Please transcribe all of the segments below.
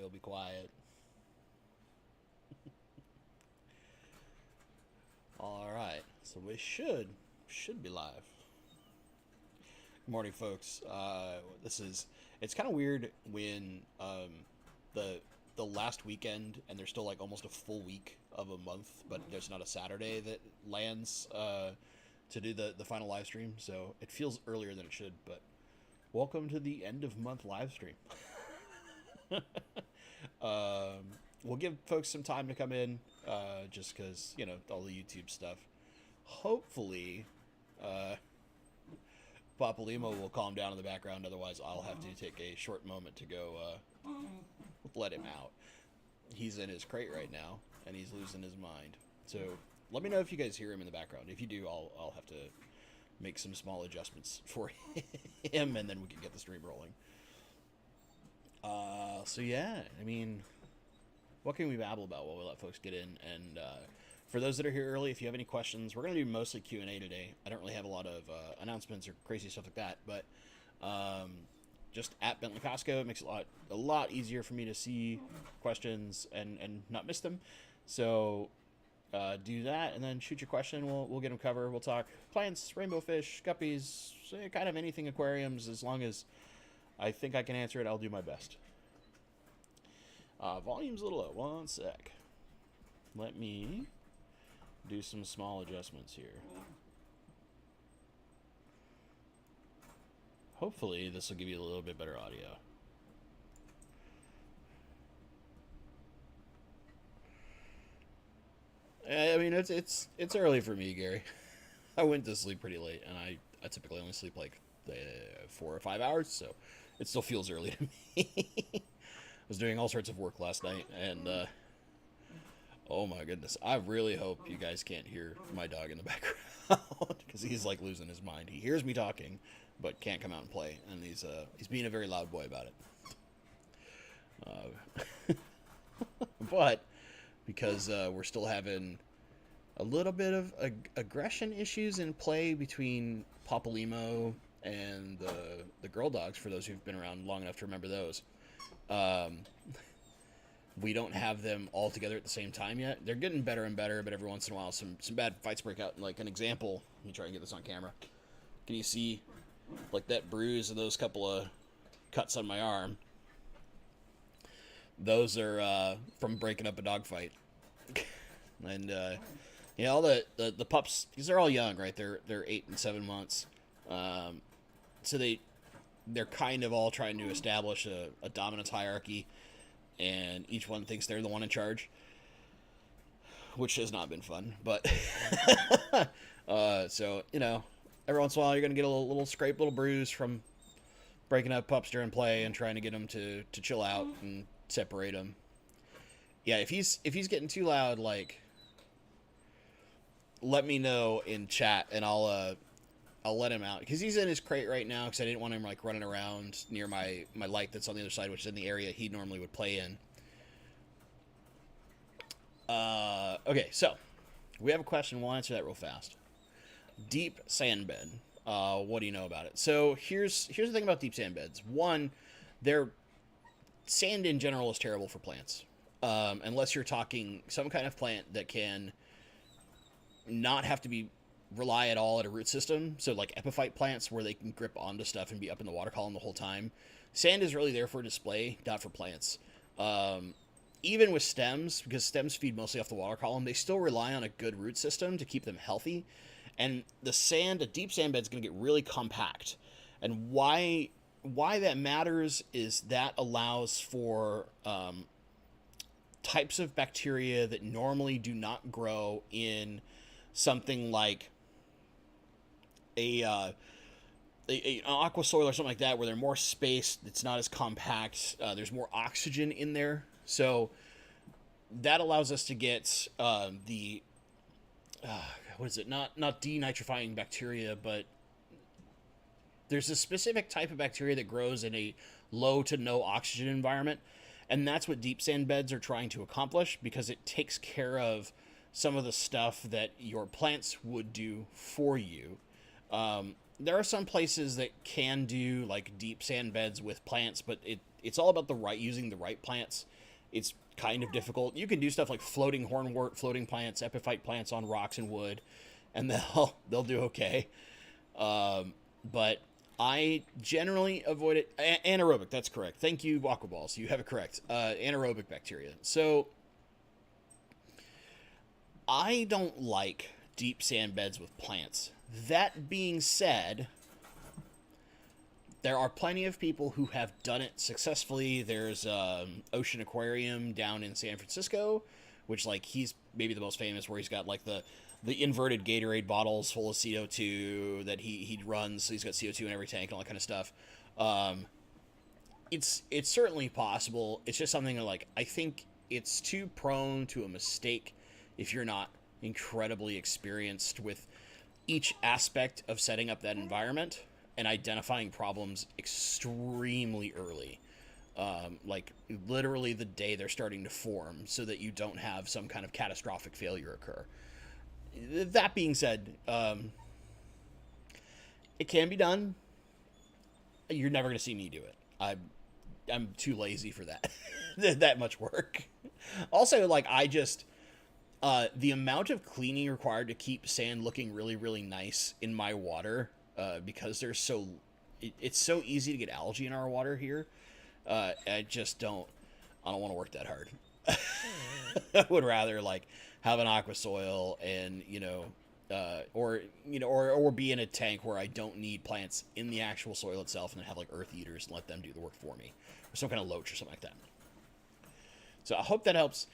It'll be quiet. All right, so we should be live. Good morning, folks. It's kind of weird when the the last weekend and there's still like almost a full week of a month, but there's not a Saturday that lands to do the final live stream. So it feels earlier than it should. But welcome to the end of month live stream. We'll give folks some time to come in, just because, all the YouTube stuff. Hopefully, Papolimo will calm down in the background. Otherwise, I'll have to take a short moment to go let him out. He's in his crate right now, and he's losing his mind. So let me know if you guys hear him in the background. If you do, I'll have to make some small adjustments for him, and then we can get the stream rolling. So yeah, I mean, what can we babble about while we let folks get in? And for those that are here early, if you have any questions, we're going to do mostly Q&A today. I don't really have a lot of announcements or crazy stuff like that, but just at Bentley Costco, it makes it a lot easier for me to see questions and not miss them. So do that, and then shoot your question. We'll get them covered. We'll talk plants, rainbow fish, guppies, kind of anything aquariums. As long as I think I can answer it, I'll do my best. Volume's a little low. One sec. Let me do some small adjustments here. Hopefully this will give you a little bit better audio. I mean, it's early for me, Gary. I went to sleep pretty late, and I typically only sleep like 4 or 5 hours, so it still feels early to me. I was doing all sorts of work last night, and oh my goodness, I really hope you guys can't hear my dog in the background because he's like losing his mind. He hears me talking, but can't come out and play, and he's being a very loud boy about it. But because we're still having a little bit of aggression issues in play between Papolimo and the girl dogs, for those who've been around long enough to remember those. We don't have them all together at the same time yet. They're getting better and better, but every once in a while some bad fights break out. Like an example, let me try and get this on camera. Can you see like that bruise and those couple of cuts on my arm? Those are from breaking up a dog fight. And all the pups, because they're all young, right? They're 8 and 7 months. So they're kind of all trying to establish a dominance hierarchy, and each one thinks they're the one in charge, which has not been fun. But so every once in a while you're gonna get a little scrape, little bruise from breaking up pups during play and trying to get them to chill out and separate them. Yeah, if he's getting too loud, like, let me know in chat, and I'll let him out, because he's in his crate right now, because I didn't want him like running around near my light that's on the other side, which is in the area he normally would play in. Okay, so we have a question. We'll answer that real fast. Deep sand bed. What do you know about it? So here's the thing about deep sand beds. One, sand in general is terrible for plants, unless you're talking some kind of plant that can not have to rely at all at a root system. So like epiphyte plants, where they can grip onto stuff and be up in the water column the whole time. Sand is really there for display, not for plants. Even with stems, because stems feed mostly off the water column, they still rely on a good root system to keep them healthy. And a deep sand bed is going to get really compact. And why that matters is that allows for types of bacteria that normally do not grow in something like an aqua soil or something like that, where there's more space, it's not as compact, there's more oxygen in there. So that allows us to get what is it? Not denitrifying bacteria, but there's a specific type of bacteria that grows in a low to no oxygen environment, and that's what deep sand beds are trying to accomplish, because it takes care of some of the stuff that your plants would do for you. There are some places that can do like deep sand beds with plants, but it's all about using the right plants. it's kind of difficult. You can do stuff like floating hornwort, floating plants, epiphyte plants on rocks and wood, and they'll do okay. But I generally avoid it. Anaerobic, that's correct. Thank you, Aquaballs. You have it correct. Anaerobic bacteria. So I don't like deep sand beds with plants. That being said, there are plenty of people who have done it successfully. There's Ocean Aquarium down in San Francisco, which like he's maybe the most famous, where he's got like the inverted Gatorade bottles full of CO2 that he runs. So he's got CO2 in every tank and all that kind of stuff. It's certainly possible. It's just something that, like, I think it's too prone to a mistake if you're not incredibly experienced with each aspect of setting up that environment and identifying problems extremely early. Like literally the day they're starting to form, so that you don't have some kind of catastrophic failure occur. That being said, it can be done. You're never going to see me do it. I'm too lazy for that. That much work. Also, like, I just the amount of cleaning required to keep sand looking really, really nice in my water, because there's it's so easy to get algae in our water here. I don't want to work that hard. I would rather like have an aqua soil and or be in a tank where I don't need plants in the actual soil itself, and then have like earth eaters and let them do the work for me, or some kind of loach or something like that. So I hope that helps.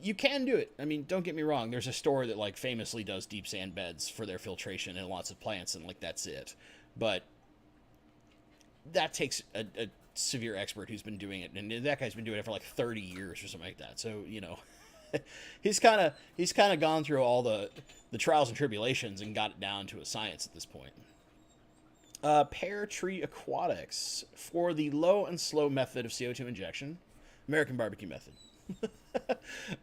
You can do it. I mean, don't get me wrong. There's a store that like famously does deep sand beds for their filtration and lots of plants, and like that's it. But that takes a severe expert who's been doing it, and that guy's been doing it for like 30 years or something like that. So he's kind of gone through all the trials and tribulations and got it down to a science at this point. Pear Tree Aquatics, for the low and slow method of CO2 injection, American barbecue method.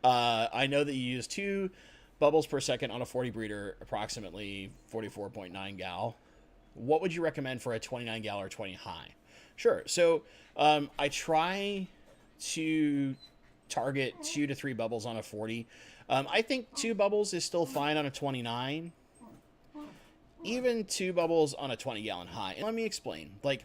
I know that you use 2 bubbles per second on a 40 breeder, approximately 44.9 gal. What would you recommend for a 29 gal or 20 high? Sure. So I try to target 2 to 3 bubbles on a 40. I think 2 bubbles is still fine on a 29. Even 2 bubbles on a 20 gallon high. And let me explain. Like,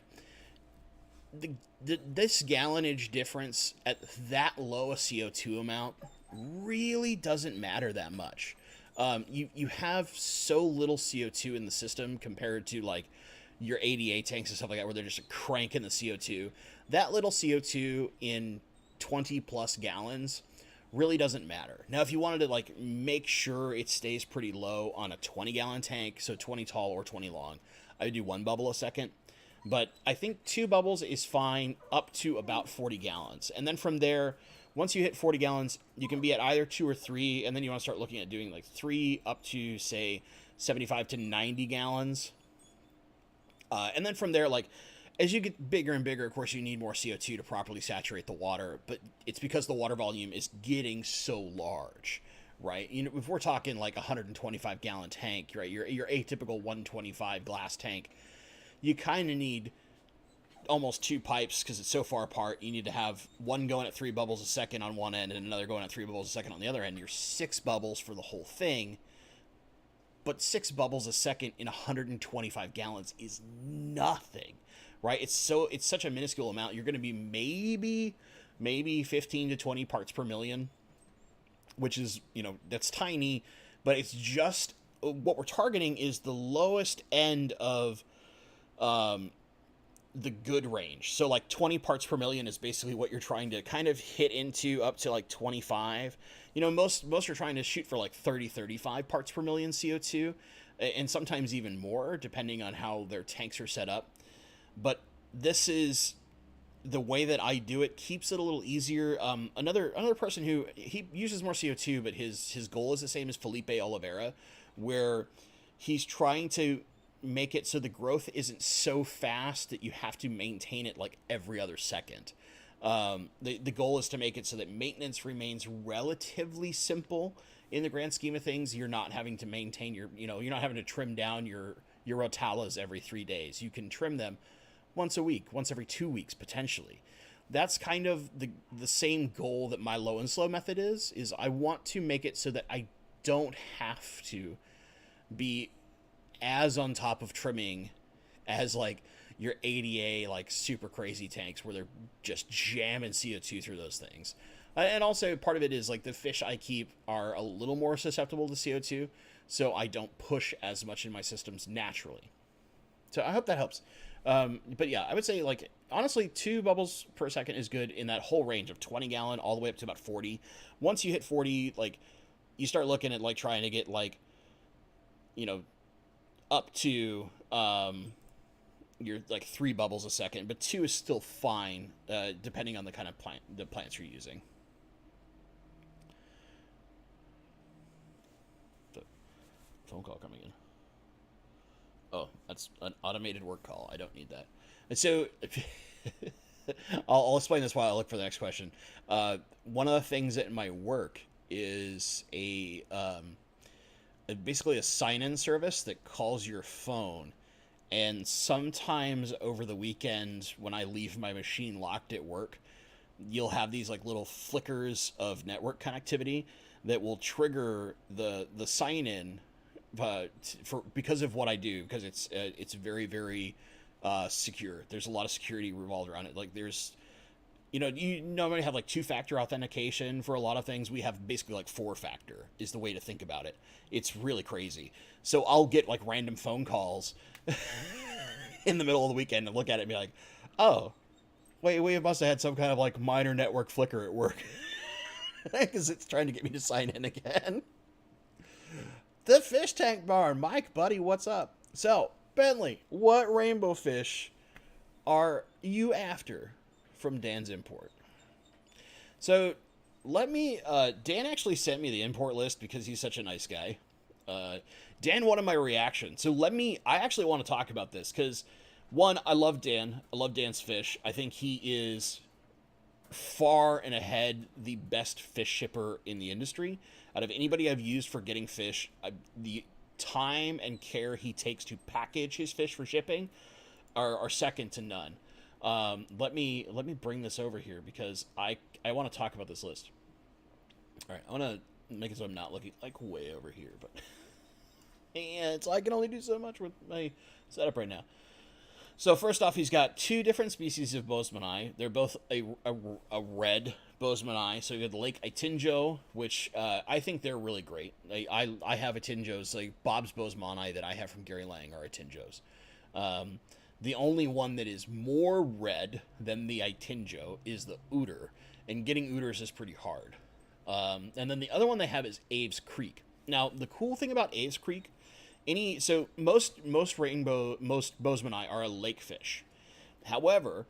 this gallonage difference at that low a CO2 amount really doesn't matter that much. You have so little CO2 in the system compared to like your ADA tanks and stuff like that, where they're just cranking the CO2. That little CO2 in 20 plus gallons really doesn't matter. Now, if you wanted to like make sure it stays pretty low on a 20 gallon tank, so 20 tall or 20 long, I would do 1 bubble a second. But I think 2 bubbles is fine up to about 40 gallons. And then from there, once you hit 40 gallons, you can be at either 2 or 3, and then you want to start looking at doing like 3 up to, say, 75 to 90 gallons. And then from there, like, as you get bigger and bigger, of course, you need more CO2 to properly saturate the water, but it's because the water volume is getting so large, right? If we're talking like a 125 gallon tank, right, your atypical 125 glass tank, you kind of need almost 2 pipes because it's so far apart. You need to have one going at 3 bubbles a second on one end and another going at 3 bubbles a second on the other end. You're 6 bubbles for the whole thing. But 6 bubbles a second in 125 gallons is nothing, right? It's such a minuscule amount. You're going to be maybe 15 to 20 parts per million, which is, that's tiny, but it's just what we're targeting is the lowest end of the good range. So like 20 parts per million is basically what you're trying to kind of hit into, up to like 25. Most are trying to shoot for like 30, 35 parts per million CO2, and sometimes even more, depending on how their tanks are set up. But this is the way that I do it, keeps it a little easier. Another person who, he uses more CO2, but his goal is the same as Felipe Oliveira, where he's trying to make it so the growth isn't so fast that you have to maintain it like every other second. The goal is to make it so that maintenance remains relatively simple in the grand scheme of things. You're not having to maintain you're not having to trim down your rotalas every 3 days. You can trim them once a week, once every 2 weeks, potentially. that's kind of the same goal that my low and slow method is I want to make it so that I don't have to be as on top of trimming as like your ADA like super crazy tanks where they're just jamming CO2 through those things. And also part of it is like the fish I keep are a little more susceptible to CO2, so I don't push as much in my systems naturally. So I hope that helps. But yeah, I would say like honestly 2 bubbles per second is good in that whole range of 20 gallon all the way up to about 40. Once you hit 40, like you start looking at like trying to get like, you know, up to you're like 3 bubbles a second, but 2 is still fine, depending on the kind of the plants you're using. The phone call coming in. Oh, that's an automated work call. I don't need that. And so, I'll explain this while I look for the next question. One of the things at my work is basically a sign-in service that calls your phone. And sometimes over the weekend, when I leave my machine locked at work, you'll have these like little flickers of network connectivity that will trigger the sign-in because of what I do, because it's very very secure. There's a lot of security revolved around it. Like there's, you normally have like 2-factor authentication for a lot of things. We have basically like 4-factor is the way to think about it. It's really crazy. So I'll get like random phone calls in the middle of the weekend and look at it and be like, oh, wait, we must have had some kind of like minor network flicker at work because it's trying to get me to sign in again. The fish tank barn. Mike, buddy, what's up? So, Bentley, what rainbow fish are you after from Dan's Import? So, Dan actually sent me the import list because he's such a nice guy. Dan wanted my reaction. So I actually want to talk about this because, one, I love Dan. I love Dan's fish. I think he is far and ahead the best fish shipper in the industry. Out of anybody I've used for getting fish, the time and care he takes to package his fish for shipping are second to none. Let me bring this over here because I want to talk about this list. All right, I want to make it so I'm not looking like way over here, but and so I can only do so much with my setup right now. So first off, he's got 2 different species of bozemanii. They're both a red bozemanii. So you have the Lake Itinjo, which I think they're really great. I have Itinjos, like Bob's bozemanii that I have from Gary Lang are Itinjos. The only one that is more red than the Itinjo is the Ooter, and getting Ooters is pretty hard. And then the other one they have is Aves Creek. Now, the cool thing about Aves Creek, most bozemanii are a lake fish. However,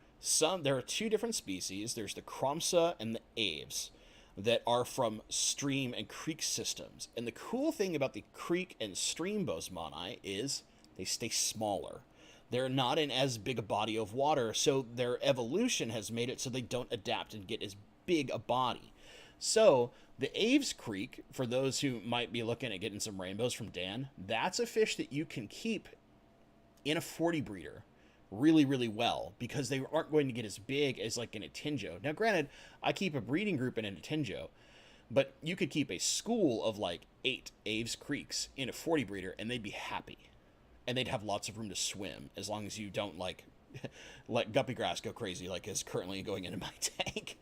there are 2 different species. There's the Kromsa and the Aves that are from stream and creek systems. And the cool thing about the creek and stream bozemanii is they stay smaller. They're not in as big a body of water, so their evolution has made it so they don't adapt and get as big a body. So the Aves Creek, for those who might be looking at getting some rainbows from Dan, that's a fish that you can keep in a 40 breeder really, really well because they aren't going to get as big as like an Itinjo. Now, granted, I keep a breeding group in an Itinjo, but you could keep a school of like 8 Aves Creeks in a 40 breeder and they'd be happy. And they'd have lots of room to swim as long as you don't like let guppy grass go crazy like is currently going into my tank.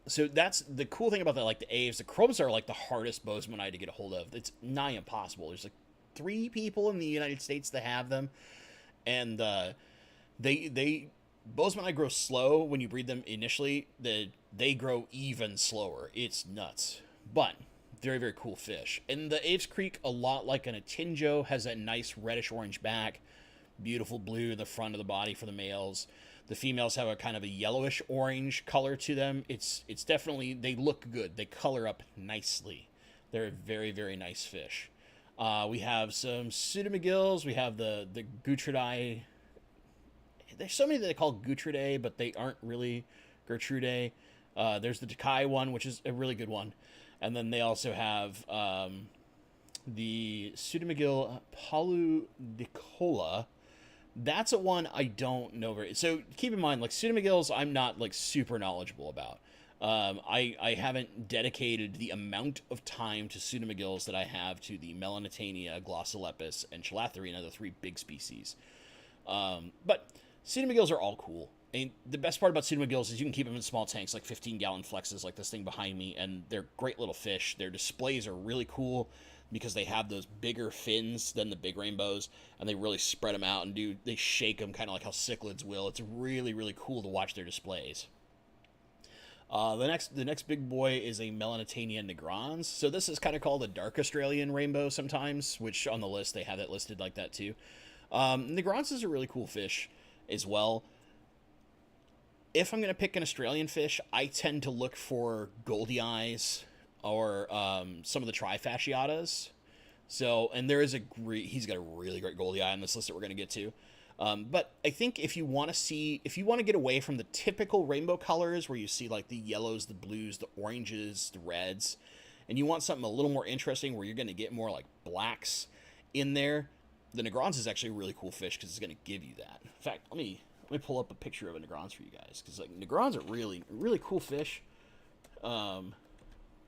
So that's the cool thing about that, like the Aves. The Kromsa are like the hardest bozemanii to get a hold of. It's nigh impossible. There's like 3 people in the United States that have them, and bozemanii grow slow when you breed them initially. They grow even slower. It's nuts, but very very cool fish. And the Aves Creek, a lot like an Itinjo, has that nice reddish orange back, beautiful blue in the front of the body for the males. The females have a kind of a yellowish orange color to them. It's definitely, they look good. They color up nicely. They're a very, very nice fish. We have some pseudomagills. We have the Gutridae. There's so many that they call Gutridae, but they aren't really Gertrudae. There's the Takai one, which is a really good one. And then they also have the pseudomagill paludicola, That's a one I don't know very. So keep in mind, like pseudomcgills, I'm not like super knowledgeable about. I haven't dedicated the amount of time to pseudomcgills that I have to the Melanitania, Glossolepis, and Chalatherina, the three big species. But pseudomcgills are all cool. And the best part about pseudomcgills is you can keep them in small tanks, like 15-gallon flexes, like this thing behind me, and they're great little fish. Their displays are really cool because they have those bigger fins than the big rainbows, and they really spread them out and they shake them kind of like how cichlids will. It's really, really cool to watch their displays. The next big boy is a Melanitania nigrans. So this is kind of called a dark Australian rainbow sometimes, which on the list they have it listed like that too. Nigrans is a really cool fish as well. If I'm going to pick an Australian fish, I tend to look for goldie eyes or some of the trifasciatas. So, and there is he's got a really great goldie eye on this list that we're going to get to. But I think if you want to get away from the typical rainbow colors where you see like the yellows, the blues, the oranges, the reds, and you want something a little more interesting where you're going to get more like blacks in there, the Negrons is actually a really cool fish because it's going to give you that. In fact, let me pull up a picture of a Negrons for you guys because like Negrons are really, really cool fish.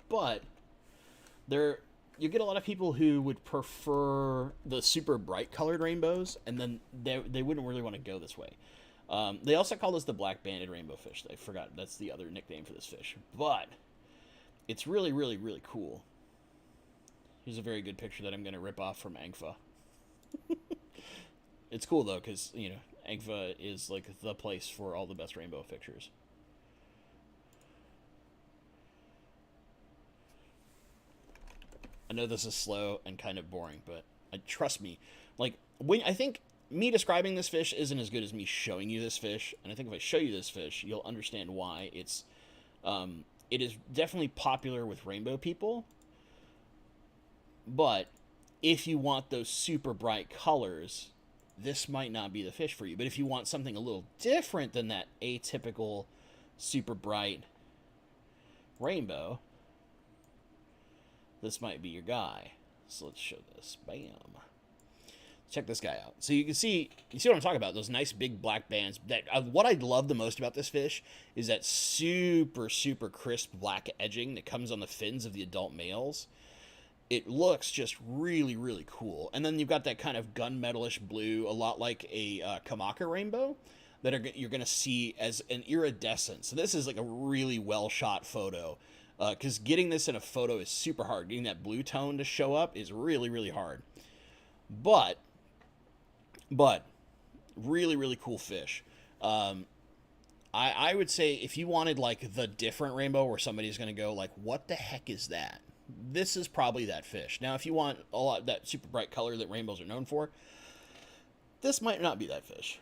But you get a lot of people who would prefer the super bright colored rainbows, and then they wouldn't really want to go this way. They also call this the black banded rainbow fish. I forgot that's the other nickname for this fish, but it's really, really, really cool. Here's a very good picture that I'm going to rip off from Angfa. It's cool though because Angfa is like the place for all the best rainbow pictures. I know this is slow and kind of boring, but trust me. Like I think me describing this fish isn't as good as me showing you this fish, and I think if I show you this fish, you'll understand why it is definitely popular with rainbow people. But if you want those super bright colors, this might not be the fish for you. But if you want something a little different than that atypical super bright rainbow, this might be your guy. So let's show this. Bam. Check this guy out. So you see what I'm talking about, those nice big black bands. What I love the most about this fish is that super, super crisp black edging that comes on the fins of the adult males. It looks just really, really cool. And then you've got that kind of gunmetalish blue, a lot like a Kamaka rainbow, that you're going to see as an iridescent. So this is like a really well-shot photo. Because getting this in a photo is super hard. Getting that blue tone to show up is really, really hard. But really, really cool fish. I would say if you wanted like the different rainbow where somebody's going to go like, what the heck is that? This is probably that fish. Now, if you want a lot that super bright color that rainbows are known for, this might not be that fish.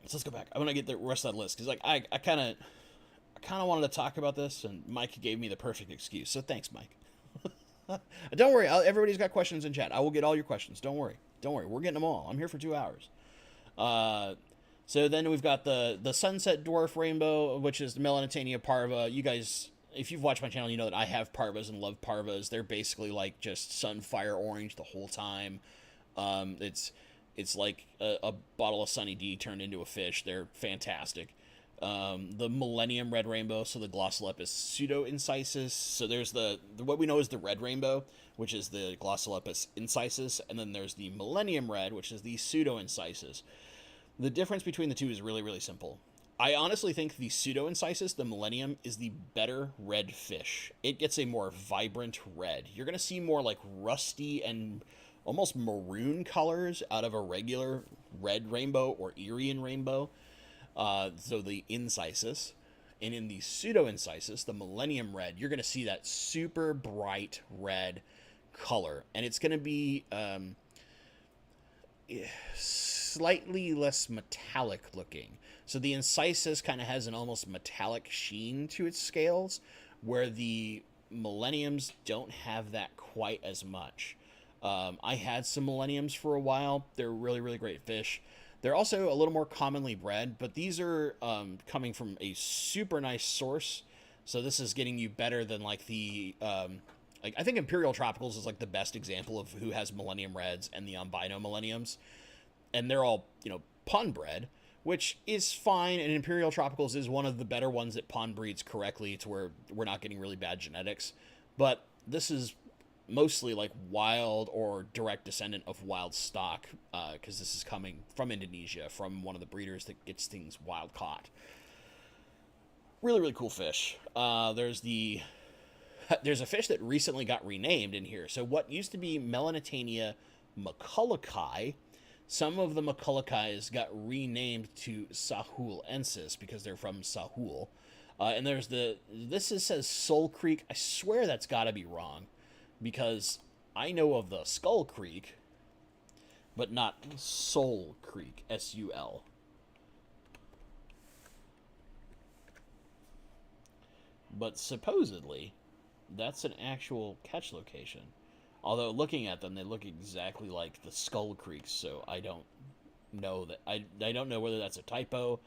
So let's go back. I want to get the rest of that list because like I kind of wanted to talk about this, and Mike gave me the perfect excuse. So thanks, Mike. Don't worry. Everybody's got questions in chat. I will get all your questions. Don't worry. We're getting them all. I'm here for 2 hours. So then we've got the Sunset Dwarf Rainbow, which is the Melanitania parva. You guys, if you've watched my channel, you know that I have parvas and love parvas. They're basically like just sunfire orange the whole time. It's like a bottle of Sunny D turned into a fish. They're fantastic. The Millennium Red Rainbow, so the Glossolepis pseudo-incisus. So there's what we know is the Red Rainbow, which is the Glossolepis incisus, and then there's the Millennium Red, which is the pseudo-incisus. The difference between the two is really, really simple. I honestly think the pseudo-incisus, the Millennium, is the better red fish. It gets a more vibrant red. You're going to see more like rusty and almost maroon colors out of a regular red rainbow or Irian rainbow. So the incisus, and in the pseudo-incisus, the Millennium Red, you're going to see that super bright red color, and it's going to be slightly less metallic looking. So the incisus kind of has an almost metallic sheen to its scales, where the Millenniums don't have that quite as much. I had some Millenniums for a while. They're really, really great fish. They're also a little more commonly bred, but these are coming from a super nice source. So this is getting you better than like the I think Imperial Tropicals is like the best example of who has Millennium Reds and the albino Millenniums. and they're all, pond bred, which is fine. And Imperial Tropicals is one of the better ones that pond breeds correctly to where we're not getting really bad genetics. But this is mostly like wild or direct descendant of wild stock, because this is coming from Indonesia, from one of the breeders that gets things wild caught. Really, really cool fish. There's a fish that recently got renamed in here. So what used to be Melanitania mccullochi, some of the mccullochis got renamed to sahulensis because they're from Sahul. And says Soul Creek. I swear that's got to be wrong, because I know of the Skull Creek, but not Soul Creek, S-U-L. But supposedly, that's an actual catch location. Although looking at them, they look exactly like the Skull Creeks, so I don't know that I don't know whether that's a typo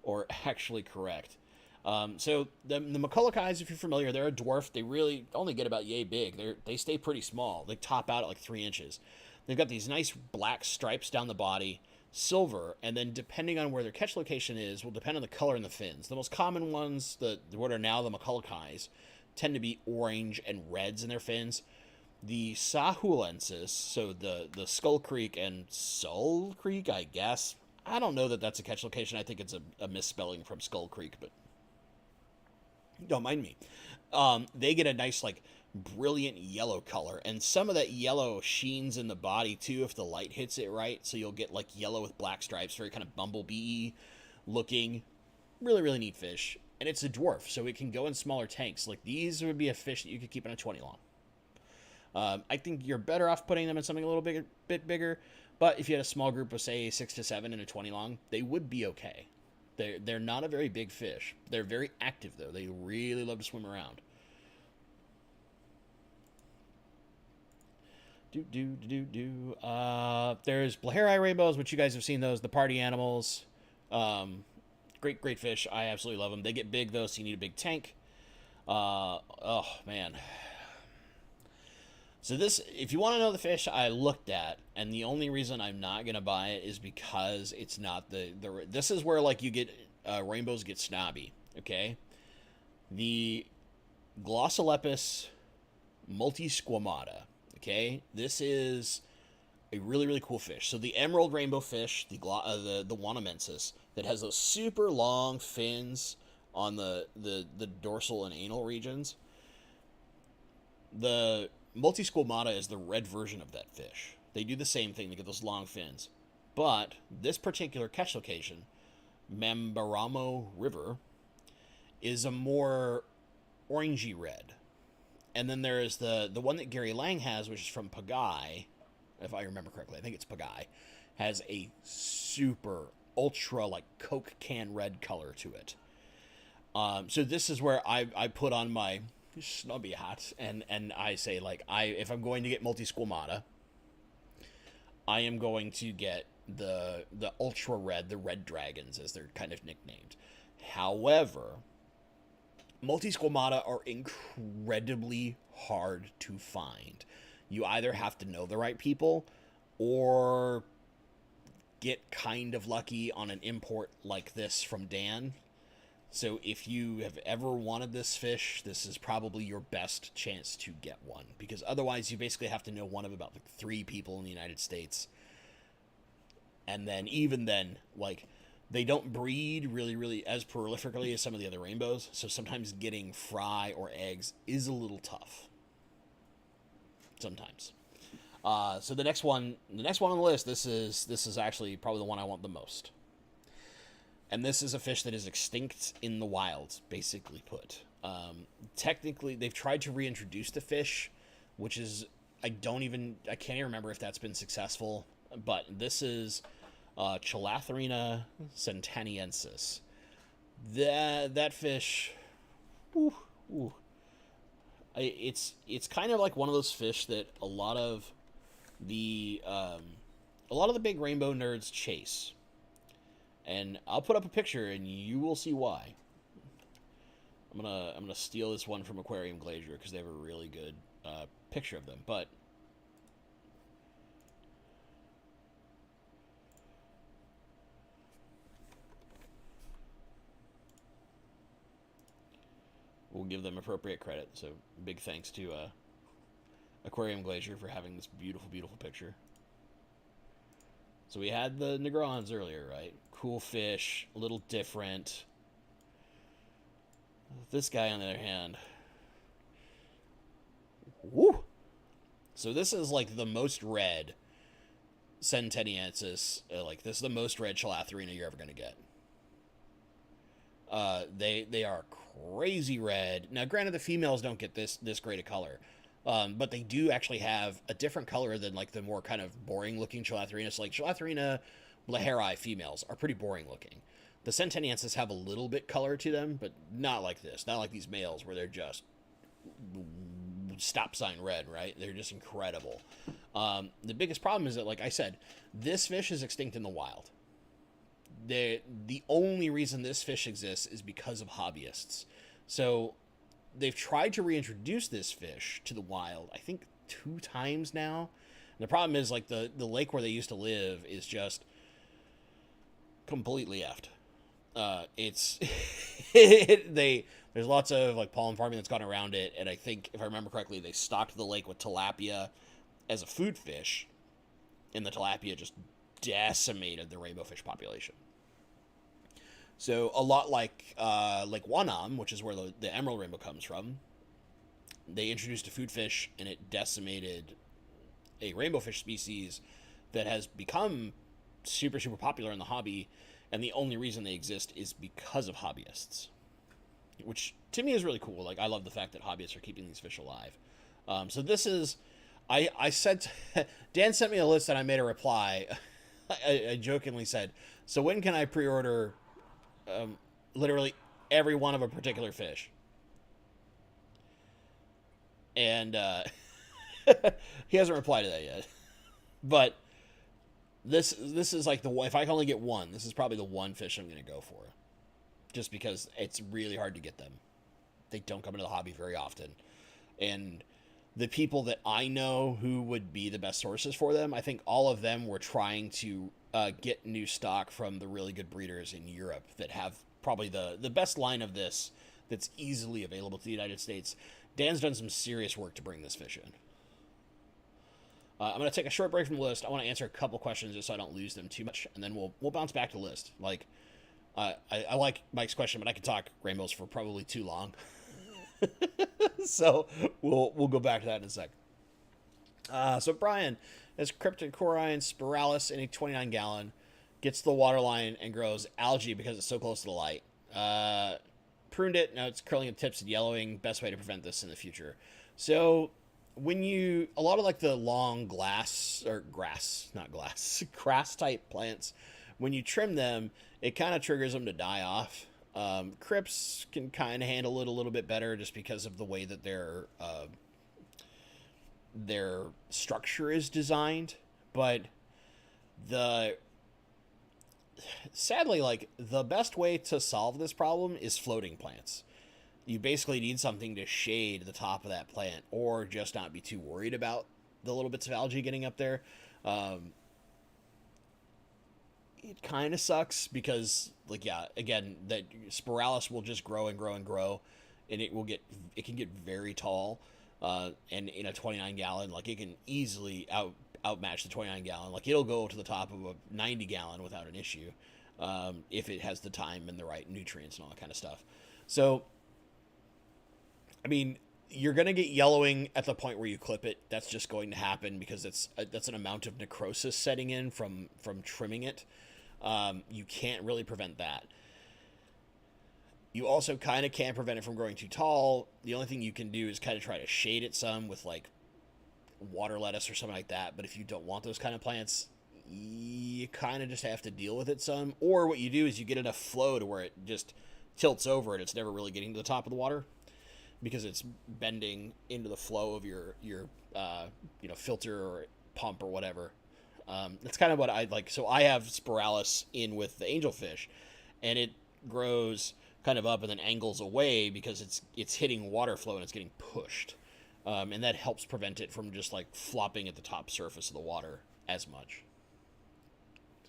or actually correct. So the mccullochis, if you're familiar, they're a dwarf. They really only get about yay big. They stay pretty small. They top out at like 3 inches. They've got these nice black stripes down the body, silver, and then depending on where their catch location is, will depend on the color in the fins. The most common ones, what are now the mccullochis, tend to be orange and reds in their fins. The sahulensis, so the Skull Creek and Soul Creek, I guess. I don't know that that's a catch location. I think it's a misspelling from Skull Creek, but don't mind me. They get a nice, like, brilliant yellow color, and some of that yellow sheens in the body too if the light hits it right, so you'll get like yellow with black stripes, very kind of bumblebee looking. Really, really neat fish. And it's a dwarf, so it can go in smaller tanks. Like, these would be a fish that you could keep in a 20 long. I think you're better off putting them in something a little bit bigger, but if you had a small group of, say, 6 to 7 in a 20 long, they would be okay. They're not a very big fish. They're very active, though. They really love to swim around. There's Blahari rainbows, which you guys have seen those, the party animals. Great fish. I absolutely love them. They get big, though, so you need a big tank. Oh, man. So this, if you want to know the fish I looked at, and the only reason I'm not going to buy it is because it's not this is where, like, you get, rainbows get snobby, okay? The Glossolepis multisquamata, okay? This is a really, really cool fish. So the emerald rainbow fish, the Wanamensis, that has those super long fins on the dorsal and anal regions. The multisquamata is the red version of that fish. They do the same thing. They get those long fins. But this particular catch location, Mamberamo River, is a more orangey red. And then there is the one that Gary Lang has, which is from Pagai, if I remember correctly. I think it's Pagai. Has a super ultra, like, Coke can red color to it. So this is where I put on my snobby hat, and I say, like, if I'm going to get multisquamata, I am going to get the ultra red, the red dragons, as they're kind of nicknamed. However, multisquamata are incredibly hard to find. You either have to know the right people or get kind of lucky on an import like this from Dan. So if you have ever wanted this fish, this is probably your best chance to get one, because otherwise you basically have to know one of about, like, 3 people in the United States. And then even then, like, they don't breed really, really as prolifically as some of the other rainbows, so sometimes getting fry or eggs is a little tough. Sometimes. So the next one on the list, this is actually probably the one I want the most. And this is a fish that is extinct in the wild, basically put. Technically, they've tried to reintroduce the fish, which is, I can't even remember if that's been successful. But this is Chilatherina centaniensis. That fish, it's kind of like one of those fish that a lot of the big rainbow nerds chase. And I'll put up a picture, and you will see why. I'm gonna steal this one from Aquarium Glacier because they have a really good picture of them. But we'll give them appropriate credit. So big thanks to Aquarium Glacier for having this beautiful, beautiful picture. So we had the Negrons earlier, right? Cool fish, a little different. This guy, on the other hand, woo! So this is like the most red Centenniensis. Like this is the most red Chalatherina you're ever gonna get. They are crazy red. Now, granted, the females don't get this great a color, but they do actually have a different color than like the more kind of boring looking Chalatherina. So like Chalatherina lahari females are pretty boring looking. The Centenniensis have a little bit color to them, but not like this. Not like these males where they're just stop sign red, right? They're just incredible. The biggest problem is that, like I said, this fish is extinct in the wild. The only reason this fish exists is because of hobbyists. So they've tried to reintroduce this fish to the wild, I think 2 times now. And the problem is, like, the lake where they used to live is just completely effed. It's there's lots of like pollen farming that's gone around it, and I think, if I remember correctly, they stocked the lake with tilapia as a food fish, and the tilapia just decimated the rainbow fish population. So a lot like Lake Wanam, which is where the emerald rainbow comes from, they introduced a food fish, and it decimated a rainbow fish species that has become super, super popular in the hobby, and the only reason they exist is because of hobbyists, which to me is really cool. Like, I love the fact that hobbyists are keeping these fish alive. So this is, I said, Dan sent me a list and I made a reply. I jokingly said, so when can I pre-order literally every one of a particular fish? And he hasn't replied to that yet. But this is like the one, if I can only get one, this is probably the one fish I'm going to go for. Just because it's really hard to get them. They don't come into the hobby very often. And the people that I know who would be the best sources for them, I think all of them were trying to get new stock from the really good breeders in Europe that have probably the best line of this that's easily available to the United States. Dan's done some serious work to bring this fish in. I'm going to take a short break from the list. I want to answer a couple questions just so I don't lose them too much, and then we'll bounce back to the list. Like, I like Mike's question, but I could talk rainbows for probably too long. So we'll go back to that in a sec. So Brian has Cryptocorain spiralis in a 29-gallon, gets to the water line and grows algae because it's so close to the light. Pruned it, now it's curling at tips and yellowing. Best way to prevent this in the future. So when a lot of like the long grass type plants, when you trim them, it kind of triggers them to die off. Crypts can kind of handle it a little bit better just because of the way that their structure is designed. But sadly, like, the best way to solve this problem is floating plants. You basically need something to shade the top of that plant, or just not be too worried about the little bits of algae getting up there. It kind of sucks because, like, yeah, again, that spiralis will just grow and grow and grow, and it can get very tall. And in a 29-gallon, like, it can easily outmatch the 29-gallon. Like, it'll go to the top of a 90-gallon without an issue, if it has the time and the right nutrients and all that kind of stuff. So, I mean, you're going to get yellowing at the point where you clip it. That's just going to happen because that's an amount of necrosis setting in from trimming it. You can't really prevent that. You also kind of can't prevent it from growing too tall. The only thing you can do is kind of try to shade it some with, like, water lettuce or something like that. But if you don't want those kind of plants, you kind of just have to deal with it some. Or what you do is you get enough flow to where it just tilts over and it's never really getting to the top of the water, because it's bending into the flow of your filter or pump or whatever. That's kind of what I like. So I have spiralis in with the angelfish, and it grows kind of up and then angles away because it's hitting water flow and it's getting pushed. And that helps prevent it from just, like, flopping at the top surface of the water as much.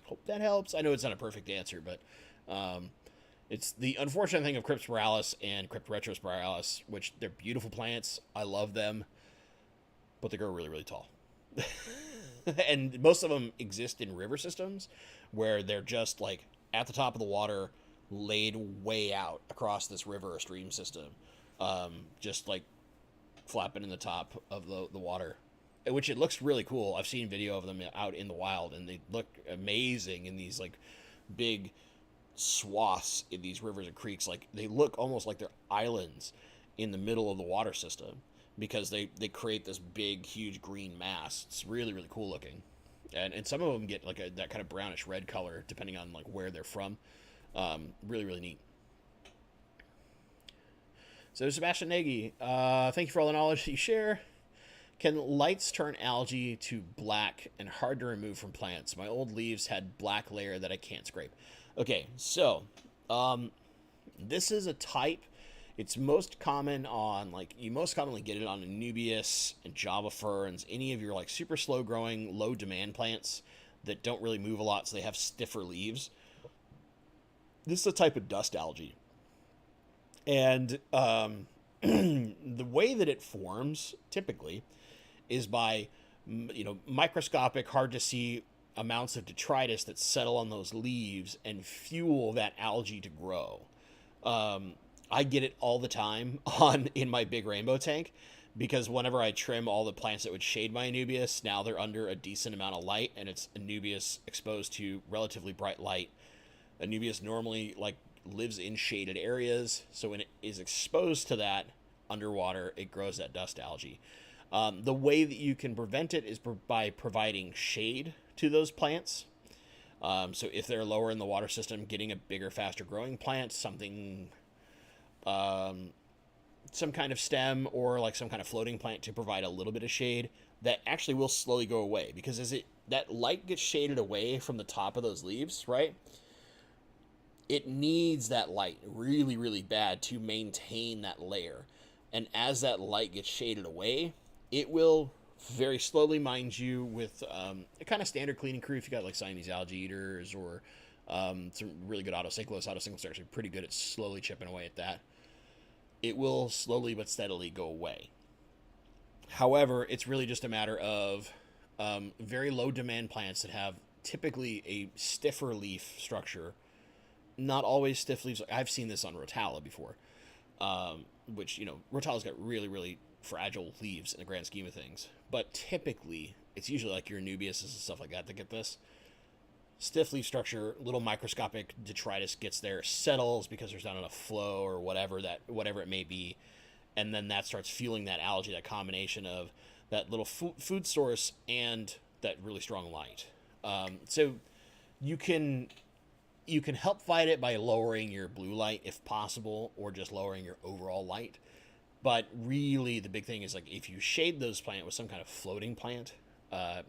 Hope that helps. I know it's not a perfect answer, but It's the unfortunate thing of Cryptospiralis and Cryptoretrospiralis, which they're beautiful plants. I love them, but they grow really, really tall. And most of them exist in river systems where they're just like at the top of the water, laid way out across this river or stream system, just like flapping in the top of the water, which it looks really cool. I've seen video of them out in the wild, and they look amazing in these like big swaths in these rivers and creeks. Like they look almost like they're islands in the middle of the water system because they create this big, huge green mass. It's really, really cool looking. And some of them get like that kind of brownish red color depending on like where they're from. Really, really neat. So Sebastian Nagy, thank you for all the knowledge that you share. Can lights turn algae to black and hard to remove from plants? My old leaves had black layer that I can't scrape. Okay, so this is a type. It's most common on, like, you most commonly get it on Anubias and Java ferns, any of your like super slow growing, low demand plants that don't really move a lot, so they have stiffer leaves. This is a type of dust algae. And the way that it forms typically is by, microscopic, hard to see amounts of detritus that settle on those leaves and fuel that algae to grow. I get it all the time in my big rainbow tank, because whenever I trim all the plants that would shade my Anubias, now they're under a decent amount of light, and it's Anubias exposed to relatively bright light. Anubias normally like lives in shaded areas, so when it is exposed to that underwater, it grows that dust algae. The way that you can prevent it is by providing shade to those plants. So if they're lower in the water system, getting a bigger, faster growing plant, something, some kind of stem or like some kind of floating plant to provide a little bit of shade, that actually will slowly go away, because that light gets shaded away from the top of those leaves, right? It needs that light really, really bad to maintain that layer. And as that light gets shaded away, it will very slowly, mind you, with a kind of standard cleaning crew. If you got like Siamese algae eaters or some really good autocyclists are actually pretty good at slowly chipping away at that. It will slowly but steadily go away. However, it's really just a matter of very low demand plants that have typically a stiffer leaf structure. Not always stiff leaves. I've seen this on Rotala before, which, Rotala's got really, really fragile leaves in the grand scheme of things. But typically, it's usually like your Anubias and stuff like that get this. Stiff leaf structure, little microscopic detritus gets there, settles because there's not enough flow or whatever it may be, and then that starts fueling that algae, that combination of that little food source and that really strong light. So you can help fight it by lowering your blue light if possible, or just lowering your overall light. But really, the big thing is, like, if you shade those plants with some kind of floating plant,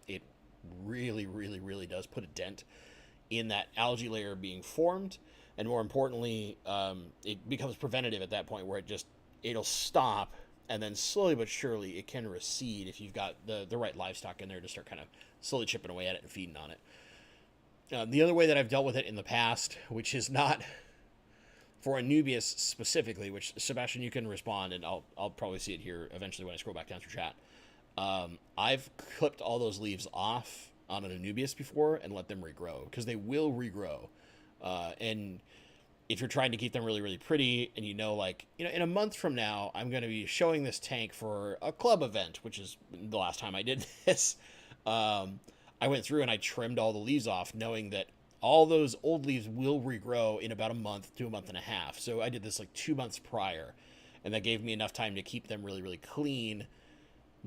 it really, really, really does put a dent in that algae layer being formed. And more importantly, it becomes preventative at that point, where it'll stop, and then slowly but surely it can recede if you've got the right livestock in there to start kind of slowly chipping away at it and feeding on it. The other way that I've dealt with it in the past, which is not for Anubias specifically, which, Sebastian, you can respond, and I'll probably see it here eventually when I scroll back down through chat. I've clipped all those leaves off on an Anubias before and let them regrow, because they will regrow. And if you're trying to keep them really, really pretty, and in a month from now, I'm going to be showing this tank for a club event, which is the last time I did this. I went through and I trimmed all the leaves off, knowing that all those old leaves will regrow in about a month to a month and a half. So I did this like 2 months prior, and that gave me enough time to keep them really, really clean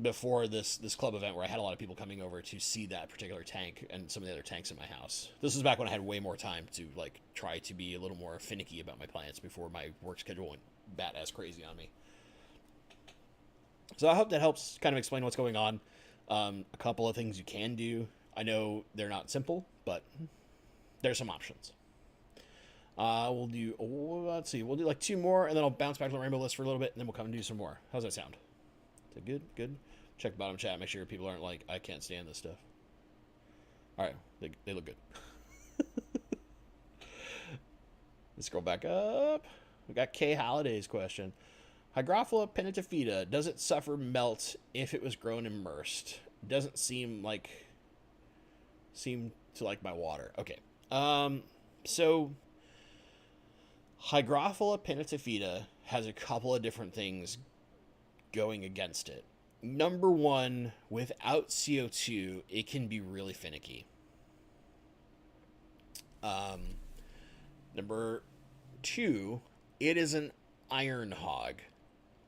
before this club event, where I had a lot of people coming over to see that particular tank and some of the other tanks in my house. This was back when I had way more time to like try to be a little more finicky about my plants before my work schedule went bat-ass crazy on me. So I hope that helps kind of explain what's going on. A couple of things you can do. I know they're not simple, but there's some options. We'll do like 2 more, and then I'll bounce back to the rainbow list for a little bit, and then we'll come and do some more. How's that sound? Is that good? Good? Check the bottom chat, make sure people aren't like, I can't stand this stuff. All right, they look good. Let's scroll back up. We got K Holiday's question. Hygrophila penitafida, does it suffer melt if it was grown immersed? Doesn't seem to like my water. Okay. So Hygrophila penitafida has a couple of different things going against it. Number one, without CO2, it can be really finicky. Number two, it is an iron hog.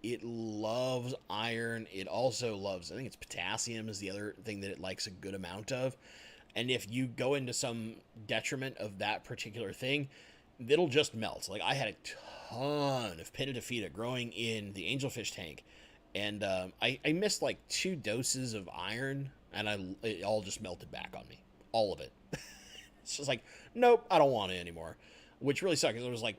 It loves iron. It also loves, I think it's potassium is the other thing that it likes a good amount of. And if you go into some detriment of that particular thing, it'll just melt. Like I had a ton of Pinnatifida growing in the angelfish tank, and I missed like 2 doses of iron, and it all just melted back on me, all of it. It's just like, nope, I don't want it anymore, which really sucked because it was like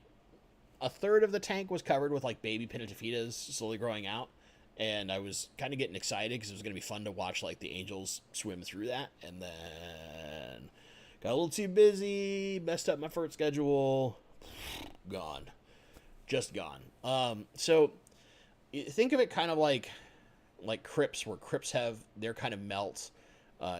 a third of the tank was covered with like baby Pinnatifidas slowly growing out, and I was kind of getting excited because it was going to be fun to watch like the angels swim through that, and then got a little too busy, messed up my FERT schedule, gone, just gone. So think of it kind of like crypts, where crypts have their kind of melts.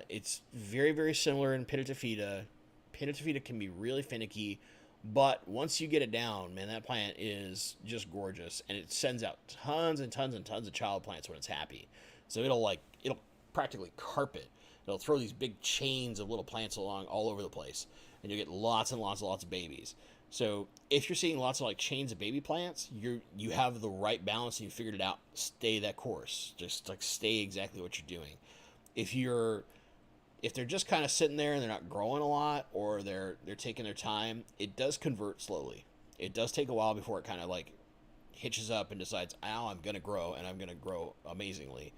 It's very, very similar in Pinnatifida. Pinnatifida can be really finicky, but once you get it down, man, that plant is just gorgeous, and it sends out tons and tons and tons of child plants when it's happy. So it'll practically carpet. It'll throw these big chains of little plants along all over the place, and you get lots and lots and lots of babies. So if you're seeing lots of like chains of baby plants, you have the right balance and you figured it out. Stay that course. Just like stay exactly what you're doing. If they're just kind of sitting there and they're not growing a lot, or they're taking their time, it does convert slowly. It does take a while before it kind of like hitches up and decides, "Ow, I'm gonna grow, and I'm gonna grow amazingly."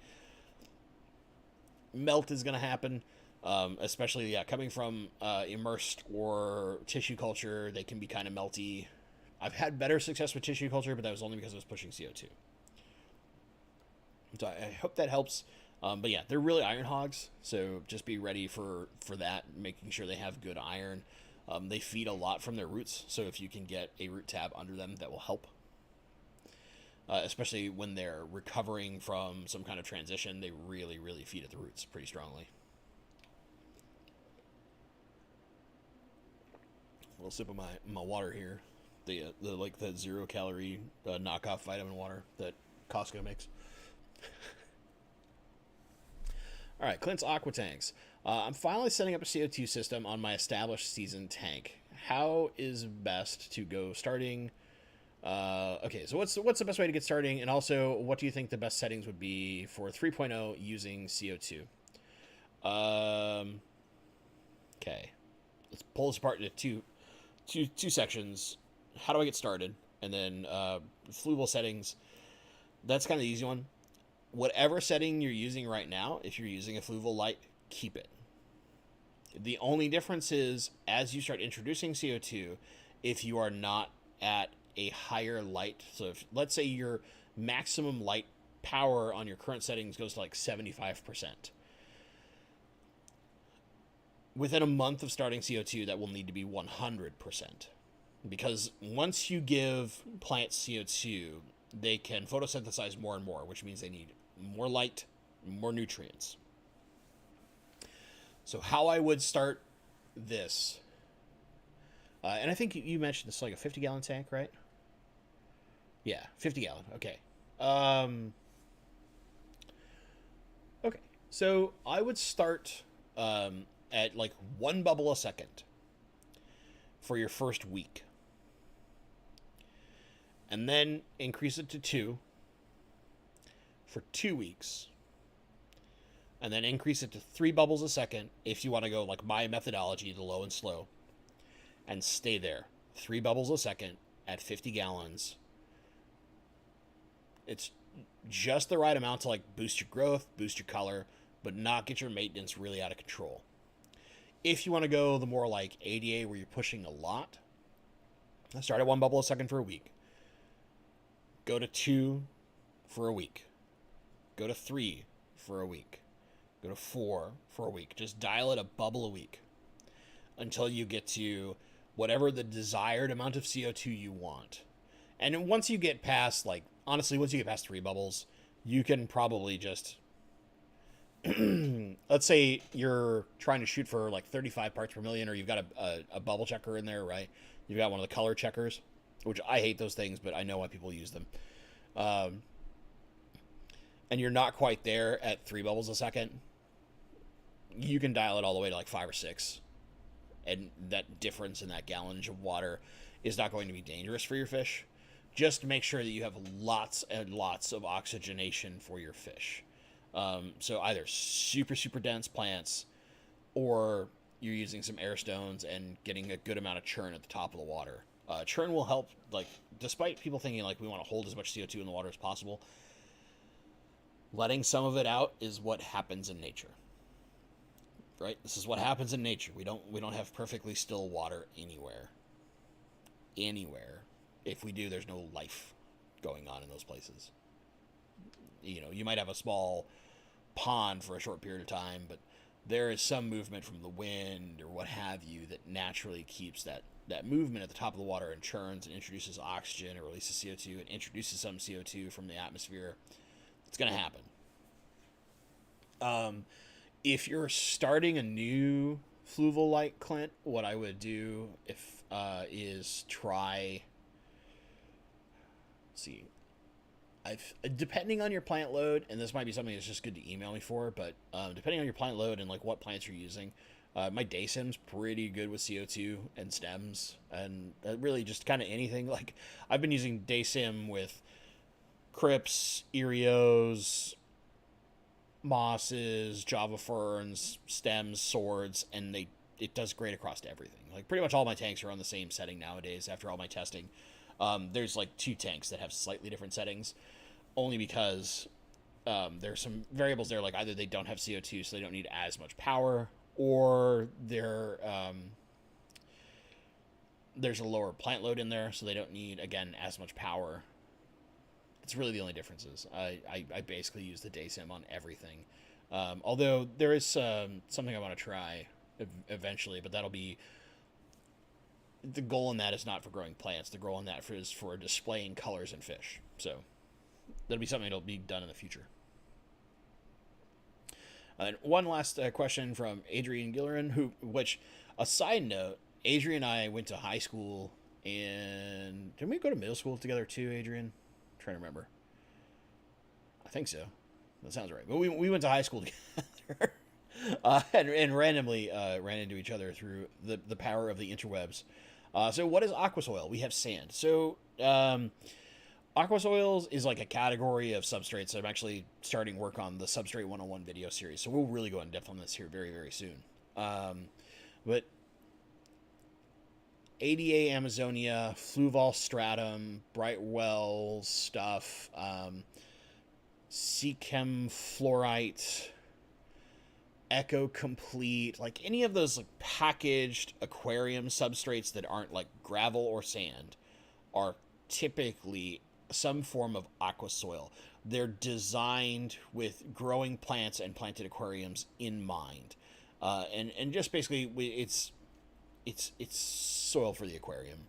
Melt is gonna happen, especially coming from immersed or tissue culture. They can be kind of melty. I've had better success with tissue culture, but that was only because I was pushing CO2. So I hope that helps. But yeah, they're really iron hogs, so just be ready for that, making sure they have good iron. They feed a lot from their roots, so if you can get a root tab under them, that will help. Especially when they're recovering from some kind of transition, they really, really feed at the roots pretty strongly. A little sip of my water here. The 0-calorie knockoff vitamin water that Costco makes. All right, Clint's Aqua Tanks. I'm finally setting up a CO2 system on my established season tank. How is best to go starting? Okay, so what's the best way to get starting? And also, what do you think the best settings would be for 3.0 using CO2? Okay, let's pull this apart into two sections. How do I get started? And then fluval settings. That's kind of the easy one. Whatever setting you're using right now, if you're using a fluval light, keep it. The only difference is as you start introducing CO2, if you are not at a higher light, so if, let's say your maximum light power on your current settings goes to like 75%. Within a month of starting CO2, that will need to be 100%. Because once you give plants CO2, they can photosynthesize more and more, which means they need more light, more nutrients. So how I would start this, and I think you mentioned this is like a 50-gallon tank, right? Yeah, 50-gallon. Okay. Okay. So I would start at like 1 bubble a second for your first week, and then increase it to 2 for 2 weeks, and then increase it to 3 bubbles a second if you want to go like my methodology, the low and slow, and stay there. 3 bubbles a second at 50 gallons. It's just the right amount to like boost your growth, boost your color, but not get your maintenance really out of control. If you want to go the more like ADA where you're pushing a lot, start at 1 bubble a second for a week. Go to 2 for a week. Go to 3 for a week. Go to 4 for a week. Just dial it a bubble a week until you get to whatever the desired amount of CO2 you want. And once you get past, like, honestly, once you get past 3 bubbles, you can probably just, let's say you're trying to shoot for like 35 parts per million, or you've got a bubble checker in there, right? You've got one of the color checkers, which I hate those things, but I know why people use them. And you're not quite there at 3 bubbles a second, you can dial it all the way to like 5 or 6. And that difference in that gallonage of water is not going to be dangerous for your fish. Just make sure that you have lots and lots of oxygenation for your fish. So either super, super dense plants, or you're using some air stones and getting a good amount of churn at the top of the water. Churn will help, like, despite people thinking like we want to hold as much CO2 in the water as possible, letting some of it out is what happens in nature. Right? This is what happens in nature. We don't have perfectly still water anywhere. Anywhere. If we do, there's no life going on in those places. You know, you might have a small pond for a short period of time, but there is some movement from the wind or what have you that naturally keeps that movement at the top of the water and churns and introduces oxygen or releases CO2 and introduces some CO2 from the atmosphere. It's going to happen. If you're starting a new fluval light, Clint, what I would do is try. Let's see, depending on your plant load, and this might be something that's just good to email me for, but depending on your plant load and like what plants you're using, my day sim's pretty good with CO2 and stems, and really just kind of anything. Like I've been using day sim with crypts, Erios, mosses, Java ferns, stems, swords, and it does great across everything. Like pretty much all my tanks are on the same setting nowadays after all my testing. There's like 2 tanks that have slightly different settings, only because there's some variables there, like either they don't have CO2 so they don't need as much power, or there's a lower plant load in there so they don't need, again, as much power. It's really the only differences. I basically use the day sim on everything. Although there is something I want to try eventually, but that'll be... The goal in that is not for growing plants. The goal in that is for displaying colors and fish. So that'll be something that'll be done in the future. And one last question from Adrian Gillerin, which, a side note, Adrian and I went to high school, and didn't we go to middle school together too, Adrian? I'm trying to remember. I think so. That sounds right. But we went to high school together. And randomly ran into each other through the power of the interwebs. So what is aqua soil? We have sand. So aqua soils is like a category of substrates. I'm actually starting work on the Substrate 101 video series, so we'll really go in depth on this here very, very soon. But ADA Amazonia, Fluval stratum, Brightwell stuff, Seachem fluorite, Echo Complete, like any of those like packaged aquarium substrates that aren't like gravel or sand are typically some form of aqua soil. They're designed with growing plants and planted aquariums in mind, and just basically it's soil for the aquarium,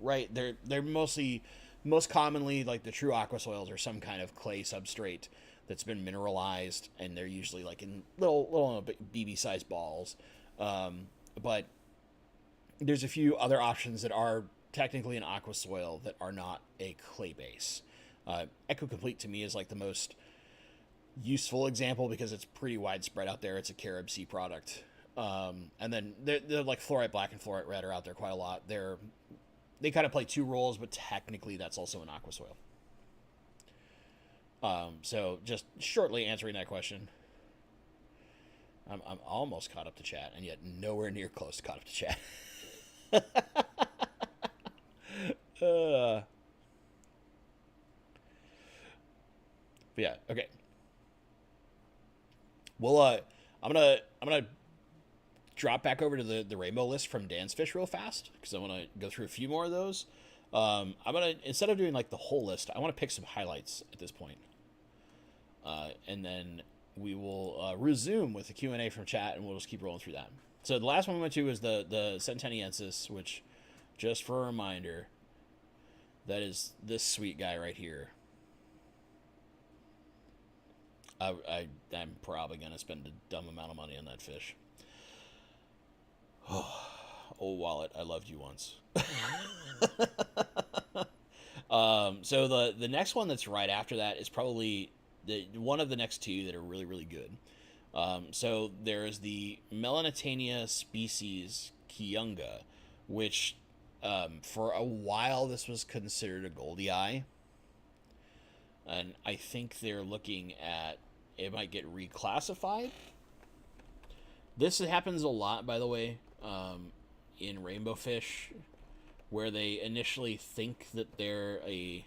right? They're most commonly, like the true aqua soils are some kind of clay substrate that's been mineralized, and they're usually like in little BB sized balls. But there's a few other options that are technically an aqua soil that are not a clay base. Echo Complete to me is like the most useful example because it's pretty widespread out there. It's a Carib Sea product. And then they're like Fluorite Black and Fluorite Red are out there quite a lot. They kind of play 2 roles, but technically that's also an aqua soil. So just shortly answering that question, I'm almost caught up to chat, and yet nowhere near close to caught up to chat. But yeah, okay. Well, I'm gonna drop back over to the rainbow list from Dan's Fish real fast because I want to go through a few more of those. I'm gonna, instead of doing like the whole list, I want to pick some highlights at this point. And then we will resume with the Q&A from chat, and we'll just keep rolling through that. So the last one we went to was the Centenniensis, which, just for a reminder, that is this sweet guy right here. I'm probably gonna spend a dumb amount of money on that fish. Oh, old wallet, I loved you once. So the next one that's right after that is probably one of the next two that are really really good. So there's the Melanitania species Kiunga, which for a while this was considered a goldie eye, and I think they're looking at it might get reclassified. This happens a lot, by the way, in rainbow fish, where they initially think that they're a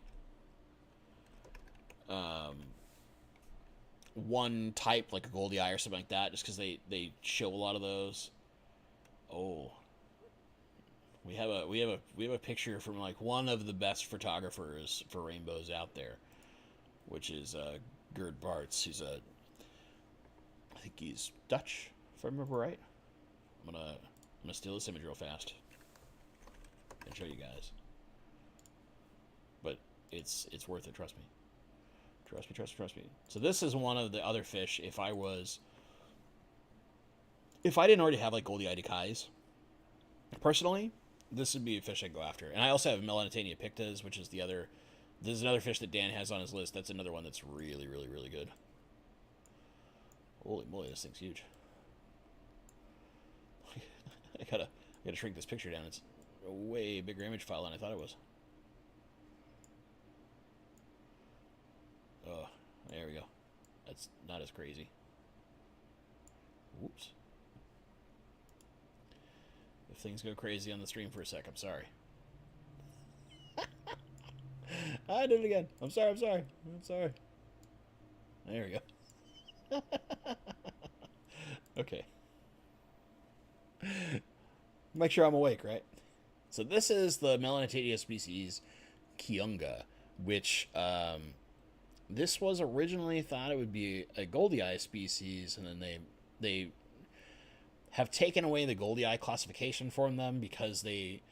one type, like a goldie eye or something like that, just because they show a lot of those. Oh, we have a picture from like one of the best photographers for rainbows out there, which is Gerd Bartz. I think he's Dutch, if I remember right. I'm gonna steal this image real fast and show you guys. But it's worth it, trust me. Trust me. So this is one of the other fish. If I didn't already have like goldie eye decais, personally, this would be a fish I'd go after. And I also have Melanitania pictas, which is this is another fish that Dan has on his list. That's another one that's really, really, really good. Holy moly, this thing's huge. I gotta shrink this picture down. It's a way bigger image file than I thought it was. Oh, there we go. That's not as crazy. Whoops. If things go crazy on the stream for a sec, I'm sorry. I did it again. I'm sorry. There we go. Okay. Make sure I'm awake, right? So this is the Melanitania species Kiunga, which this was originally thought it would be a goldie eye species, and then they have taken away the goldie eye classification from them because they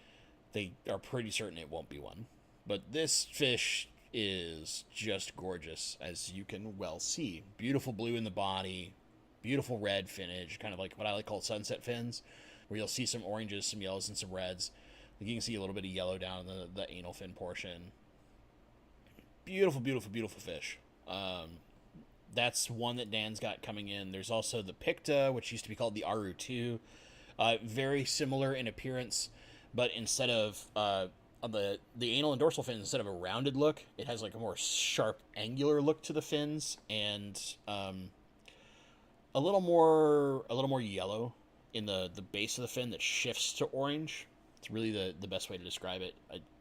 are pretty certain it won't be one. But this fish is just gorgeous, as you can well see. Beautiful blue in the body, beautiful red finnage, kind of like what I like call sunset fins, where you'll see some oranges, some yellows, and some reds. You can see a little bit of yellow down in the anal fin portion. Beautiful fish. That's one that Dan's got coming in. There's also the Picta, which used to be called the Aru2. Very similar in appearance, but instead of on the anal and dorsal fins, instead of a rounded look, it has like a more sharp, angular look to the fins, and a little more yellow in the base of the fin that shifts to orange. It's really the best way to describe it.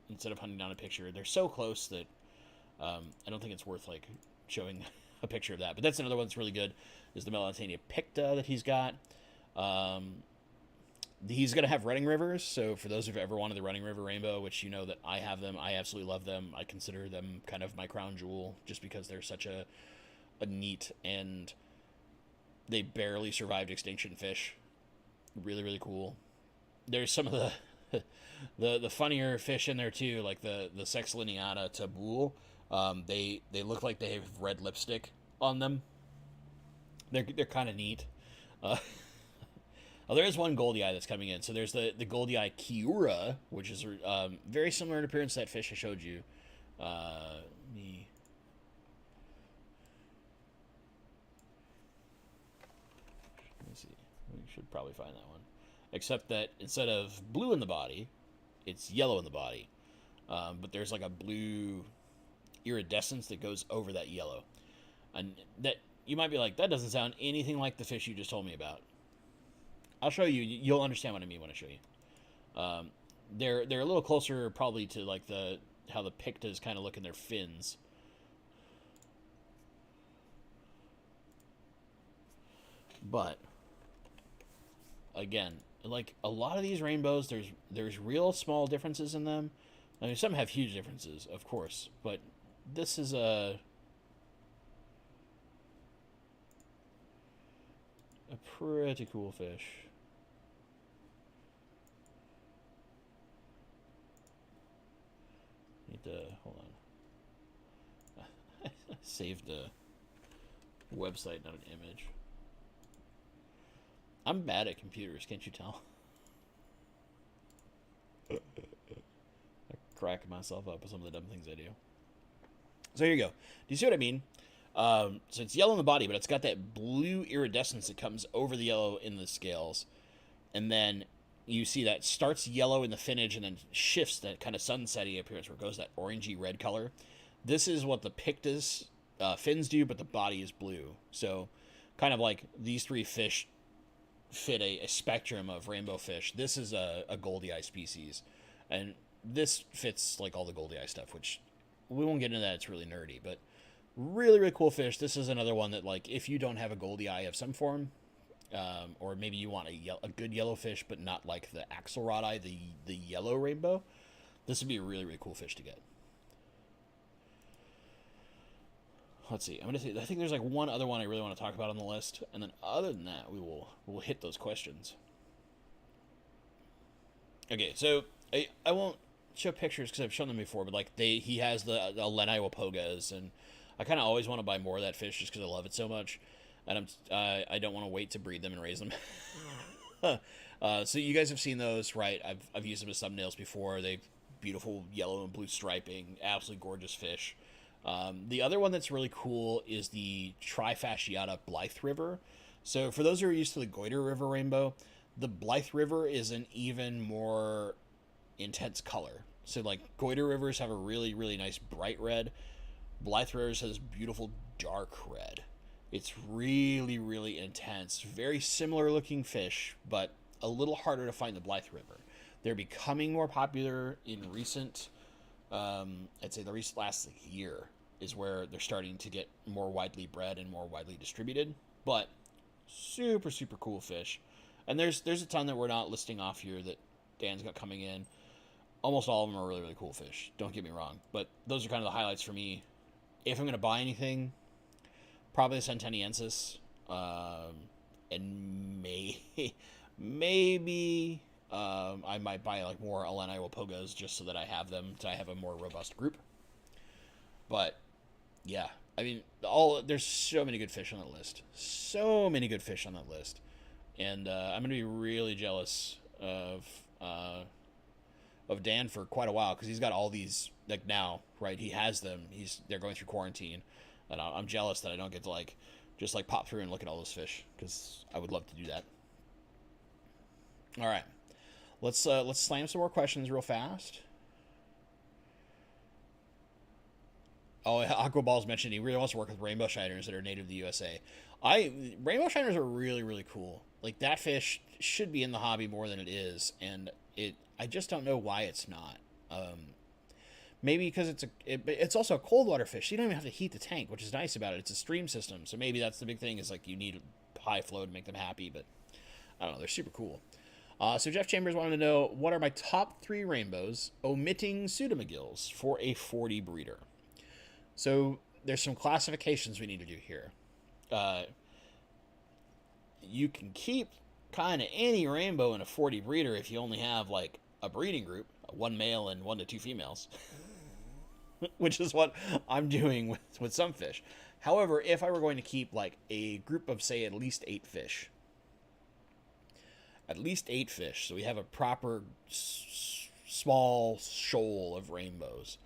Instead of hunting down a picture, they're so close that I don't think it's worth like showing a picture of that. But that's another one that's really good, is the Melanitania picta that he's got. He's going to have running rivers, so for those who've ever wanted the running river rainbow, which you know that I have them, I absolutely love them. I consider them kind of my crown jewel, just because they're such a neat, and they barely survived extinction fish. Really, really cool. There's some of the funnier fish in there too, like the Sex lineata tabule. They look like they have red lipstick on them. They're kind of neat. There is one goldie eye that's coming in. So there's the goldie eye Kiura, which is very similar in appearance to that fish I showed you. Let me see. We should probably find that one. Except that instead of blue in the body, it's yellow in the body. But there's like a blue iridescence that goes over that yellow. And that you might be like, that doesn't sound anything like the fish you just told me about. I'll show you. You'll understand what I mean when I show you. They're a little closer probably to like how the pictas kind of look in their fins. But again, like a lot of these rainbows, there's real small differences in them. I mean, some have huge differences, of course, but this is a pretty cool fish. hold on. I saved a website, not an image. I'm bad at computers, can't you tell? I crack myself up with some of the dumb things I do. So here you go. Do you see what I mean? So it's yellow in the body, but it's got that blue iridescence that comes over the yellow in the scales. And then you see that starts yellow in the finnage and then shifts that kind of sunsetty appearance where it goes that orangey red color. This is what the pictus fins do, but the body is blue. So kind of like these three fish fit a spectrum of rainbow fish. This is a goldie eye species, and this fits like all the goldie eye stuff, which we won't get into that. It's really nerdy, but really, really cool fish. This is another one that, like, if you don't have a goldie eye of some form, or maybe you want a good yellow fish, but not like the axelrod eye, the yellow rainbow, this would be a really, really cool fish to get. Let's see. I think there's like one other one I really want to talk about on the list, and then other than that, we'll hit those questions. Okay, so I won't show pictures because I've shown them before, but like he has the Lenai wapogas, and I kind of always want to buy more of that fish just because I love it so much, and I don't want to wait to breed them and raise them. So you guys have seen those, right? I've used them as thumbnails before. They've beautiful yellow and blue striping, absolutely gorgeous fish. The other one that's really cool is the Trifasciata Blythe River. So for those who are used to the Goiter River rainbow, the Blythe River is an even more intense color. So like Goiter Rivers have a really, really nice bright red. Blythe Rivers has beautiful dark red. It's really, really intense. Very similar looking fish, but a little harder to find the Blythe River. They're becoming more popular in recent, I'd say the recent last year is where they're starting to get more widely bred and more widely distributed. But super, super cool fish. And there's a ton that we're not listing off here that Dan's got coming in. Almost all of them are really, really cool fish. Don't get me wrong. But those are kind of the highlights for me. If I'm going to buy anything, probably the Centenniensis. And maybe I might buy like more Lenai wapogas just so that I have them, to have a more robust group. But yeah, I mean, there's so many good fish on that list. So many good fish on that list. And I'm going to be really jealous of Dan for quite a while because he's got all these, like now, right? He has them. They're going through quarantine. And I'm jealous that I don't get to just pop through and look at all those fish because I would love to do that. All right. Let's slam some more questions real fast. Oh, Aquaball's mentioned he really wants to work with rainbow shiners that are native to the USA. Rainbow shiners are really, really cool. Like, that fish should be in the hobby more than it is, and I just don't know why it's not. Maybe because it's also a cold water fish. So you don't even have to heat the tank, which is nice about it. It's a stream system, so maybe that's the big thing is like you need high flow to make them happy. But I don't know, they're super cool. So Jeff Chambers wanted to know, what are my top 3 rainbows, omitting pseudomagills, for a 40 breeder? So there's some classifications we need to do here. You can keep kind of any rainbow in a 40 breeder if you only have like a breeding group, 1 male and 1 to 2 females, which is what I'm doing with some fish. However, if I were going to keep like a group of, say, at least 8 fish, so we have a proper small shoal of rainbows.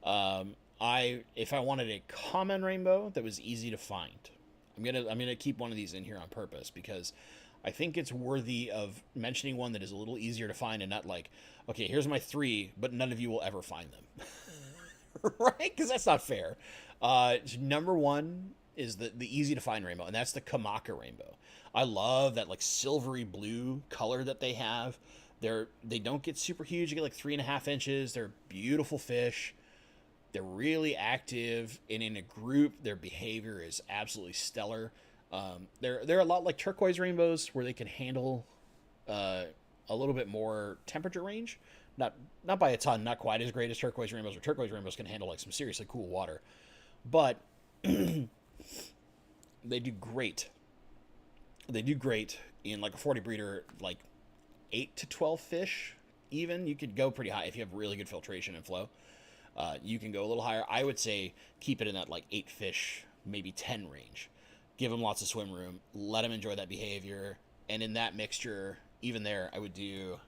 If I wanted a common rainbow that was easy to find, I'm gonna keep one of these in here on purpose because I think it's worthy of mentioning one that is a little easier to find and not like, okay, here's my 3, but none of you will ever find them, right? Because that's not fair. Number 1 is the easy to find rainbow, and that's the Kamaka rainbow. I love that like silvery blue color that they have. They don't get super huge. You get like 3.5 inches. They're beautiful fish. They're really active, and in a group, their behavior is absolutely stellar. They're a lot like turquoise rainbows, where they can handle a little bit more temperature range. Not by a ton, not quite as great as turquoise rainbows, or turquoise rainbows can handle like some seriously cool water. But they do great. They do great in like a 40 breeder, like 8 to 12 fish even. You could go pretty high if you have really good filtration and flow. You can go a little higher. I would say keep it in that like 8 fish, maybe 10 range. Give them lots of swim room. Let them enjoy that behavior. And in that mixture, even there, I would do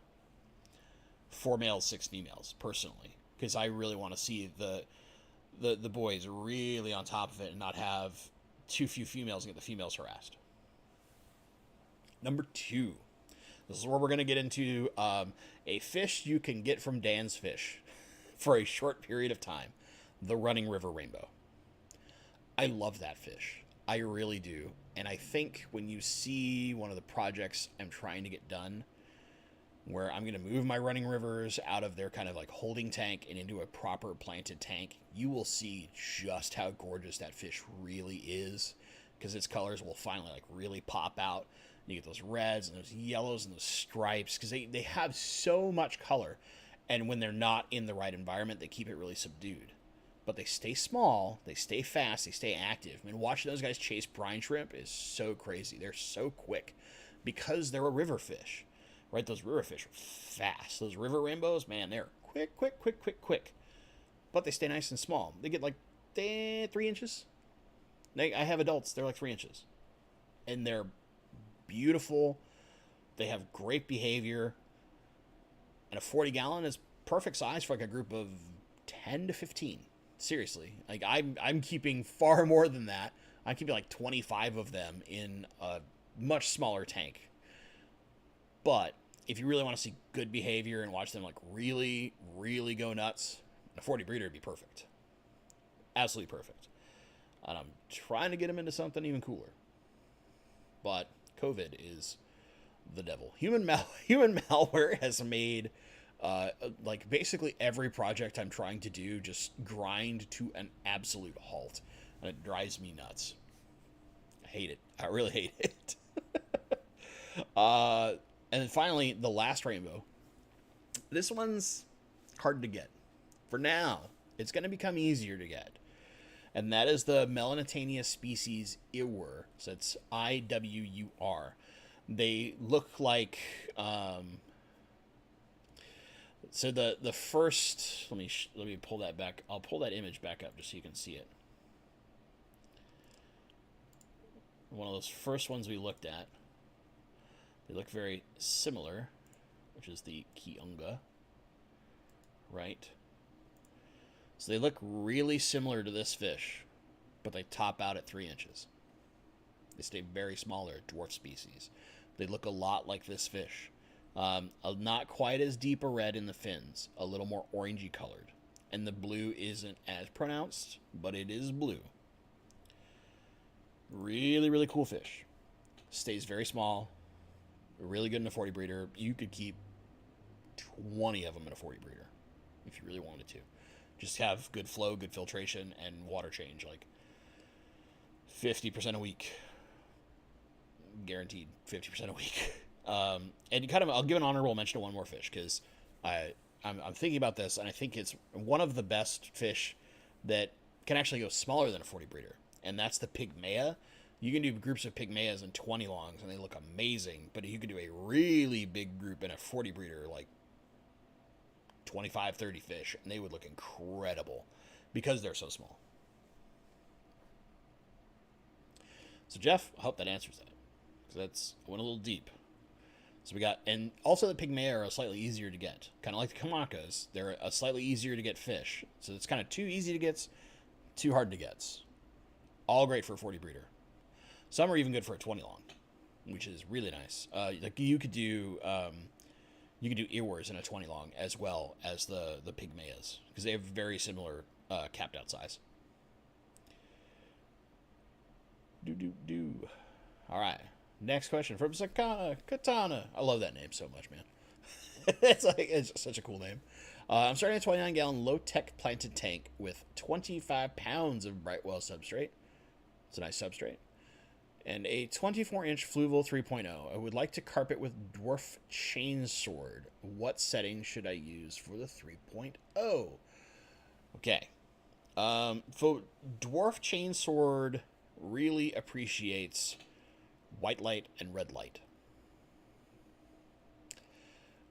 4 males, 6 females, personally. Because I really want to see the boys really on top of it and not have too few females and get the females harassed. Number 2. This is where we're going to get into a fish you can get from Dan's Fish for a short period of time. The running river rainbow. I love that fish. I really do. And I think when you see one of the projects I'm trying to get done, where I'm going to move my running rivers out of their kind of like holding tank and into a proper planted tank, you will see just how gorgeous that fish really is, because its colors will finally like really pop out. You get those reds and those yellows and those stripes, because they have so much color. And when they're not in the right environment, they keep it really subdued. But they stay small, they stay fast, they stay active. I mean, watching those guys chase brine shrimp is so crazy. They're so quick because they're a river fish, right? Those river fish are fast. Those river rainbows, man, they're quick. But they stay nice and small. They get like 3 inches. I have adults, they're like 3 inches. And they're beautiful. They have great behavior. And a 40-gallon is perfect size for like a group of 10 to 15. Seriously, like I'm keeping far more than that. I'm keeping like 25 of them in a much smaller tank. But if you really want to see good behavior and watch them like really, really go nuts, a 40 breeder would be perfect. Absolutely perfect. And I'm trying to get them into something even cooler. But COVID is the devil. Human Malware has made like basically every project I'm trying to do just grind to an absolute halt, and it drives me nuts. I hate it. I really hate it. And then finally, the last rainbow. This one's hard to get. For now, it's going to become easier to get. And that is the Melanitania species Iwur. So it's IWUR. They look like... So the first, let me pull that back. I'll pull that image back up just so you can see it. One of those first ones we looked at. They look very similar, which is the Kiunga, right? So they look really similar to this fish, but they top out at 3 inches. They stay very small. They're a dwarf species. They look a lot like this fish. Not quite as deep a red in the fins, a little more orangey colored. And the blue isn't as pronounced, but it is blue. Really, really cool fish. Stays very small. Really good in a 40 breeder. You could keep 20 of them in a 40 breeder if you really wanted to. Just have good flow, good filtration, and water change like 50% a week. Guaranteed 50% a week. And kind of, I'll give an honorable mention to one more fish, because I'm thinking about this, and I think it's one of the best fish that can actually go smaller than a 40 breeder, and that's the pygmaea. You can do groups of pygmaeas in 20 longs, and they look amazing, but you can do a really big group in a 40 breeder, like 25, 30 fish, and they would look incredible because they're so small. So, Jeff, I hope that answers that, because that's went a little deep. So we got, and also the pygmaea are slightly easier to get, kind of like the kamakas. They're a slightly easier to get fish. So it's kind of too easy to get, too hard to get. All great for a 40 breeder. Some are even good for a 20 long, which is really nice. Like you could do Iwurs in a 20 long as well as the pygmaeas, because they have very similar capped out size. All right. Next question from Katana. I love that name so much, man. it's such a cool name. I'm starting a 29-gallon low-tech planted tank with 25 pounds of Brightwell substrate. It's a nice substrate. And a 24-inch Fluval 3.0. I would like to carpet with dwarf chainsword. What setting should I use for the 3.0? Okay. So dwarf chainsword really appreciates white light and red light.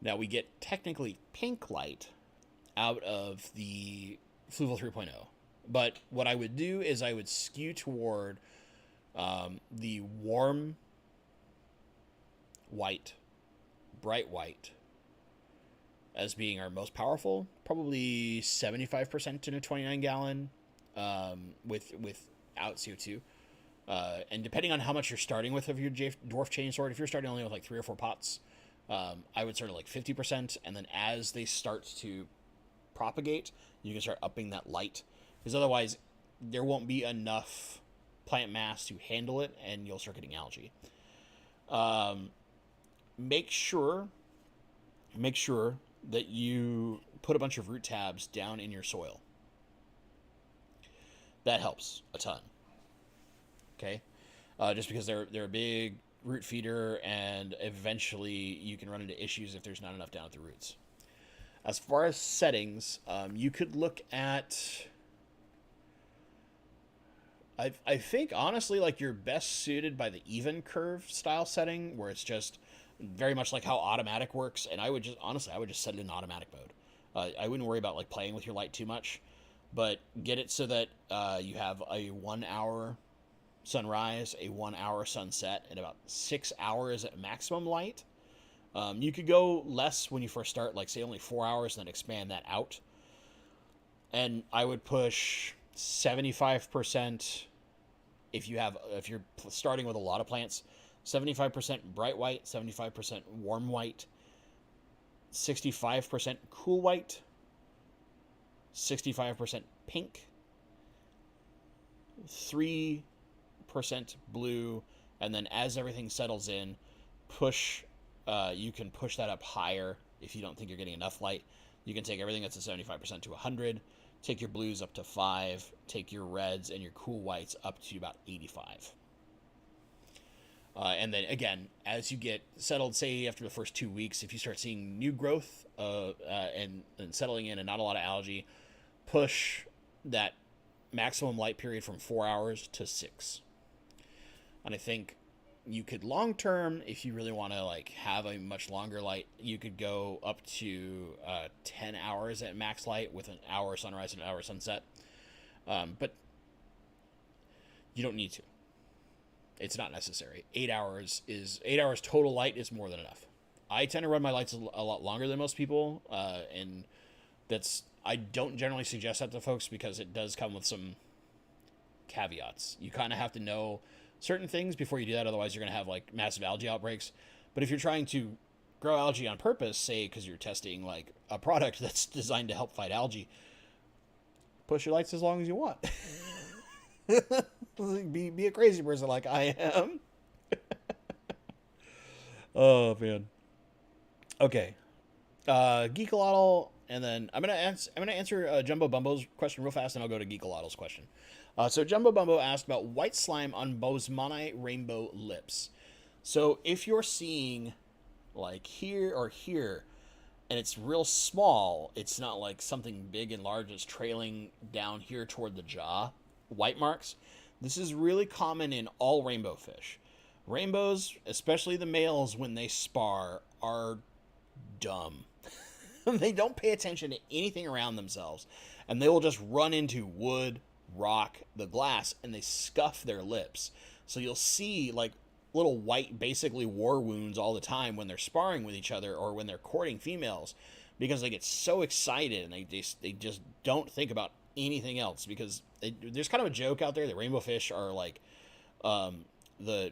Now we get technically pink light out of the Fluval 3.0. But what I would do is I would skew toward the warm white, bright white, as being our most powerful, probably 75% in a 29 gallon without CO2. And depending on how much you're starting with of your dwarf chainsword, if you're starting only with like 3 or 4 pots, I would start at like 50%, and then as they start to propagate, you can start upping that light, because otherwise there won't be enough plant mass to handle it, and you'll start getting algae. Make sure that you put a bunch of root tabs down in your soil. That helps a ton. Okay, just because they're a big root feeder, and eventually you can run into issues if there's not enough down at the roots. As far as settings, you could look at. I think honestly, like, you're best suited by the even curve style setting, where it's just very much like how automatic works. And I would just set it in automatic mode. I wouldn't worry about like playing with your light too much, but get it so that you have a 1 hour sunrise, a 1 hour sunset, and about 6 hours at maximum light. You could go less when you first start, like say only 4 hours, and then expand that out. And I would push 75% if you're starting with a lot of plants. 75% bright white, 75% warm white, 65% cool white, 65% pink, 3% blue, and then as everything settles in, you can push that up higher if you don't think you're getting enough light. You can take everything that's at 75% to 100, take your blues up to 5, take your reds and your cool whites up to about 85. And then again, as you get settled, say after the first 2 weeks, if you start seeing new growth and settling in and not a lot of algae, push that maximum light period from 4 hours to 6. And I think you could long term, if you really want to like have a much longer light, you could go up to 10 hours at max light with an hour sunrise and an hour sunset. But you don't need to. It's not necessary. 8 hours total light is more than enough. I tend to run my lights a lot longer than most people, and I don't generally suggest that to folks because it does come with some caveats. You kind of have to know certain things before you do that, otherwise you're going to have like massive algae outbreaks. But if you're trying to grow algae on purpose, say because you're testing like a product that's designed to help fight algae, push your lights as long as you want. Be a crazy person like I am. Oh man. Okay. Geekalotl, and then I'm gonna answer Jumbo Bumbo's question real fast, and I'll go to Geekalotl's question. So Jumbo Bumbo asked about white slime on Bosemani rainbow lips. So if you're seeing like here or here, and it's real small, it's not like something big and large that's trailing down here toward the jaw, white marks. This is really common in all rainbow fish. Rainbows, especially the males when they spar, are dumb. They don't pay attention to anything around themselves, and they will just run into wood, rock, the glass, and they scuff their lips. So you'll see like little white, basically war wounds all the time when they're sparring with each other or when they're courting females, because they get so excited and they just don't think about anything else. Because there's kind of a joke out there that rainbow fish are like the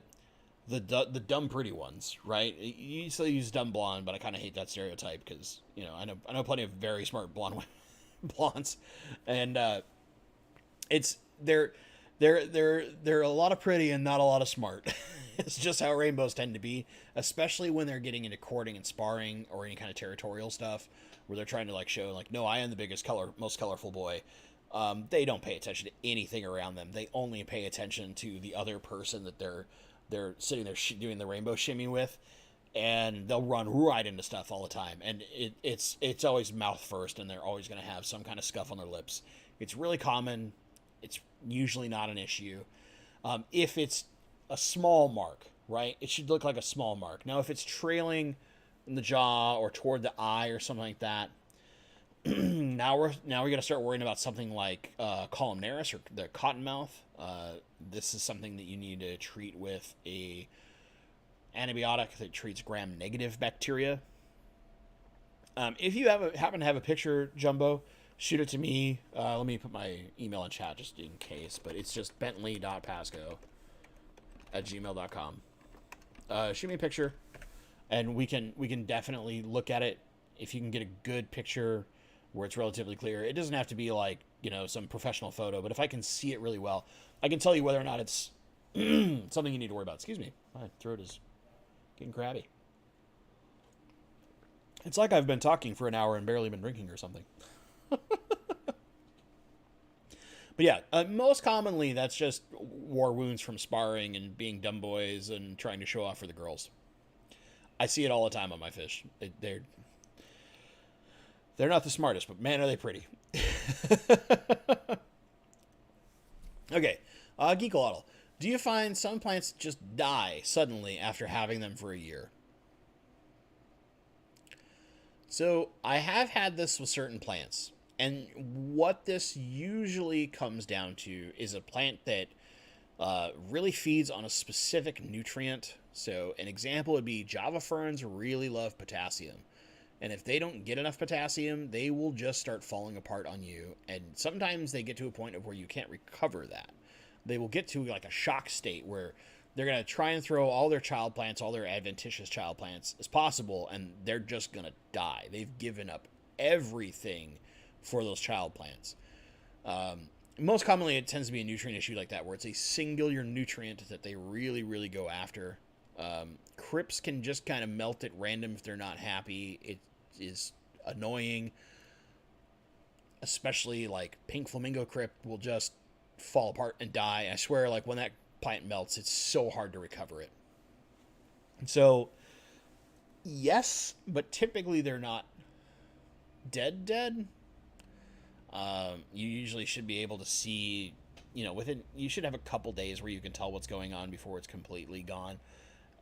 dumb pretty ones, right? You used to use dumb blonde, but I kind of hate that stereotype because, you know, I know plenty of very smart blondes, and they're a lot of pretty and not a lot of smart. It's just how rainbows tend to be, especially when they're getting into courting and sparring or any kind of territorial stuff where they're trying to like show like, no, I am the biggest most colorful boy. They don't pay attention to anything around them. They only pay attention to the other person that they're sitting there doing the rainbow shimmy with, and they'll run right into stuff all the time. And it's always mouth first, and they're always going to have some kind of scuff on their lips. It's really common. It's usually not an issue. If it's a small mark, right, it should look like a small mark. Now, if it's trailing in the jaw or toward the eye or something like that, Now we got to start worrying about something like columnaris or the cottonmouth. This is something that you need to treat with a antibiotic that treats gram-negative bacteria. If you happen to have a picture, Jumbo, shoot it to me. Let me put my email in chat just in case, but it's just bentley.pasco@gmail.com. Shoot me a picture, and we can definitely look at it. If you can get a good picture where it's relatively clear, it doesn't have to be like, some professional photo, but if I can see it really well, I can tell you whether or not it's something you need to worry about. Excuse me, my throat is getting crabby. It's like I've been talking for an hour and barely been drinking or something. But yeah, most commonly that's just war wounds from sparring and being dumb boys and trying to show off for the girls. I see it all the time on my fish. They're not the smartest, but man, are they pretty. Okay, Geekalotl. Do you find some plants just die suddenly after having them for a year? So I have had this with certain plants, and what this usually comes down to is a plant that really feeds on a specific nutrient. So an example would be Java ferns really love potassium. And if they don't get enough potassium, they will just start falling apart on you. And sometimes they get to a point of where you can't recover that. They will get to like a shock state where they're going to try and throw all their child plants, all their adventitious child plants as possible, and they're just going to die. They've given up everything for those child plants. Most commonly, it tends to be a nutrient issue like that, where it's a singular nutrient that they really, really go after. Crips can just kind of melt at random if they're not happy. It is annoying. Especially like pink flamingo crip will just fall apart and die. I swear, like when that plant melts, it's so hard to recover it. So, yes, but typically they're not dead. You usually should be able to see, you should have a couple days where you can tell what's going on before it's completely gone.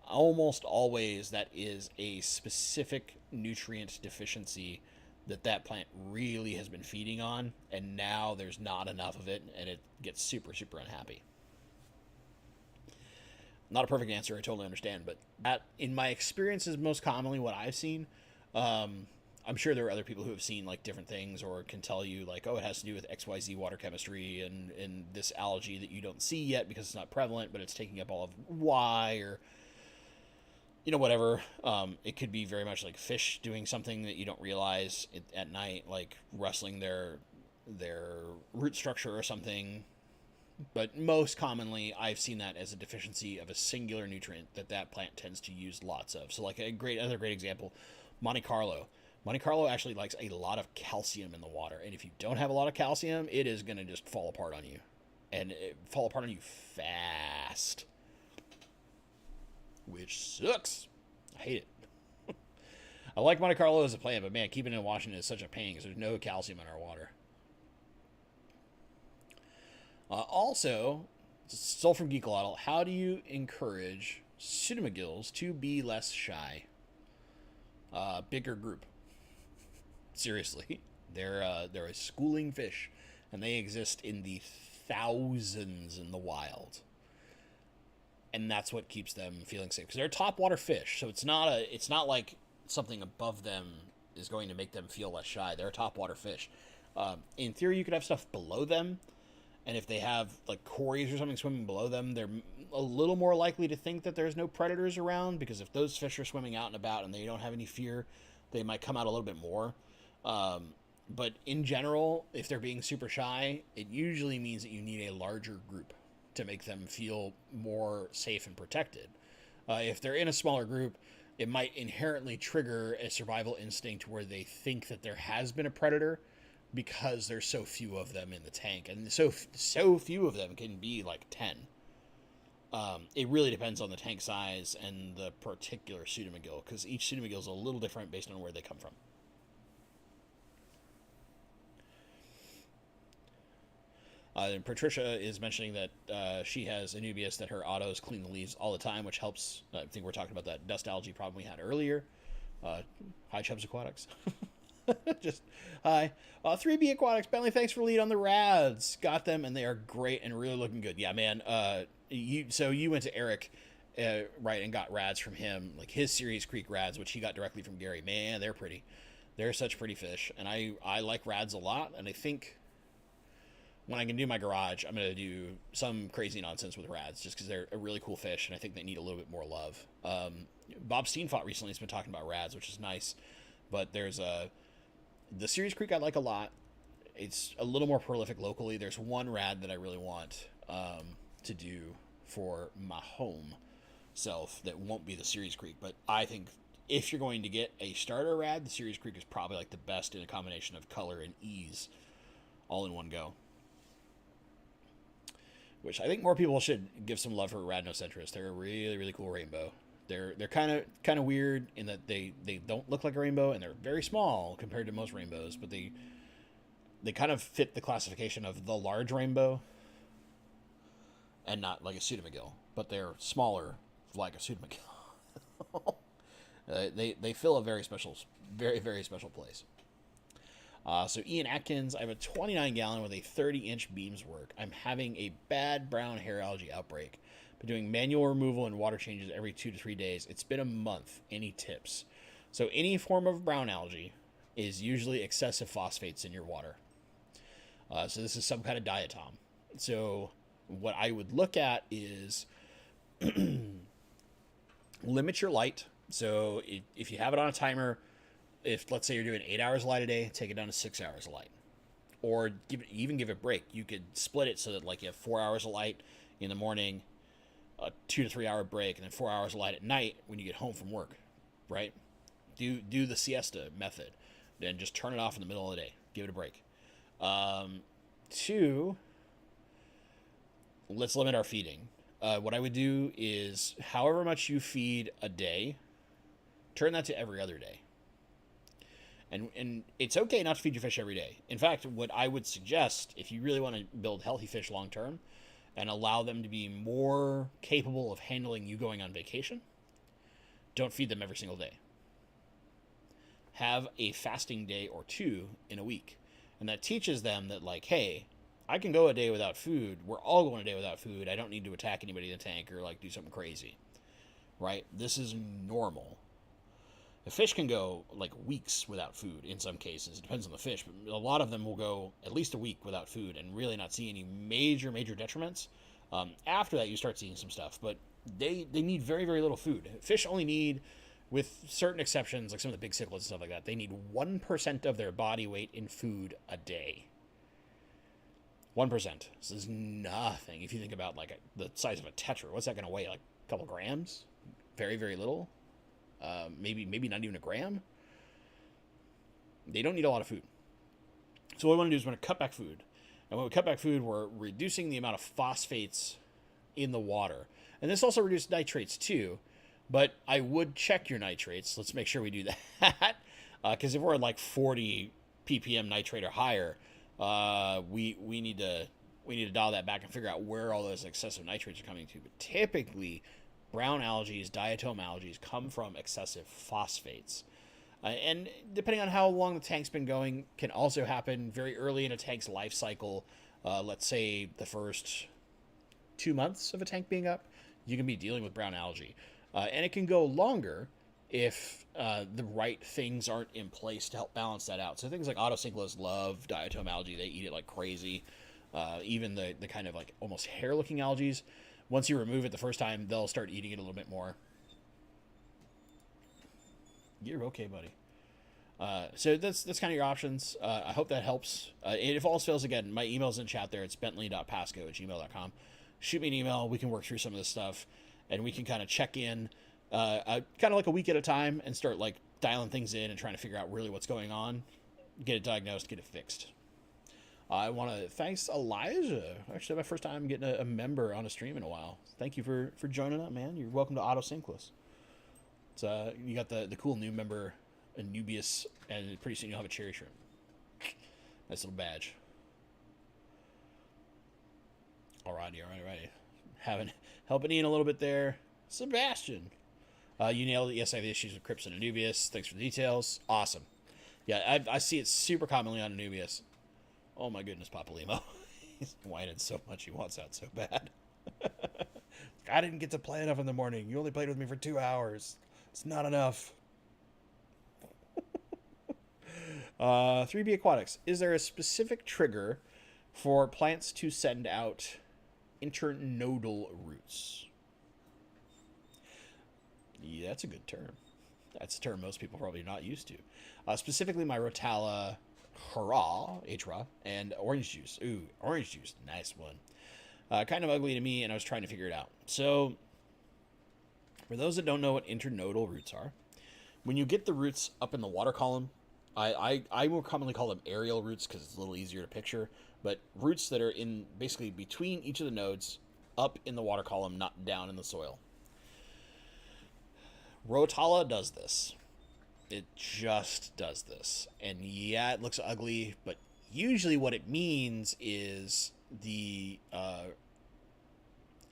Almost always that is a specific nutrient deficiency that plant really has been feeding on, and now there's not enough of it, and it gets super, super unhappy. Not a perfect answer, I totally understand, but that, in my experience, is most commonly what I've seen. I'm sure there are other people who have seen like different things or can tell you like, oh, it has to do with XYZ water chemistry and this algae that you don't see yet because it's not prevalent, but it's taking up all of Y or whatever. It could be very much like fish doing something that you don't realize at night, like rustling their root structure or something. But most commonly, I've seen that as a deficiency of a singular nutrient that plant tends to use lots of. So like another great example, Monte Carlo. Monte Carlo actually likes a lot of calcium in the water. And if you don't have a lot of calcium, it is going to just fall apart on you. And fall apart on you fast. Which sucks. I hate it. I like Monte Carlo as a plant, but man, keeping it in Washington is such a pain because there's no calcium in our water. Also, still from Geekalotl, how do you encourage pseudomagills to be less shy? Bigger group. Seriously. They're a schooling fish, and they exist in the thousands in the wild. And that's what keeps them feeling safe, because they're a topwater fish, so it's not like something above them is going to make them feel less shy. They're a topwater fish. In theory, you could have stuff below them, and if they have like cories or something swimming below them, they're a little more likely to think that there's no predators around, because if those fish are swimming out and about and they don't have any fear, they might come out a little bit more. But in general, if they're being super shy, it usually means that you need a larger group to make them feel more safe and protected. If they're in a smaller group, it might inherently trigger a survival instinct where they think that there has been a predator because there's so few of them in the tank. And so few of them can be like 10. It really depends on the tank size and the particular pseudomagill, because each pseudomagill is a little different based on where they come from. And Patricia is mentioning that she has Anubias that her autos clean the leaves all the time, which helps. I think we're talking about that dust algae problem we had earlier. Hi, Chubbs Aquatics. Just hi. 3B Aquatics, Bentley, thanks for lead on the rads. Got them, and they are great and really looking good. Yeah, man. You went to Eric, right, and got rads from him, like his Series Creek rads, which he got directly from Gary. Man, they're pretty. They're such pretty fish, and I like rads a lot, and I think when I can do my garage, I'm gonna do some crazy nonsense with rads, just because they're a really cool fish, and I think they need a little bit more love. Bob Steenfott recently has been talking about rads, which is nice, but there's the Series Creek I like a lot. It's a little more prolific locally. There's one rad that I really want to do for my home self that won't be the Series Creek, but I think if you're going to get a starter rad, the Series Creek is probably like the best in a combination of color and ease all in one go. Which I think more people should give some love for Radnocentris. They're a really, really cool rainbow. They're kind of weird in that they don't look like a rainbow, and they're very small compared to most rainbows, but they kind of fit the classification of the large rainbow and not like a pseudomcgill, but they're smaller like a pseudomcgill. They fill a very special, very, very special place. So Ian Atkins, I have a 29 gallon with a 30-inch beams work. I'm having a bad brown hair algae outbreak. Been doing manual removal and water changes every 2 to 3 days. It's been a month. Any tips? So any form of brown algae is usually excessive phosphates in your water. So this is some kind of diatom. So what I would look at is limit your light. So if you have it on a timer, if let's say you're doing 8 hours of light a day, take it down to 6 hours of light, or even give it a break. You could split it so that like you have 4 hours of light in the morning, a 2 to 3 hour break, and then 4 hours of light at night when you get home from work, right? Do the siesta method, then just turn it off in the middle of the day. Give it a break. 2, let's limit our feeding. What I would do is however much you feed a day, turn that to every other day. And it's okay not to feed your fish every day. In fact, what I would suggest, if you really want to build healthy fish long term and allow them to be more capable of handling you going on vacation, don't feed them every single day. Have a fasting day or 2 in a week. And that teaches them that, like, hey, I can go a day without food. We're all going a day without food. I don't need to attack anybody in the tank or, like, do something crazy. Right? This is normal. The fish can go like weeks without food in some cases. It depends on the fish, but a lot of them will go at least a week without food and really not see any major detriments. After that, you start seeing some stuff, but they need very, very little food. Fish only need, with certain exceptions, like some of the big cichlids and stuff like that, they need 1% of their body weight in food a day. 1%. This is nothing. If you think about like the size of a tetra, what's that going to weigh? Like a couple grams? Very, very little. Maybe not even a gram. They don't need a lot of food. So what we want to do is we want to cut back food. And when we cut back food, we're reducing the amount of phosphates in the water. And this also reduces nitrates too. But I would check your nitrates. Let's make sure we do that. Because if we're at like 40 ppm nitrate or higher, we need to dial that back and figure out where all those excessive nitrates are coming to. But typically, brown algae, diatom algae, come from excessive phosphates. And depending on how long the tank's been going, can also happen very early in a tank's life cycle. Let's say the first 2 months of a tank being up, you can be dealing with brown algae. And it can go longer if the right things aren't in place to help balance that out. So things like autocinclids love diatom algae. They eat it like crazy. Even the kind of like almost hair-looking algae, once you remove it the first time, they'll start eating it a little bit more. You're okay, buddy. So that's kind of your options. I hope that helps. And if all else fails, again, my email's in the chat there. It's bentley.pasco@gmail.com. Shoot me an email. We can work through some of this stuff, and we can kind of check in kind of like a week at a time and start like dialing things in and trying to figure out really what's going on, get it diagnosed, get it fixed. I want to thanks Elijah. Actually, my first time getting a member on a stream in a while. Thank you for joining up, man. You're welcome to Autocinclus. It's you got the cool new member, Anubius, and pretty soon you'll have a cherry shrimp. Nice little badge. Alrighty. Helping Ian a little bit there. Sebastian. You nailed it. Yes, I have issues with Crips and Anubius. Thanks for the details. Awesome. Yeah, I see it super commonly on Anubius. Oh my goodness, Papalimo. He's whining so much he wants out so bad. I didn't get to play enough in the morning. You only played with me for 2 hours. It's not enough. 3B Aquatics. Is there a specific trigger for plants to send out internodal roots? Yeah, that's a good term. That's a term most people probably not used to. Specifically, my Rotala Hurrah, Hra, and Orange Juice. Ooh, Orange Juice. Nice one. Kind of ugly to me, and I was trying to figure it out. So, for those that don't know what internodal roots are, when you get the roots up in the water column, I more commonly call them aerial roots because it's a little easier to picture, but roots that are in basically between each of the nodes, up in the water column, not down in the soil. Rotala does this. It just does this. And yeah, it looks ugly, but usually what it means is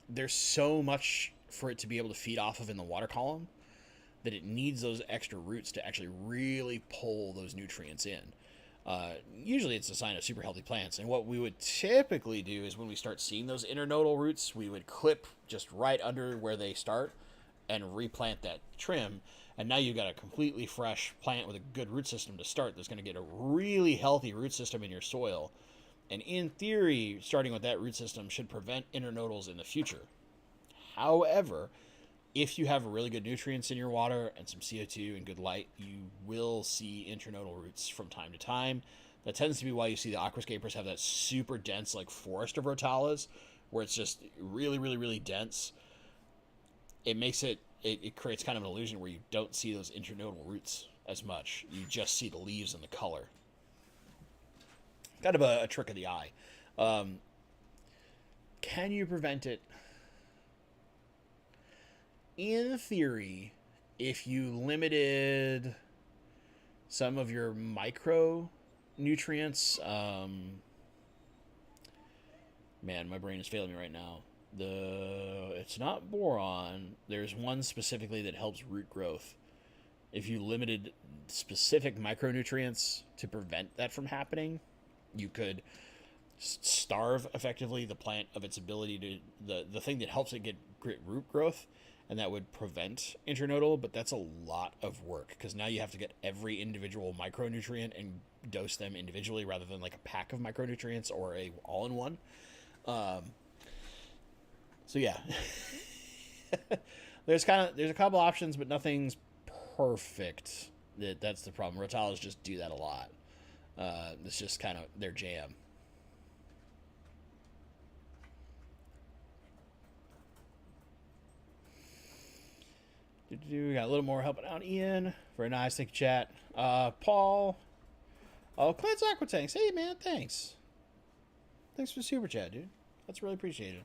there's so much for it to be able to feed off of in the water column that it needs those extra roots to actually really pull those nutrients in. Usually it's a sign of super healthy plants. And what we would typically do is when we start seeing those internodal roots, we would clip just right under where they start and replant that trim. And now you've got a completely fresh plant with a good root system to start that's going to get a really healthy root system in your soil. And in theory, starting with that root system should prevent internodals in the future. However, if you have really good nutrients in your water and some CO2 and good light, you will see internodal roots from time to time. That tends to be why you see the aquascapers have that super dense like forest of rotalas, where it's just really, really, really dense. It makes it creates kind of an illusion where you don't see those internodal roots as much. You just see the leaves and the color. Kind of a trick of the eye. Can you prevent it? In theory, if you limited some of your micronutrients, man, my brain is failing me right now. It's not boron. There's one specifically that helps root growth. If you limited specific micronutrients to prevent that from happening, you could starve effectively the plant of its ability to the thing that helps it get great root growth, and that would prevent internodal. But that's a lot of work because now you have to get every individual micronutrient and dose them individually rather than like a pack of micronutrients or a all-in-one. So yeah, there's a couple options, but nothing's perfect. That's the problem. Rotalas just do that a lot. It's just kind of their jam. We got a little more helping out Ian. Very nice. Thank you, chat. Paul. Oh, Clint's Aqua Tanks. Hey, man. Thanks. Thanks for the super chat, dude. That's really appreciated.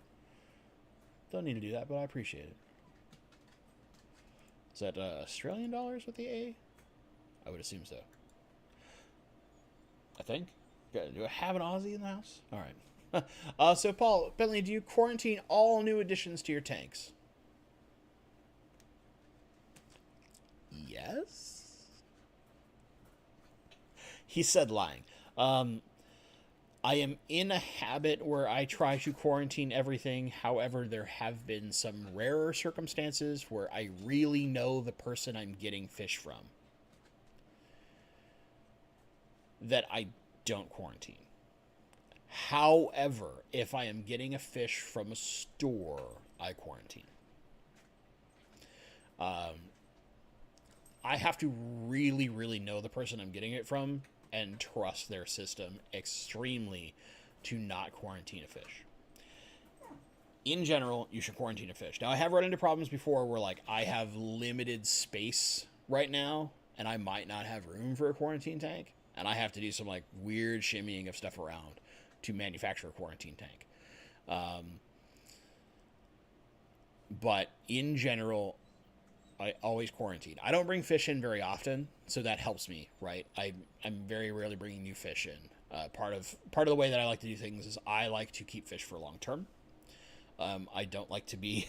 Don't need to do that, but I appreciate it. Is that Australian dollars with the A? I would assume so. I think. Do I have an Aussie in the house? All right. So, Paul, Bentley, do you quarantine all new additions to your tanks? Yes. He said lying. I am in a habit where I try to quarantine everything. However, there have been some rarer circumstances where I really know the person I'm getting fish from that I don't quarantine. However, if I am getting a fish from a store, I quarantine. I have to really, really know the person I'm getting it from and trust their system extremely to not quarantine a fish. In general, you should quarantine a fish. Now, I have run into problems before where, like, I have limited space right now, and I might not have room for a quarantine tank, and I have to do some, like, weird shimmying of stuff around to manufacture a quarantine tank. But in general, I always quarantine. I don't bring fish in very often, so that helps me, right? I'm very rarely bringing new fish in. Part of the way that I like to do things is I like to keep fish for long term. I don't like to be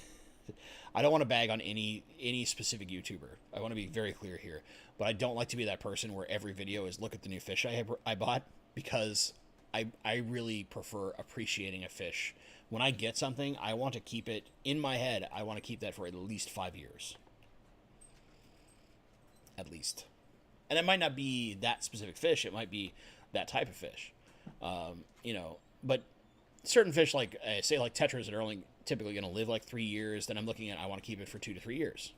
I don't want to bag on any specific YouTuber. I want to be very clear here, but I don't like to be that person where every video is look at the new fish I bought, because I really prefer appreciating a fish. When I get something, I want to keep it in my head. I want to keep that for at least 5 years, at least. And it might not be that specific fish. It might be that type of fish, But certain fish, like say like tetras, that are only typically going to live like 3 years, then I'm looking at, I want to keep it for 2 to 3 years.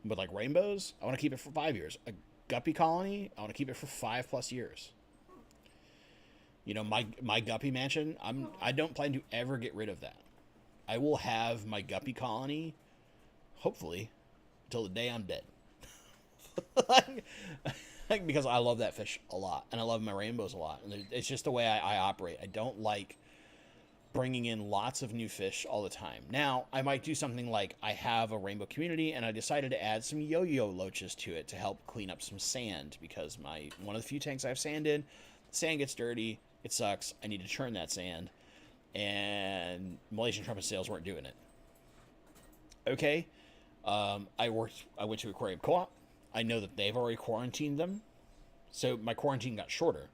But like rainbows, I want to keep it for 5 years. A guppy colony, I want to keep it for 5+ years. My guppy mansion, I don't plan to ever get rid of that. I will have my guppy colony, hopefully, until the day I'm dead. Because I love that fish a lot, and I love my rainbows a lot. And it's just the way I operate. I don't like bringing in lots of new fish all the time. Now, I might do something like, I have a rainbow community, and I decided to add some yo-yo loaches to it to help clean up some sand, because one of the few tanks I have sand in, sand gets dirty, it sucks, I need to churn that sand, and Malaysian trumpet sales weren't doing it. Okay, I went to Aquarium Co-op. I know that they've already quarantined them, so my quarantine got shorter.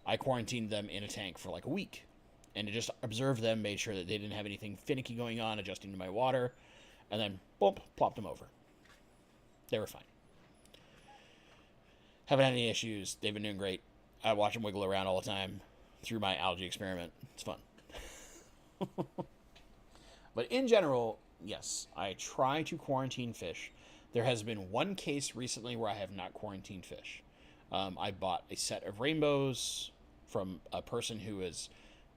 I quarantined them in a tank for like a week, and to just observe them, made sure that they didn't have anything finicky going on, adjusting to my water, and then, boom, plopped them over. They were fine. Haven't had any issues. They've been doing great. I watch them wiggle around all the time through my algae experiment. It's fun. But in general, yes, I try to quarantine fish. There has been one case recently where I have not quarantined fish. I bought a set of rainbows from a person who was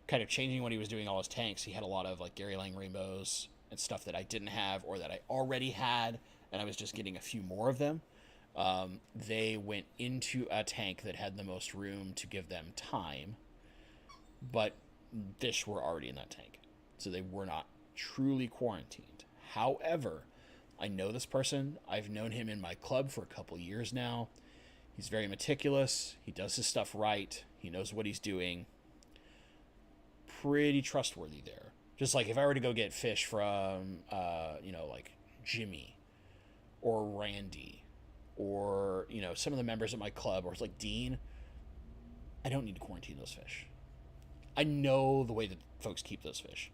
kind of changing what he was doing all his tanks. He had a lot of like Gary Lang rainbows and stuff that I didn't have, or that I already had, and I was just getting a few more of them. They went into a tank that had the most room to give them time, but fish were already in that tank, so they were not truly quarantined. However, I know this person. I've known him in my club for a couple years now. He's very meticulous. He does his stuff right. He knows what he's doing. Pretty trustworthy there. Just like if I were to go get fish from, like Jimmy or Randy or, some of the members of my club, or like Dean, I don't need to quarantine those fish. I know the way that folks keep those fish.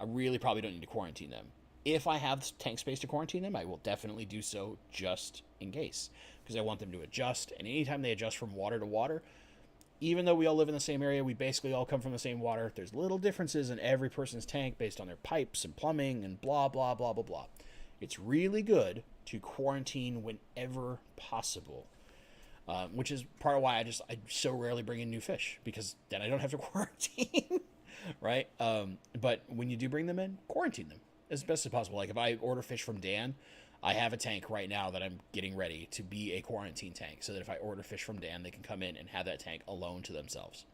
I really probably don't need to quarantine them. If I have tank space to quarantine them, I will definitely do so, just in case, because I want them to adjust. And anytime they adjust from water to water, even though we all live in the same area, we basically all come from the same water, there's little differences in every person's tank based on their pipes and plumbing and blah, blah, blah, blah, blah. It's really good to quarantine whenever possible, which is part of why I so rarely bring in new fish, because then I don't have to quarantine, right? But when you do bring them in, quarantine them as best as possible. Like if I order fish from Dan, I have a tank right now that I'm getting ready to be a quarantine tank, so that if I order fish from Dan, they can come in and have that tank alone to themselves.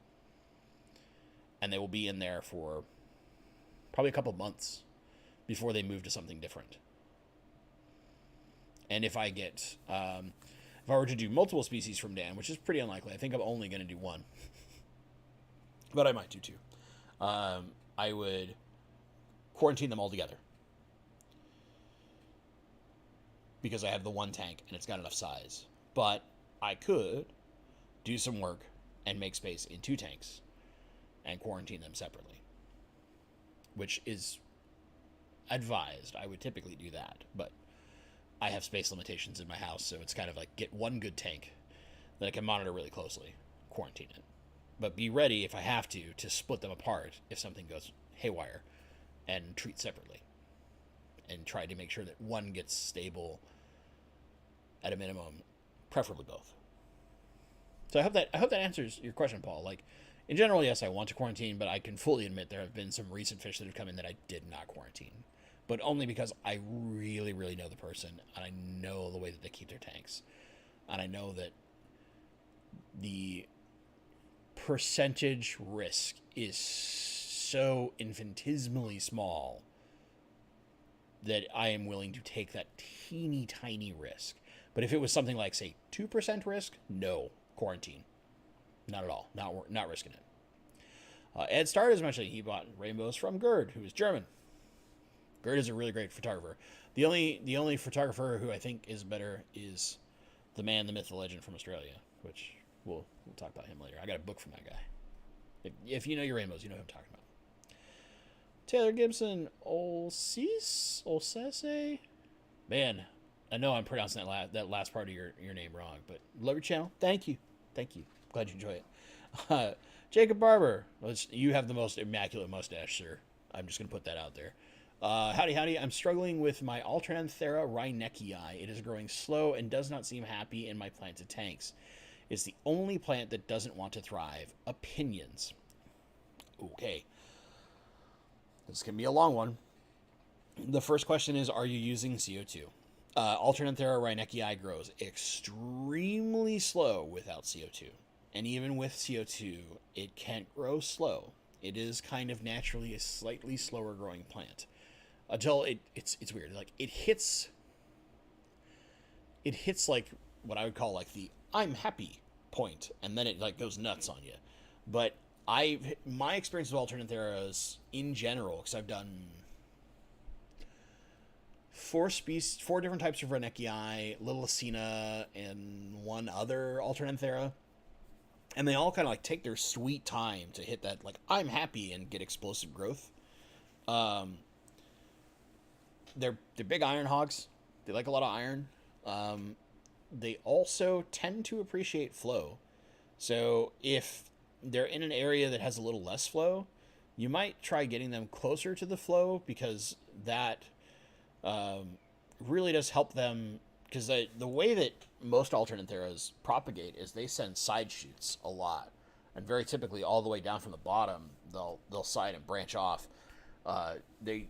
And they will be in there for probably a couple months before they move to something different. And if I get, if I were to do multiple species from Dan, which is pretty unlikely, I think I'm only going to do one, but I might do two, I would quarantine them all together, because I have the one tank and it's got enough size. But I could do some work and make space in two tanks and quarantine them separately, which is advised. I would typically do that, but I have space limitations in my house, so it's kind of like get one good tank that I can monitor really closely, quarantine it, but be ready if I have to split them apart if something goes haywire, and treat separately, and try to make sure that one gets stable at a minimum, preferably both. So I hope that answers your question, Paul. Like, in general, yes, I want to quarantine, but I can fully admit there have been some recent fish that have come in that I did not quarantine, but only because I really, really know the person, and I know the way that they keep their tanks, and I know that the percentage risk is so infinitesimally small that I am willing to take that teeny tiny risk. But if it was something like, say, 2% risk, no, quarantine. Not at all. Not risking it. Ed Starr has mentioned he bought rainbows from Gerd, who is German. Gert is a really great photographer. The only photographer who I think is better is the man, the myth, the legend from Australia, which we'll talk about him later. I got a book from that guy. If you know your rainbows, you know who I'm talking about. Taylor Gibson, Olsese? Man, I know I'm pronouncing that last part of your name wrong, but love your channel. Thank you. Glad you enjoy it. Jacob Barber, you have the most immaculate mustache, sir. I'm just going to put that out there. Howdy. I'm struggling with my Alternanthera reinekii. It is growing slow and does not seem happy in my planted tanks. It's the only plant that doesn't want to thrive. Opinions. Okay. This can be a long one. The first question is, are you using CO2? Alternanthera reinekii grows extremely slow without CO2. And even with CO2, it can't grow slow. It is kind of naturally a slightly slower growing plant. Until it's weird. Like it hits like what I would call like the I'm happy point, and then it like goes nuts on you. But my experience with Alternantheras in general, because I've done 4 different types of Reinekii, Little Acina, and one other Alternanthera. And they all kind of like take their sweet time to hit that like I'm happy and get explosive growth. They're big iron hogs. They like a lot of iron. They also tend to appreciate flow. So if they're in an area that has a little less flow, you might try getting them closer to the flow, because that really does help them. Because the way that most Alternantheras propagate is they send side shoots a lot, and very typically all the way down from the bottom, they'll side and branch off. They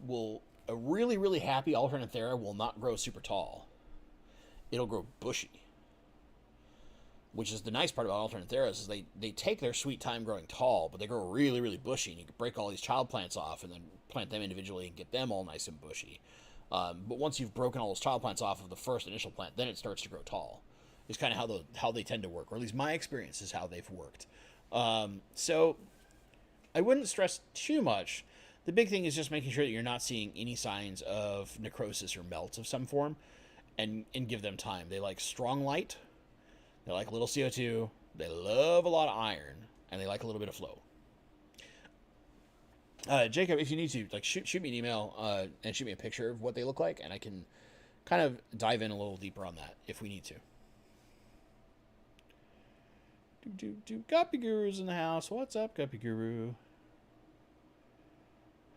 will. A really, really happy Alternanthera will not grow super tall. It'll grow bushy. Which is the nice part about Alternantheras, is they take their sweet time growing tall, but they grow really, really bushy, and you can break all these child plants off and then plant them individually and get them all nice and bushy. But once you've broken all those child plants off of the first initial plant, then it starts to grow tall. It's kind of how they tend to work, or at least my experience is how they've worked. So I wouldn't stress too much. The big thing is just making sure that you're not seeing any signs of necrosis or melt of some form, and give them time. They like strong light. They like a little CO2. They love a lot of iron, and they like a little bit of flow. Jacob, if you need to, like, shoot me an email and shoot me a picture of what they look like, and I can kind of dive in a little deeper on that if we need to. Guppy Guru's in the house. What's up, Guppy Guru?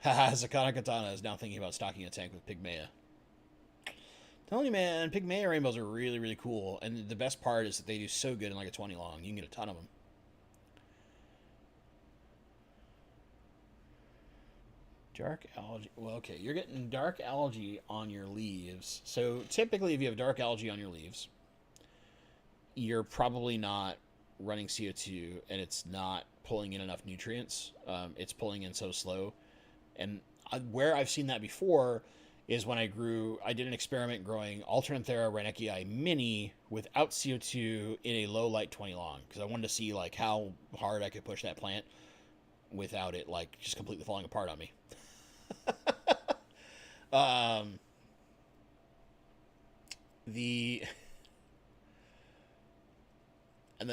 Haha, Zakana Katana is now thinking about stocking a tank with Pygmea. Telling you, man, Pygmea rainbows are really, really cool, and the best part is that they do so good in like a 20 long. You can get a ton of them. Dark algae. Well, okay, you're getting dark algae on your leaves. So typically, if you have dark algae on your leaves, you're probably not running CO2, and it's not pulling in enough nutrients. It's pulling in so slow. And where I've seen that before is when I did an experiment growing Alternanthera reinekii mini without CO2 in a low light 20 long, because I wanted to see like how hard I could push that plant without it like just completely falling apart on me.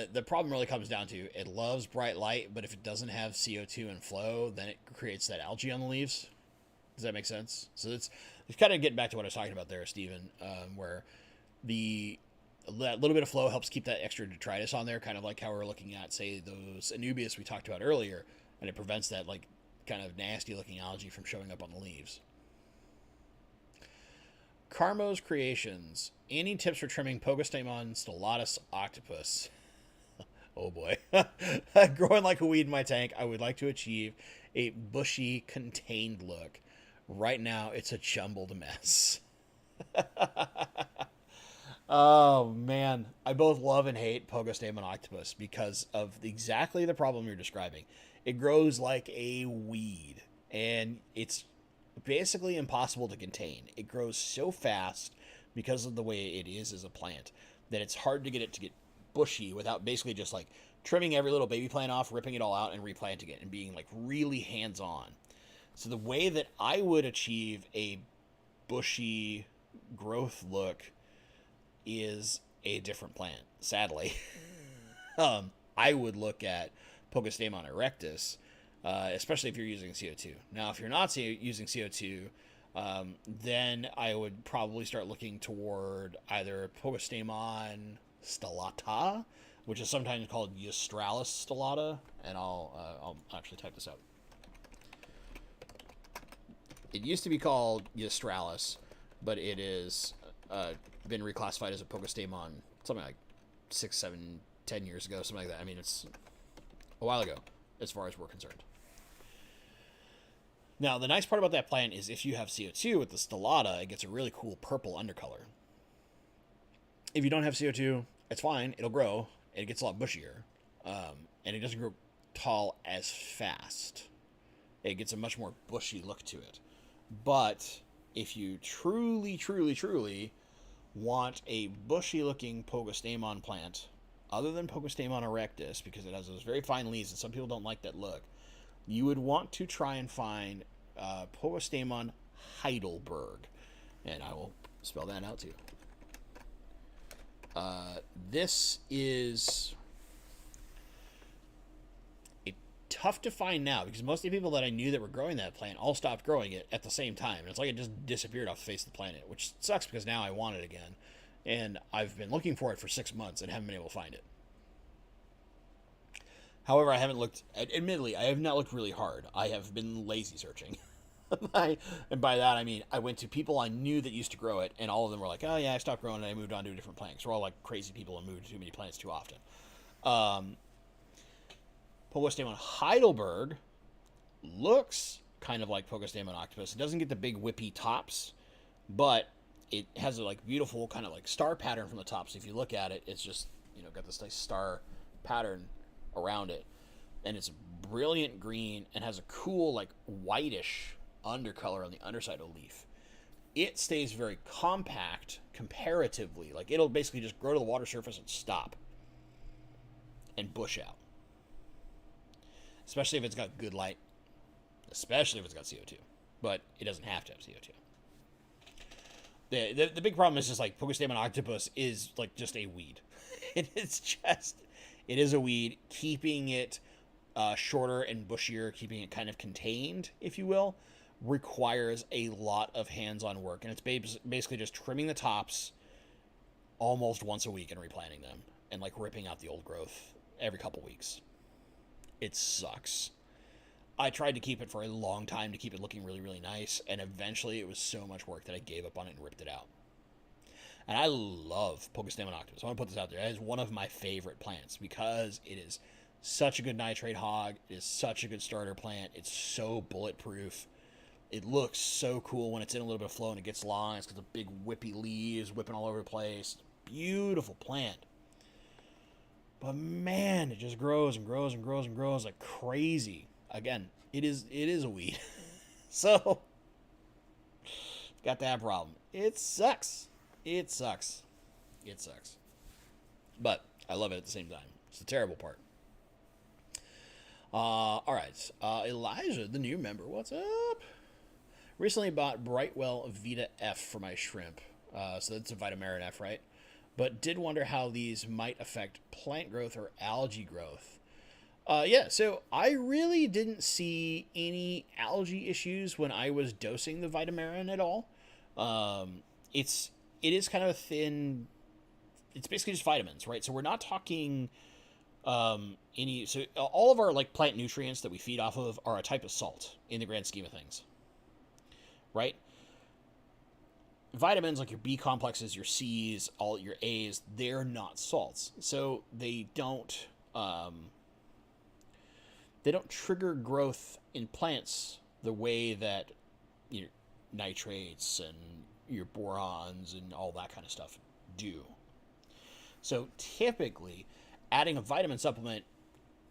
The problem really comes down to it loves bright light, but if it doesn't have CO2 and flow, then it creates that algae on the leaves. Does that make sense? So it's kind of getting back to what I was talking about there, Stephen, where that little bit of flow helps keep that extra detritus on there, kind of like how we're looking at, say, those Anubias we talked about earlier, and it prevents that like kind of nasty looking algae from showing up on the leaves. Carmo's Creations. Any tips for trimming Pogostemon stellatus octopus? Oh boy. Growing like a weed in my tank, I would like to achieve a bushy, contained look. Right now, it's a jumbled mess. Oh, man. I both love and hate Pogostemon octopus because of exactly the problem you're describing. It grows like a weed, and it's basically impossible to contain. It grows so fast because of the way it is as a plant that it's hard to get it to get bushy without basically just like trimming every little baby plant off, ripping it all out, and replanting it, and being like really hands-on. So the way that I would achieve a bushy growth look is a different plant, sadly. I would look at Pogostemon erectus, especially if you're using CO2. Now, if you're not using CO2, then I would probably start looking toward either Pogostemon stellata, which is sometimes called Eustralis stellata, and I'll actually type this out. It used to be called Eustralis, but it is been reclassified as a Pogostemon something like 6, 7, 10 years ago, something like that. I mean, it's a while ago, as far as we're concerned. Now, the nice part about that plant is if you have CO2 with the stellata, it gets a really cool purple undercolor. If you don't have CO2, it's fine. It'll grow. It gets a lot bushier. And it doesn't grow tall as fast. It gets a much more bushy look to it. But if you truly, truly, truly want a bushy-looking Pogostemon plant, other than Pogostemon erectus, because it has those very fine leaves, and some people don't like that look, you would want to try and find Pogostemon Heidelberg. And I will spell that out to you. This is tough to find now because most of the people that I knew that were growing that plant all stopped growing it at the same time. And it's like it just disappeared off the face of the planet, which sucks because now I want it again. And I've been looking for it for 6 months and haven't been able to find it. However, I haven't looked, admittedly, I have not looked really hard. I have been lazy searching. And by that, I mean, I went to people I knew that used to grow it, and all of them were like, oh yeah, I stopped growing and I moved on to a different plant. Because we're all like crazy people and moved to too many plants too often. Pogostemon Heidelberg looks kind of like Pogostemon octopus. It doesn't get the big whippy tops, but it has a like beautiful kind of like star pattern from the top. So if you look at it, it's just, you know, got this nice star pattern around it. And it's brilliant green and has a cool like whitish undercolor on the underside of the leaf. It stays very compact comparatively. Like it'll basically just grow to the water surface and stop and bush out. Especially if it's got good light. Especially if it's got CO2. But it doesn't have to have CO2. The big problem is just like Pogostemon octopus is like just a weed. It is a weed. Keeping it shorter and bushier, keeping it kind of contained, if you will, requires a lot of hands-on work. And it's basically just trimming the tops almost once a week and replanting them. And like ripping out the old growth every couple weeks. It sucks. I tried to keep it for a long time to keep it looking really, really nice, and eventually it was so much work that I gave up on it and ripped it out. And I love Pogostemon octopus. I want to put this out there. It is one of my favorite plants because it is such a good nitrate hog. It is such a good starter plant. It's so bulletproof. It looks so cool when it's in a little bit of flow and it gets long. It's got the big whippy leaves whipping all over the place. Beautiful plant. But man, it just grows and grows and grows and grows like crazy. Again, it is a weed. So, got that problem. It sucks. It sucks. It sucks. But I love it at the same time. It's the terrible part. All right. Elijah, the new member, what's up? Recently bought Brightwell Vita F for my shrimp. So that's a Vitamarin F, right? But did wonder how these might affect plant growth or algae growth. Yeah, so I really didn't see any algae issues when I was dosing the Vitamarin at all. It is kind of a thin. It's basically just vitamins, right? So we're not talking any. So all of our like plant nutrients that we feed off of are a type of salt in the grand scheme of things, right? Vitamins like your B complexes, your C's, all your A's, they're not salts, so they don't trigger growth in plants the way that your nitrates and your borons and all that kind of stuff do. So typically, adding a vitamin supplement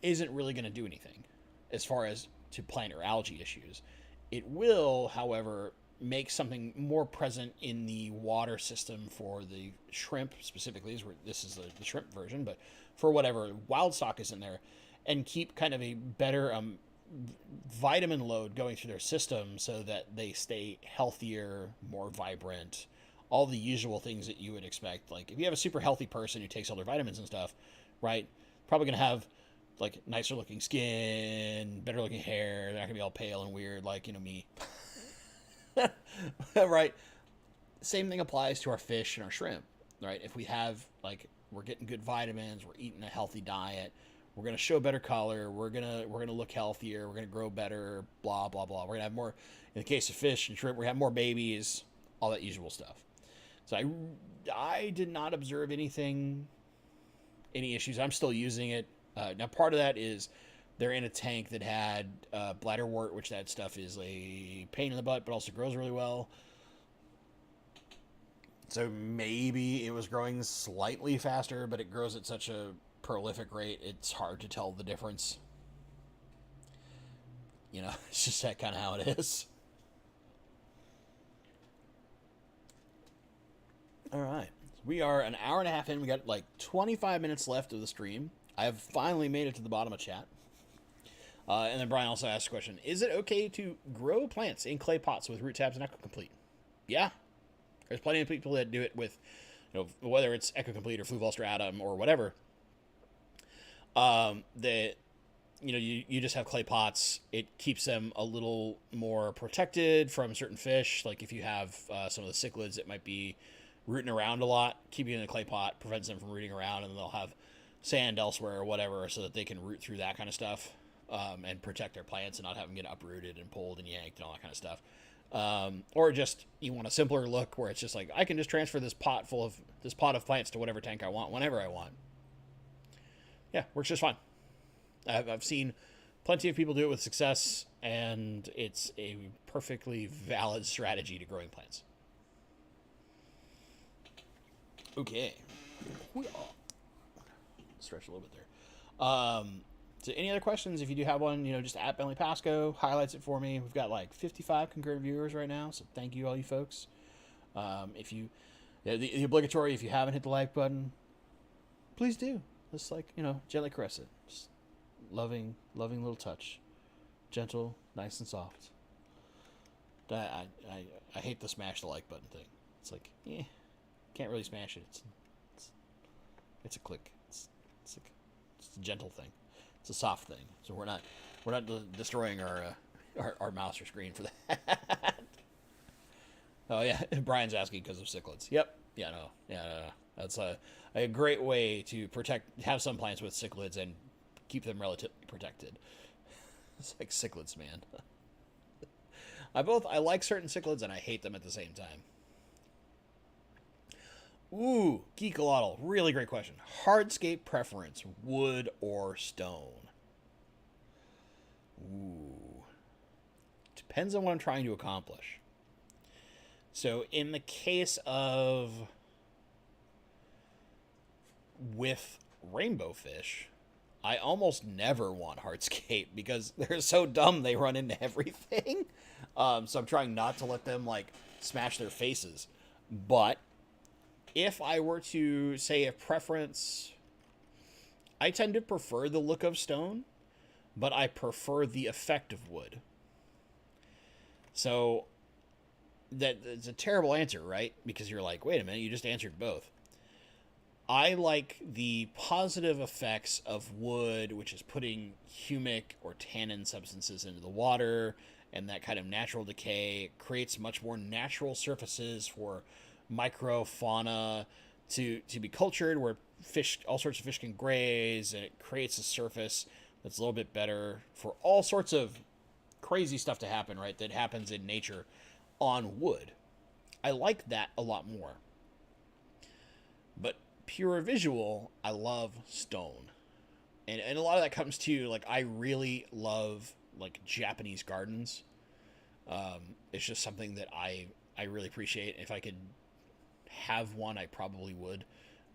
isn't really going to do anything as far as to plant or algae issues. It will, however, make something more present in the water system for the shrimp specifically. This is the shrimp version, but for whatever wild stock is in there, and keep kind of a better vitamin load going through their system so that they stay healthier, more vibrant, all the usual things that you would expect. Like if you have a super healthy person who takes all their vitamins and stuff, right? Probably going to have like nicer looking skin, better looking hair. They're not going to be all pale and weird like, me. Right? Same thing applies to our fish and our shrimp, right? If we have like we're getting good vitamins, we're eating a healthy diet, we're gonna show better color, we're gonna look healthier, we're gonna grow better, blah blah blah. We're gonna have more. In the case of fish and shrimp, we have more babies, all that usual stuff. So I did not observe any issues. I'm still using it. Now part of that is they're in a tank that had bladderwort, which that stuff is a pain in the butt, but also grows really well. So maybe it was growing slightly faster, but it grows at such a prolific rate, it's hard to tell the difference. It's just that kind of how it is. All right. We are an hour and a half in. We got like 25 minutes left of the stream. I have finally made it to the bottom of chat. And then Brian also asked a question. Is it okay to grow plants in clay pots with root tabs and EcoComplete? Yeah. There's plenty of people that do it with, whether it's EcoComplete or Fluval Stratum or whatever. That, you just have clay pots. It keeps them a little more protected from certain fish. Like if you have some of the cichlids that might be rooting around a lot, keeping it in a clay pot prevents them from rooting around, and they'll have sand elsewhere or whatever so that they can root through that kind of stuff and protect their plants and not have them get uprooted and pulled and yanked and all that kind of stuff. Or just you want a simpler look where it's just like I can just transfer this pot of plants to whatever tank I want whenever I want. Yeah, works just fine. I've seen plenty of people do it with success, and it's a perfectly valid strategy to growing plants. Okay, stretch a little bit there. So any other questions? If you do have one, just at Bentley Pasco highlights it for me. We've got like 55 concurrent viewers right now, so thank you all you folks. If you, the obligatory, if you haven't hit the like button, please do. Just gently caress it. Just loving little touch, gentle, nice and soft. I hate the smash the like button thing. It's like, can't really smash it. It's a click. It's a gentle thing. It's a soft thing. So we're not destroying our mouse or screen for that. Oh yeah, Brian's asking because of cichlids. Yep. Yeah. No. That's a great way to have some plants with cichlids and keep them relatively protected. It's like cichlids, man. I like certain cichlids and I hate them at the same time. Ooh, Geekalotl, really great question. Hardscape preference, wood or stone? Ooh. Depends on what I'm trying to accomplish. So in the case of with rainbow fish, I almost never want hardscape because they're so dumb they run into everything. So I'm trying not to let them smash their faces. But if I were to say a preference, I tend to prefer the look of stone, but I prefer the effect of wood. So that's a terrible answer, right? Because you're like, wait a minute, you just answered both. I like the positive effects of wood, which is putting humic or tannin substances into the water, and that kind of natural decay. It creates much more natural surfaces for microfauna to be cultured, where all sorts of fish can graze, and it creates a surface that's a little bit better for all sorts of crazy stuff to happen, right? That happens in nature on wood. I like that a lot more. But pure visual, I love stone. And a lot of that comes to, I really love, Japanese gardens. It's just something that I really appreciate. If I could have one, I probably would.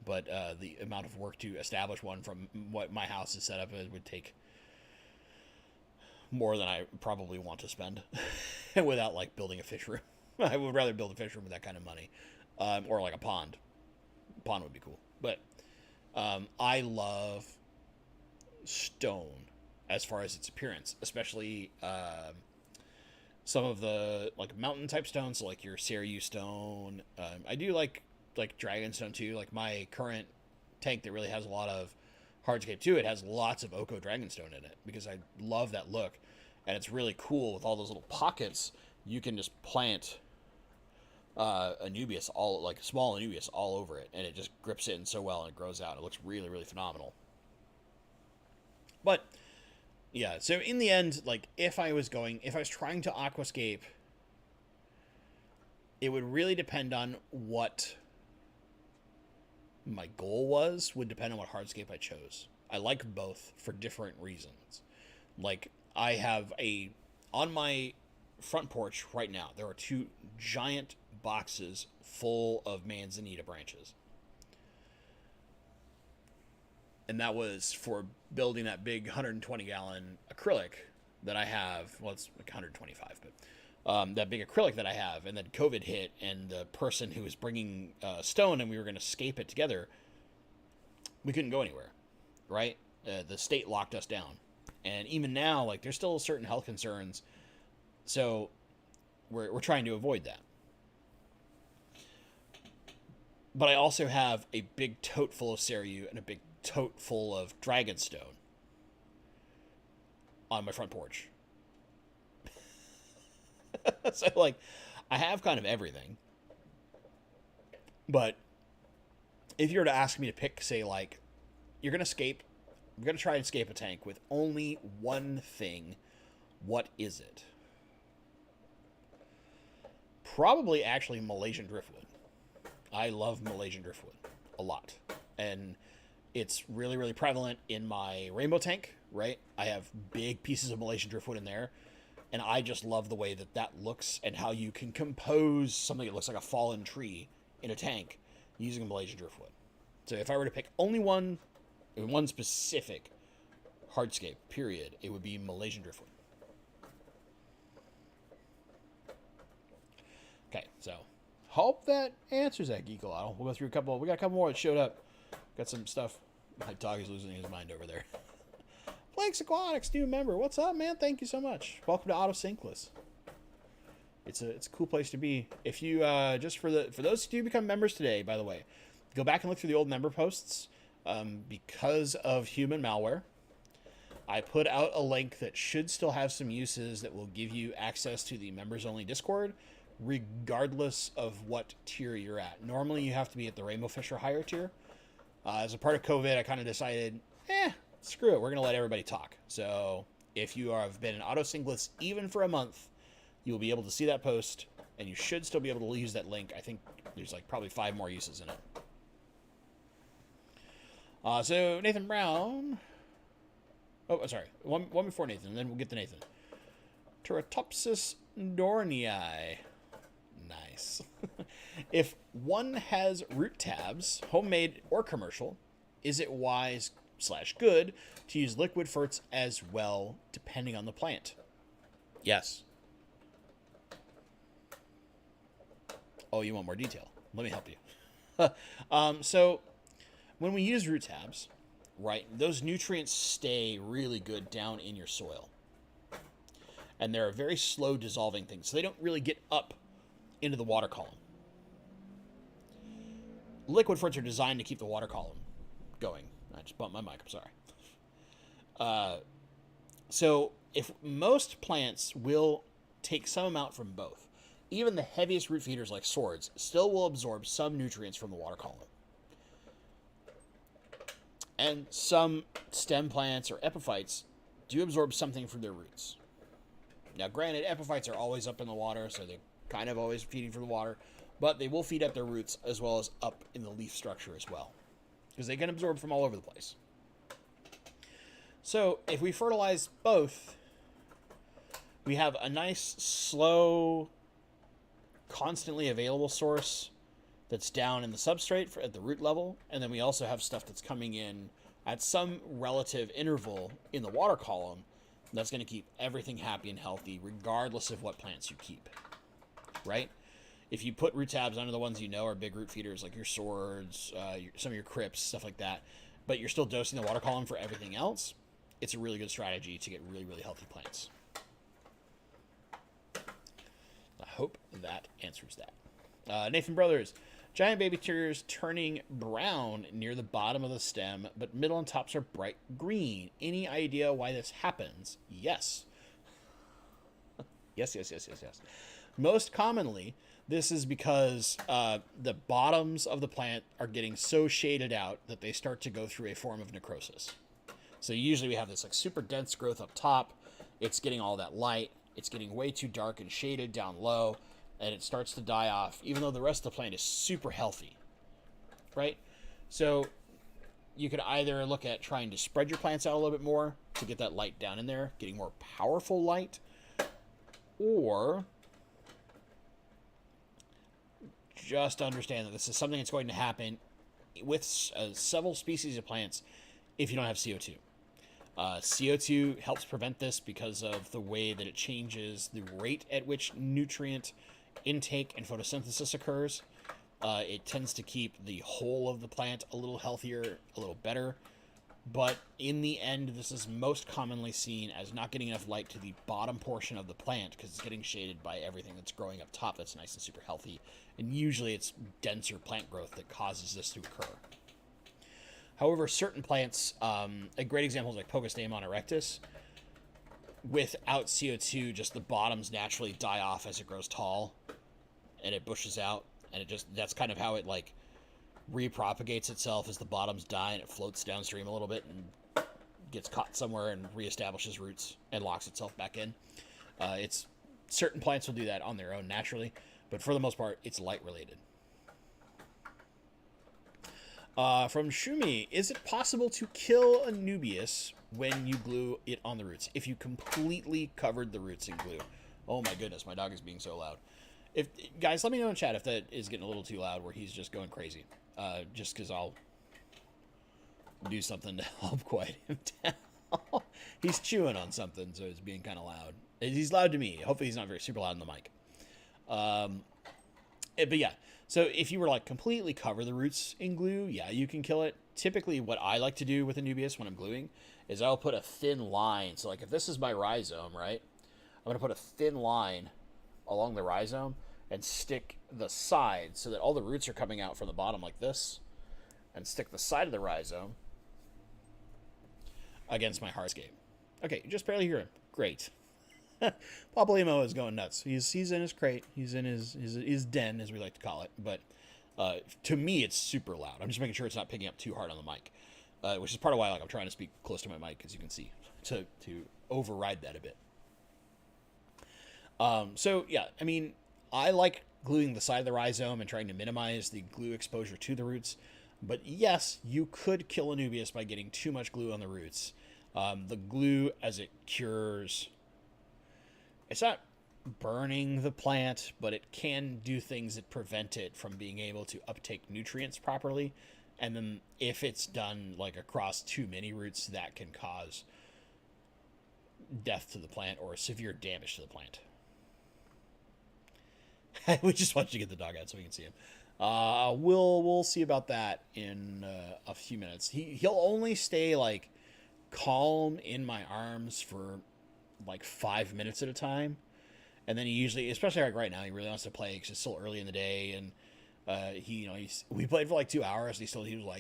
But the amount of work to establish one from what my house is set up as would take more than I probably want to spend without, building a fish room. I would rather build a fish room with that kind of money. Or, a pond. Pond would be cool. But I love stone. as far as its appearance, especially some of the like mountain type stones, so like your Seiryu stone. I do like dragonstone too. Like my current tank that really has a lot of hardscape too, it has lots of Oko dragonstone in it because I love that look, and it's really cool with all those little pockets. You can just plant Anubias, all like small Anubias all over it, and it just grips it in so well and it grows out. It looks really, really phenomenal. But yeah, so in the end, like if I was trying to aquascape, it would really depend on what my goal would depend on what hardscape I chose. I like both for different reasons. Like I have on my front porch right now, there are 2 giant boxes full of manzanita branches. And that was for building that big 120-gallon acrylic that I have. Well, it's like 125, but that big acrylic that I have. And then COVID hit, and the person who was bringing stone and we were going to scape it together, we couldn't go anywhere, right? The state locked us down. And even now, like, there's still certain health concerns. So we're trying to avoid that. But I also have a big tote full of Seiryu and a big tote full of dragonstone on my front porch. So, like, I have kind of everything. But if you were to ask me to pick, say, like, you're going to try and escape a tank with only one thing, what is it? Probably actually Malaysian driftwood. I love Malaysian driftwood a lot. And it's really, really prevalent in my rainbow tank, right? I have big pieces of Malaysian driftwood in there. And I just love the way that looks and how you can compose something that looks like a fallen tree in a tank using Malaysian driftwood. So if I were to pick only one specific hardscape, period, it would be Malaysian driftwood. Okay, so hope that answers that, Geekalotl. We'll go through we got a couple more that showed up. Got some stuff. My dog is losing his mind over there. Blake's Aquatics, new member. What's up, man? Thank you so much. Welcome to Autosyncless. It's a cool place to be. If you just for those who do become members today, by the way, go back and look through the old member posts. Because of Human Malware, I put out a link that should still have some uses that will give you access to the members only Discord, regardless of what tier you're at. Normally, you have to be at the Rainbow Fish or higher tier. As a part of COVID, I kind of decided, screw it. We're going to let everybody talk. So if you have been in Autosyncless even for a month, you will be able to see that post, and you should still be able to use that link. I think there's like probably 5 more uses in it. So Nathan Brown. Oh, sorry. One before Nathan, and then we'll get to Nathan. Teratopsis dornii. Nice. If one has root tabs, homemade or commercial, is it wise/good to use liquid ferts as well, depending on the plant? Yes. Oh, you want more detail? Let me help you. So when we use root tabs, right, those nutrients stay really good down in your soil. And they're a very slow dissolving thing, so they don't really get up into the water column. Liquid ferts are designed to keep the water column going. I just bumped my mic, I'm sorry. So if most plants will take some amount from both, even the heaviest root feeders like swords still will absorb some nutrients from the water column. And some stem plants or epiphytes do absorb something from their roots. Now, granted, epiphytes are always up in the water, so they're kind of always feeding from the water, but they will feed at their roots as well as up in the leaf structure as well, because they can absorb from all over the place. So if we fertilize both, we have a nice, slow, constantly available source that's down in the substrate at the root level, and then we also have stuff that's coming in at some relative interval in the water column that's going to keep everything happy and healthy regardless of what plants you keep, right? If you put root tabs under the ones you know are big root feeders like your swords, some of your crypts, stuff like that, but you're still dosing the water column for everything else, it's a really good strategy to get really, really healthy plants. I hope that answers that. Nathan Brothers, giant baby tears turning brown near the bottom of the stem, but middle and tops are bright green. Any idea why this happens? Yes. Yes. Most commonly, this is because the bottoms of the plant are getting so shaded out that they start to go through a form of necrosis. So usually we have this like super dense growth up top. It's getting all that light. It's getting way too dark and shaded down low, and it starts to die off, even though the rest of the plant is super healthy, right? So you could either look at trying to spread your plants out a little bit more to get that light down in there, getting more powerful light, or just understand that this is something that's going to happen with several species of plants if you don't have CO2. CO2 helps prevent this because of the way that it changes the rate at which nutrient intake and photosynthesis occurs. It tends to keep the whole of the plant a little healthier, a little better. But in the end, this is most commonly seen as not getting enough light to the bottom portion of the plant because it's getting shaded by everything that's growing up top that's nice and super healthy. And usually it's denser plant growth that causes this to occur. However, certain plants, a great example is like Pogostemon erectus. Without CO2, just the bottoms naturally die off as it grows tall and it bushes out. And that's kind of how it like repropagates itself as the bottoms die and it floats downstream a little bit and gets caught somewhere and reestablishes roots and locks itself back in. Certain plants will do that on their own naturally, but for the most part, it's light related. From Shumi, is it possible to kill a Nubius when you glue it on the roots? If you completely covered the roots in glue. Oh my goodness, my dog is being so loud. Guys, let me know in chat if that is getting a little too loud where he's just going crazy. Just because I'll do something to help quiet him down. He's chewing on something, so he's being kind of loud. He's loud to me. Hopefully he's not very super loud in the mic. But yeah, so if you were like completely cover the roots in glue, yeah, you can kill it. Typically what I like to do with a Nubius when I'm gluing is I'll put a thin line. So like if this is my rhizome, right? I'm going to put a thin line along the rhizome and stick the side so that all the roots are coming out from the bottom like this, and stick the side of the rhizome against my hardscape. Okay, you just barely hear him. Great. Papalymo is going nuts. He's in his crate. He's in his den, as we like to call it. But to me, it's super loud. I'm just making sure it's not picking up too hard on the mic, which is part of why I'm trying to speak close to my mic, as you can see, to override that a bit. So yeah, I mean, I like gluing the side of the rhizome and trying to minimize the glue exposure to the roots. But yes, you could kill a Nubius by getting too much glue on the roots. The glue, as it cures, it's not burning the plant, but it can do things that prevent it from being able to uptake nutrients properly. And then if it's done like across too many roots, that can cause death to the plant or severe damage to the plant. We just want you to get the dog out so we can see him. We'll see about that in a few minutes. He'll only stay like calm in my arms for like 5 minutes at a time, and then he usually, especially like right now, he really wants to play because it's still early in the day, and we played for like 2 hours. And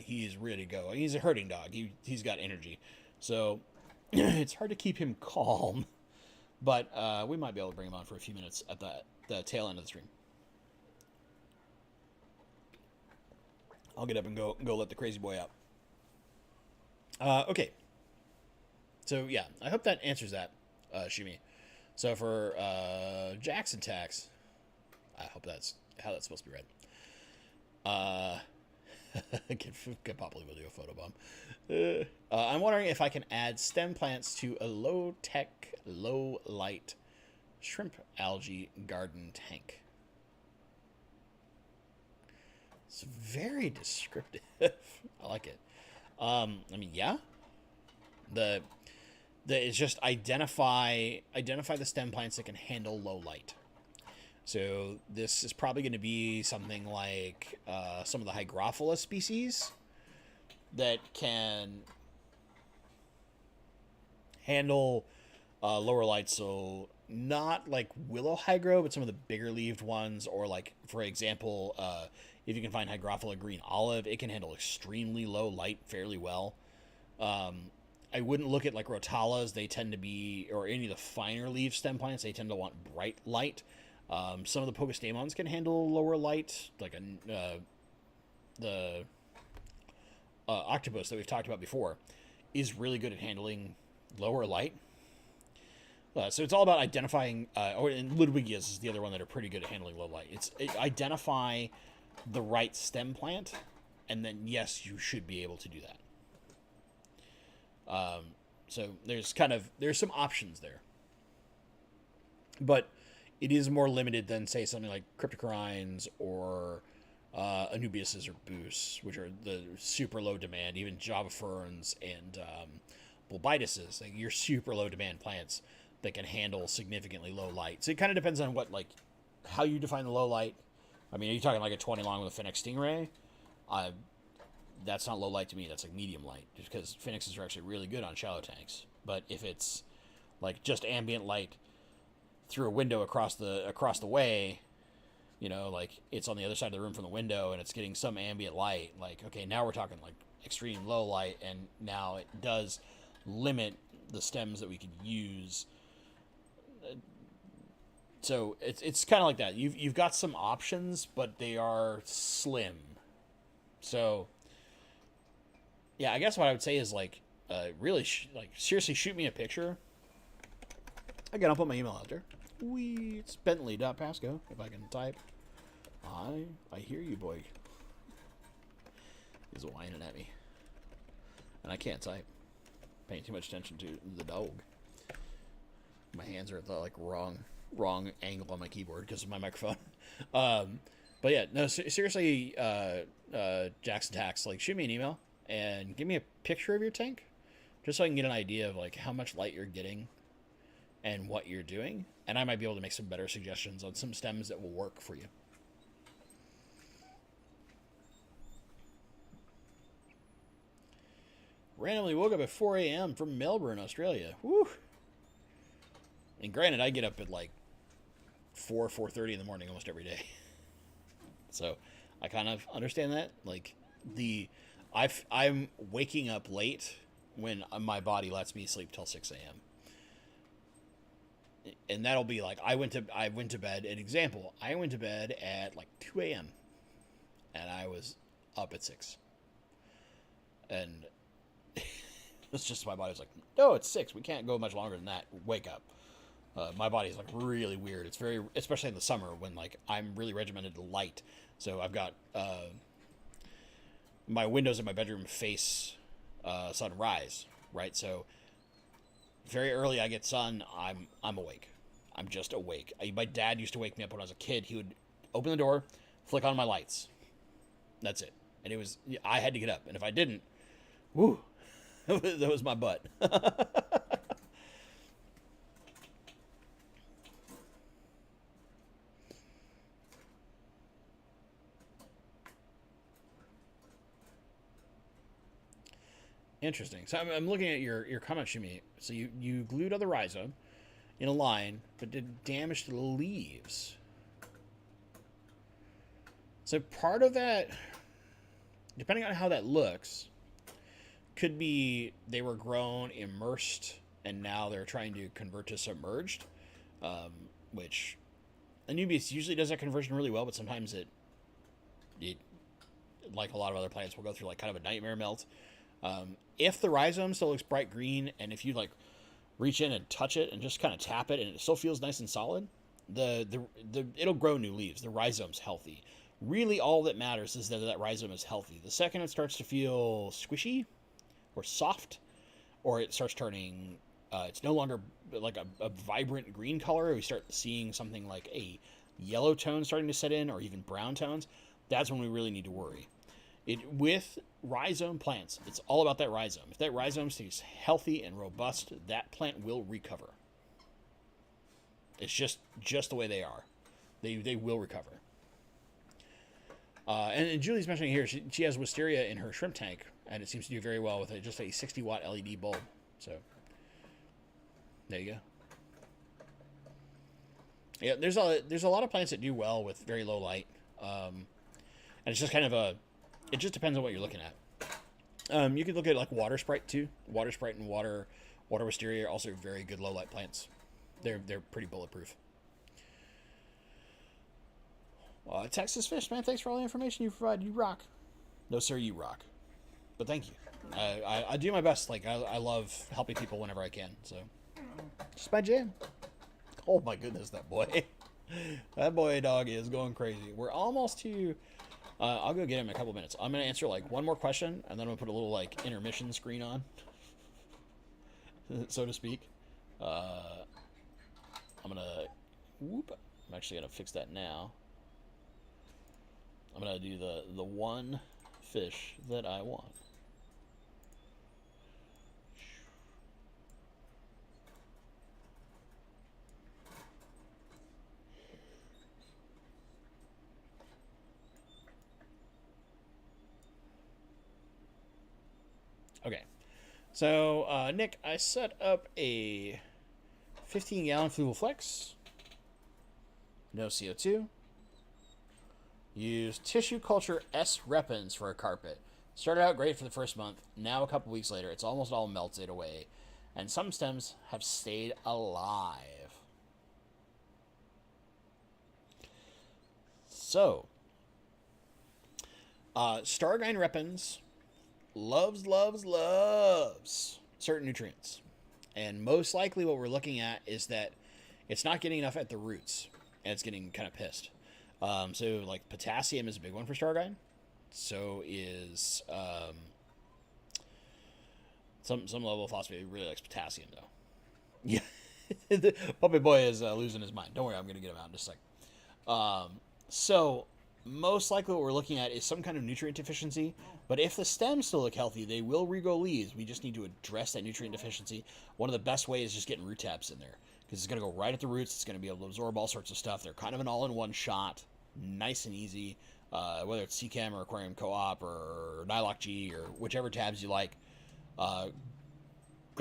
he's ready to go. He's a herding dog. He's got energy, so it's hard to keep him calm. But we might be able to bring him on for a few minutes at the tail end of the stream. I'll get up and go let the crazy boy out. Okay. So yeah, I hope that answers that, Shumi. So for Jackson Tax, I hope that's how that's supposed to be read. Can probably do a photo bomb. I'm wondering if I can add stem plants to a low-tech, low-light shrimp algae garden tank. It's very descriptive. I like it. I mean, yeah. It's just identify the stem plants that can handle low light. So this is probably going to be something like some of the Hygrophila species that can handle lower light, so not like willow hydro, but some of the bigger leaved ones, or like, for example, if you can find Hygrophila green olive, it can handle extremely low light fairly well. I wouldn't look at like rotalas. They tend to be, or any of the finer leaf stem plants, they tend to want bright light. Some of the Pogostemons can handle lower light, like the octopus that we've talked about before is really good at handling lower light. So it's all about identifying, and Ludwigias is the other one that are pretty good at handling low light. Identify the right stem plant, and then yes, you should be able to do that. So there's some options there, but it is more limited than, say, something like Cryptocorynes or Anubiases or Boos, which are the super low demand. Even Java ferns and Bulbitises, like your super low demand plants that can handle significantly low light. So it kind of depends on how you define the low light. I mean, are you talking like a 20 long with a Phoenix Stingray? That's not low light to me. That's like medium light, just because Phoenixes are actually really good on shallow tanks. But if it's like just ambient light through a window across the way, like it's on the other side of the room from the window and it's getting some ambient light, like, okay, now we're talking like extreme low light, and now it does limit the stems that we could use. So it's kind of like that. You've got some options, but they are slim. So yeah, I guess what I would say is like, really, seriously, shoot me a picture. Again, I'll put my email out there. It's bentley.pasco, if I can type. I hear you, boy. He's whining at me. And I can't type. Paying too much attention to the dog. My hands are at the like wrong angle on my keyboard because of my microphone. But yeah, no, seriously, Jackson Tax, like, shoot me an email and give me a picture of your tank, just so I can get an idea of like how much light you're getting and what you're doing, and I might be able to make some better suggestions on some stems that will work for you. Randomly woke up at 4 a.m. from Melbourne, Australia. Woo! And granted, I get up at like 4:30 in the morning almost every day. So I kind of understand that. Like, I'm waking up late when my body lets me sleep till 6 a.m. And that'll be like, I went to bed, an example, I went to bed at like 2 a.m. and I was up at 6. And it's just, my body's like, no, it's 6. We can't go much longer than that. Wake up. My body's like really weird. It's very, especially in the summer when like I'm really regimented to light. So I've got my windows in my bedroom face sunrise, right? So very early I get sun, I'm awake. I'm just awake. My dad used to wake me up when I was a kid. He would open the door, flick on my lights. That's it. And I had to get up. And if I didn't, whoo, that was my butt. Interesting. So I'm looking at your comment, Shimi. So you glued on the rhizome in a line, but did damage to the leaves. So part of that, depending on how that looks, could be they were grown immersed and now they're trying to convert to submerged, which Anubias usually does that conversion really well, but sometimes it like a lot of other plants will go through like kind of a nightmare melt. If the rhizome still looks bright green, and if you like reach in and touch it and just kind of tap it and it still feels nice and solid, it'll grow new leaves. The rhizome's healthy. Really, all that matters is that rhizome is healthy. The second it starts to feel squishy or soft, or it starts turning, it's no longer like a vibrant green color, we start seeing something like a yellow tone starting to set in, or even brown tones, that's when we really need to worry. With rhizome plants, it's all about that rhizome. If that rhizome stays healthy and robust, that plant will recover. It's just the way they are. They will recover. And Julie's mentioning here, she has wisteria in her shrimp tank, and it seems to do very well with just a 60-watt LED bulb. So There you go. Yeah, there's a lot of plants that do well with very low light, and it's just kind of a. It just depends on what you're looking at. You could look at like water sprite too. Water sprite and water wisteria are also very good low light plants. They're pretty bulletproof. Texas Fish, man, thanks for all the information you provide. You rock. No, sir, you rock. But thank you. I do my best. Like I love helping people whenever I can. So just my jam. Oh my goodness, that boy. That boy dog is going crazy. We're almost to. I'll go get him in a couple minutes. I'm gonna answer like one more question, and then I'm gonna put a little like intermission screen on, so to speak. I'm gonna. Whoop. I'm actually gonna fix that now. I'm gonna do the one fish that I want. Okay, so Nick, I set up a 15-gallon Fluval Flex, no CO2. Use tissue culture S repens for a carpet. Started out great for the first month. Now a couple weeks later, it's almost all melted away, and some stems have stayed alive. So, Stargine repens loves certain nutrients. And most likely what we're looking at is that it's not getting enough at the roots, and it's getting kind of pissed. So, like, potassium is a big one for Stargine. So is some level of phosphate. He really likes potassium, though. Yeah. The puppy boy is losing his mind. Don't worry, I'm going to get him out in just a sec. So, most likely what we're looking at is some kind of nutrient deficiency. But if the stems still look healthy, they will regrow leaves. We just need to address that nutrient deficiency. One of the best ways is just getting root tabs in there, because it's going to go right at the roots. It's going to be able to absorb all sorts of stuff. They're kind of an all-in-one shot, nice and easy. Whether it's CCAM or Aquarium Co-op or Nylock G or whichever tabs you like, grab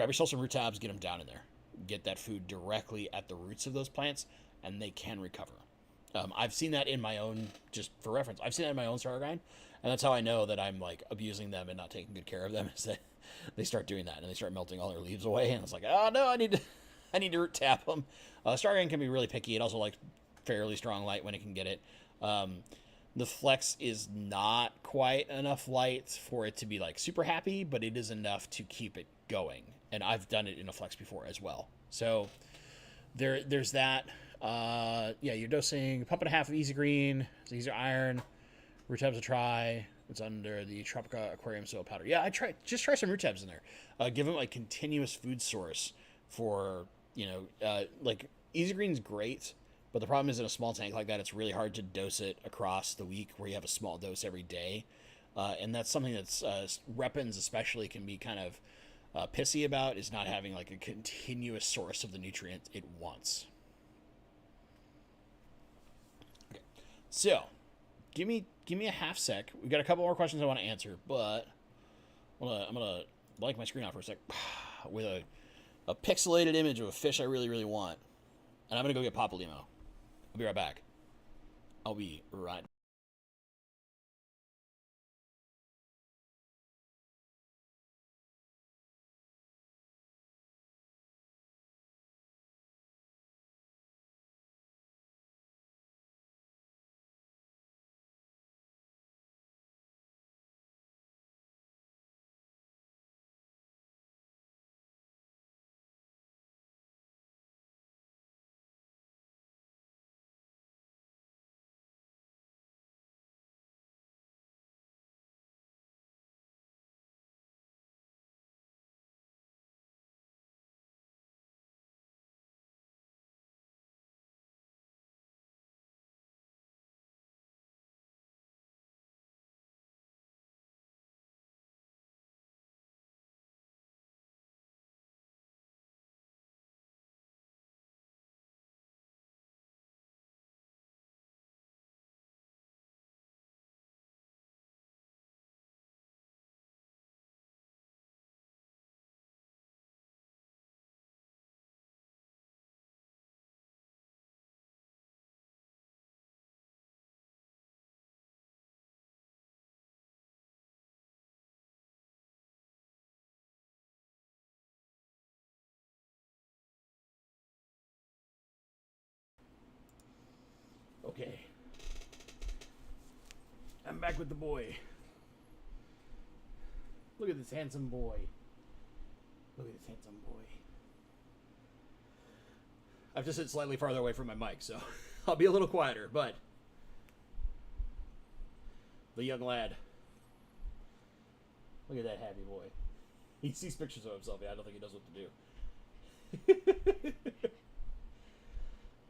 yourself some root tabs, get them down in there. Get that food directly at the roots of those plants, and they can recover. I've seen that in my own, just for reference, I've seen that in my own Stargine, and that's how I know that I'm like abusing them and not taking good care of them, is that they start doing that and they start melting all their leaves away, and it's like, oh no, I need to root tap them. Stargine can be really picky. It also likes fairly strong light when it can get it. The Flex is not quite enough light for it to be like super happy, but it is enough to keep it going. And I've done it in a Flex before as well. So there's that. Yeah, you're dosing pump and a half of Easy Green, Easy Iron, root tabs to try. It's under the Tropica Aquarium soil powder. Yeah, just try some root tabs in there. Give them a continuous food source for, like Easy Green's great, but the problem is in a small tank like that, it's really hard to dose it across the week where you have a small dose every day. And that's something that's repens especially can be kind of pissy about, is not having like a continuous source of the nutrient it wants. Okay, so give me a half sec. We've got a couple more questions I want to answer, but I'm gonna like my screen off for a sec with a pixelated image of a fish I really want, and I'm gonna go get Papa Limo. I'll be right back. I'll be right back. I'm back with the boy. Look at this handsome boy. Look at this handsome boy. I've just sit slightly farther away from my mic, so I'll be a little quieter, but the young lad. Look at that happy boy. He sees pictures of himself. Yeah, I don't think he knows what to do.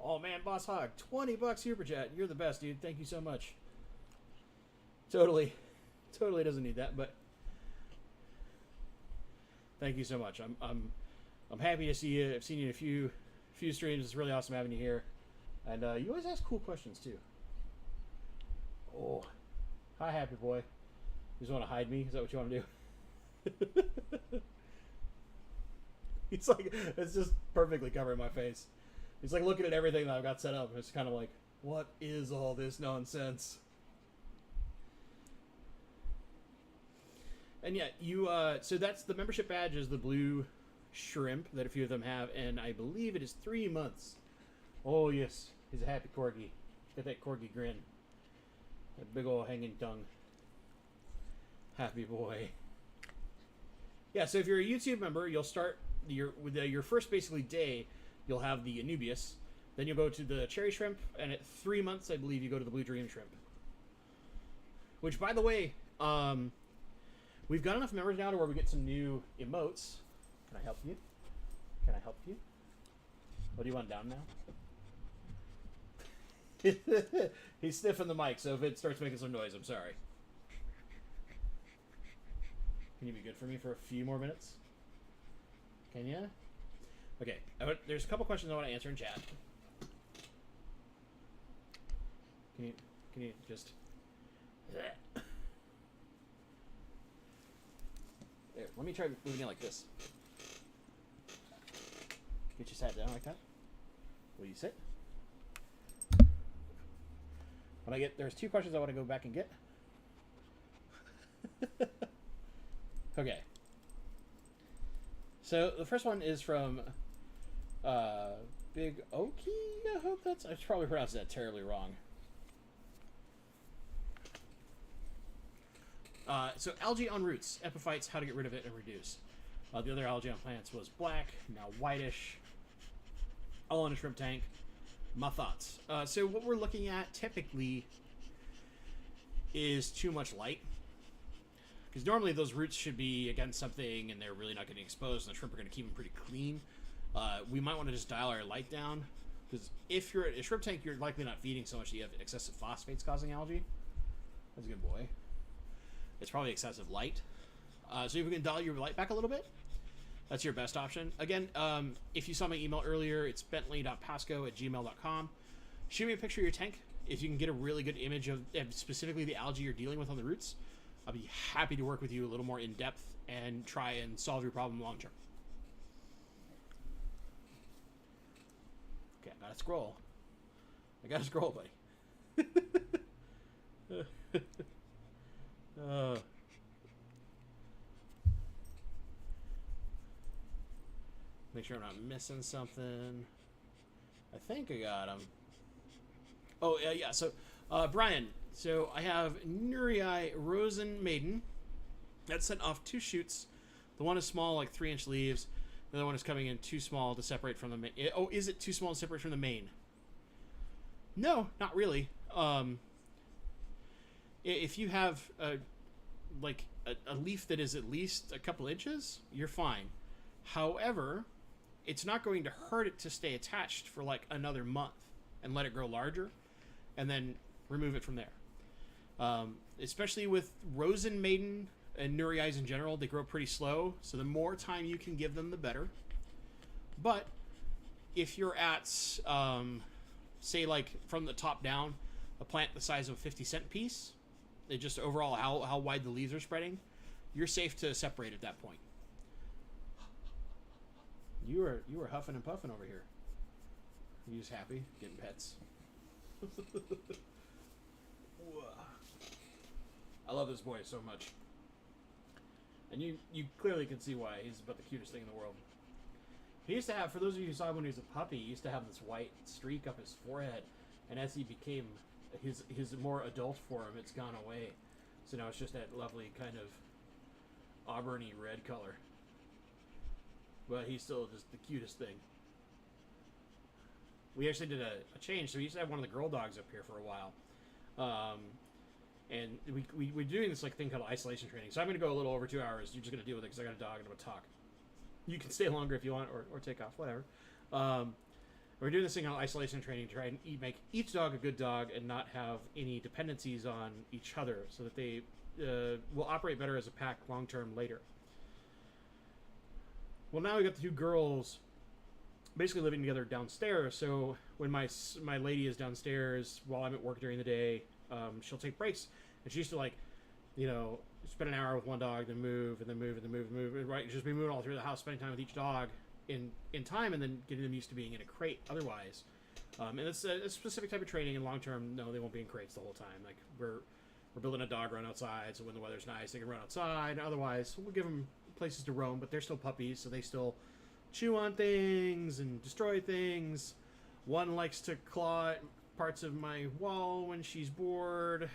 Oh man, Boss Hog, $20 super chat. You're the best, dude. Thank you so much. Totally doesn't need that, but thank you so much. I'm happy to see you. I've seen you in a few streams. It's really awesome having you here, and you always ask cool questions too. Oh, hi, happy boy. You just want to hide me? Is that what you want to do? He's like, it's just perfectly covering my face. He's like looking at everything that I've got set up. It's kind of like, what is all this nonsense? And yeah, you, so that's the membership badge is the blue shrimp that a few of them have, and I believe it is 3 months. Oh yes, he's a happy corgi. Got that corgi grin. That big old hanging tongue. Happy boy. Yeah, so if you're a YouTube member, you'll start your first basically day, you'll have the Anubius, then you'll go to the cherry shrimp, and at 3 months, I believe, you go to the blue dream shrimp. Which, by the way, we've got enough members now to where we get some new emotes. Can I help you? Can I help you? What do you want down now? He's sniffing the mic, so if it starts making some noise, I'm sorry. Can you be good for me for a few more minutes? Can ya? Okay, there's a couple questions I want to answer in chat. Can you just... There, let me try moving it like this. Get your sat down like that. Will you sit? There's 2 questions I want to go back and get. Okay. So the first one is from Big Oki. I probably pronounced that terribly wrong. So algae on roots, epiphytes, how to get rid of it and reduce. The other algae on plants was black, now whitish, all in a shrimp tank. My thoughts. So what we're looking at typically is too much light. Because normally those roots should be against something and they're really not getting exposed, and the shrimp are going to keep them pretty clean. We might want to just dial our light down, because if you're at a shrimp tank, you're likely not feeding so much that you have excessive phosphates causing algae. That's a good boy. It's probably excessive light. So if you can dial your light back a little bit, that's your best option. Again, if you saw my email earlier, it's bentley.pasco@gmail.com. Shoot me a picture of your tank. If you can get a really good image of specifically the algae you're dealing with on the roots, I'll be happy to work with you a little more in depth and try and solve your problem long term. Okay, I gotta scroll. Buddy. Make sure I'm not missing something. I think I got him. Oh, yeah, so, Brian, so I have Nurii Rosen Maiden. That sent off 2 shoots. The one is small, like 3-inch leaves. The other one is coming in too small to separate from the main. Oh, is it too small to separate from the main? No, not really. If you have a leaf that is at least a couple inches, you're fine. However, it's not going to hurt it to stay attached for like another month and let it grow larger, and then remove it from there. Especially with Rosen Maiden and Nuriis in general, they grow pretty slow, so the more time you can give them, the better. But if you're at, say like from the top down, a plant the size of a 50-cent piece, it just overall how wide the leaves are spreading, you're safe to separate at that point. You were huffing and puffing over here. You just happy getting pets? I love this boy so much, and you clearly can see why. He's about the cutest thing in the world. He used to have, for those of you who saw him when he was a puppy, he used to have this white streak up his forehead, and as he became his more adult form, it's gone away. So now it's just that lovely kind of auburny red color. But he's still just the cutest thing. We actually did a change. So we used to have one of the girl dogs up here for a while. And we're doing this like thing called isolation training. So I'm going to go a little over 2 hours. You're just going to deal with it because I got a dog and I'm going to talk. You can stay longer if you want or take off, whatever. We're doing this thing called isolation training to try and make each dog a good dog and not have any dependencies on each other so that they will operate better as a pack long term later. Well, now we got the two girls basically living together downstairs. So when my lady is downstairs while I'm at work during the day, she'll take breaks. And she used to spend an hour with one dog, then move, and then move, and then move, and move. Right, just be moving all through the house, spending time with each dog in time, and then getting them used to being in a crate. Otherwise, and it's a specific type of training. And long term, no, they won't be in crates the whole time. Like we're building a dog run outside, so when the weather's nice, they can run outside. Otherwise, we'll give them places to roam, but they're still puppies, so they still chew on things and destroy things. One likes to claw at parts of my wall when she's bored.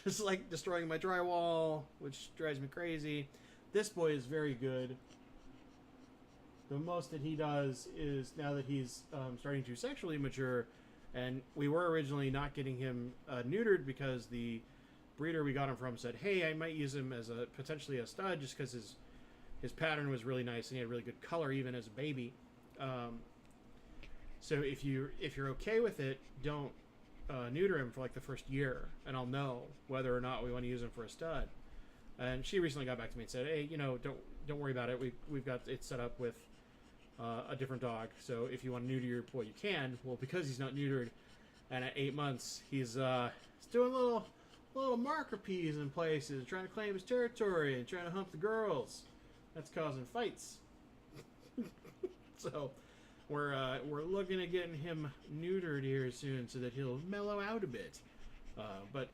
Just like destroying my drywall, which drives me crazy. This boy is very good. The most that he does is, now that he's starting to sexually mature, and we were originally not getting him neutered because the breeder we got him from said, hey, I might use him as potentially a stud just because his pattern was really nice and he had really good color even as a baby. So if you're okay with it, don't neuter him for like the first year, and I'll know whether or not we want to use him for a stud. And she recently got back to me and said, hey, don't worry about it. We've got it set up with a different dog. So if you want to neuter your boy, you can. Well, because he's not neutered, and at 8 months, he's doing little marker peas in places, trying to claim his territory and trying to hump the girls. That's causing fights. So we're looking at getting him neutered here soon so that he'll mellow out a bit. But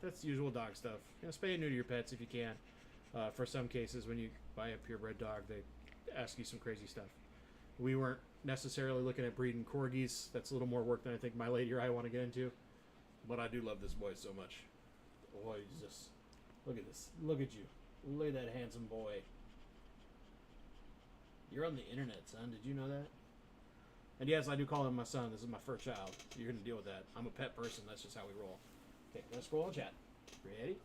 that's usual dog stuff. Spay and neuter your pets if you can. For some cases, when you buy a purebred dog, they ask you some crazy stuff. We weren't necessarily looking at breeding corgis. That's a little more work than I think my lady or I want to get into. But I do love this boy so much. Boy, just look at this. Look at you. Look at that handsome boy. You're on the internet, son. Did you know that? And yes, I do call him my son. This is my first child. You're going to deal with that. I'm a pet person. That's just how we roll. Okay, let's scroll and chat. Ready?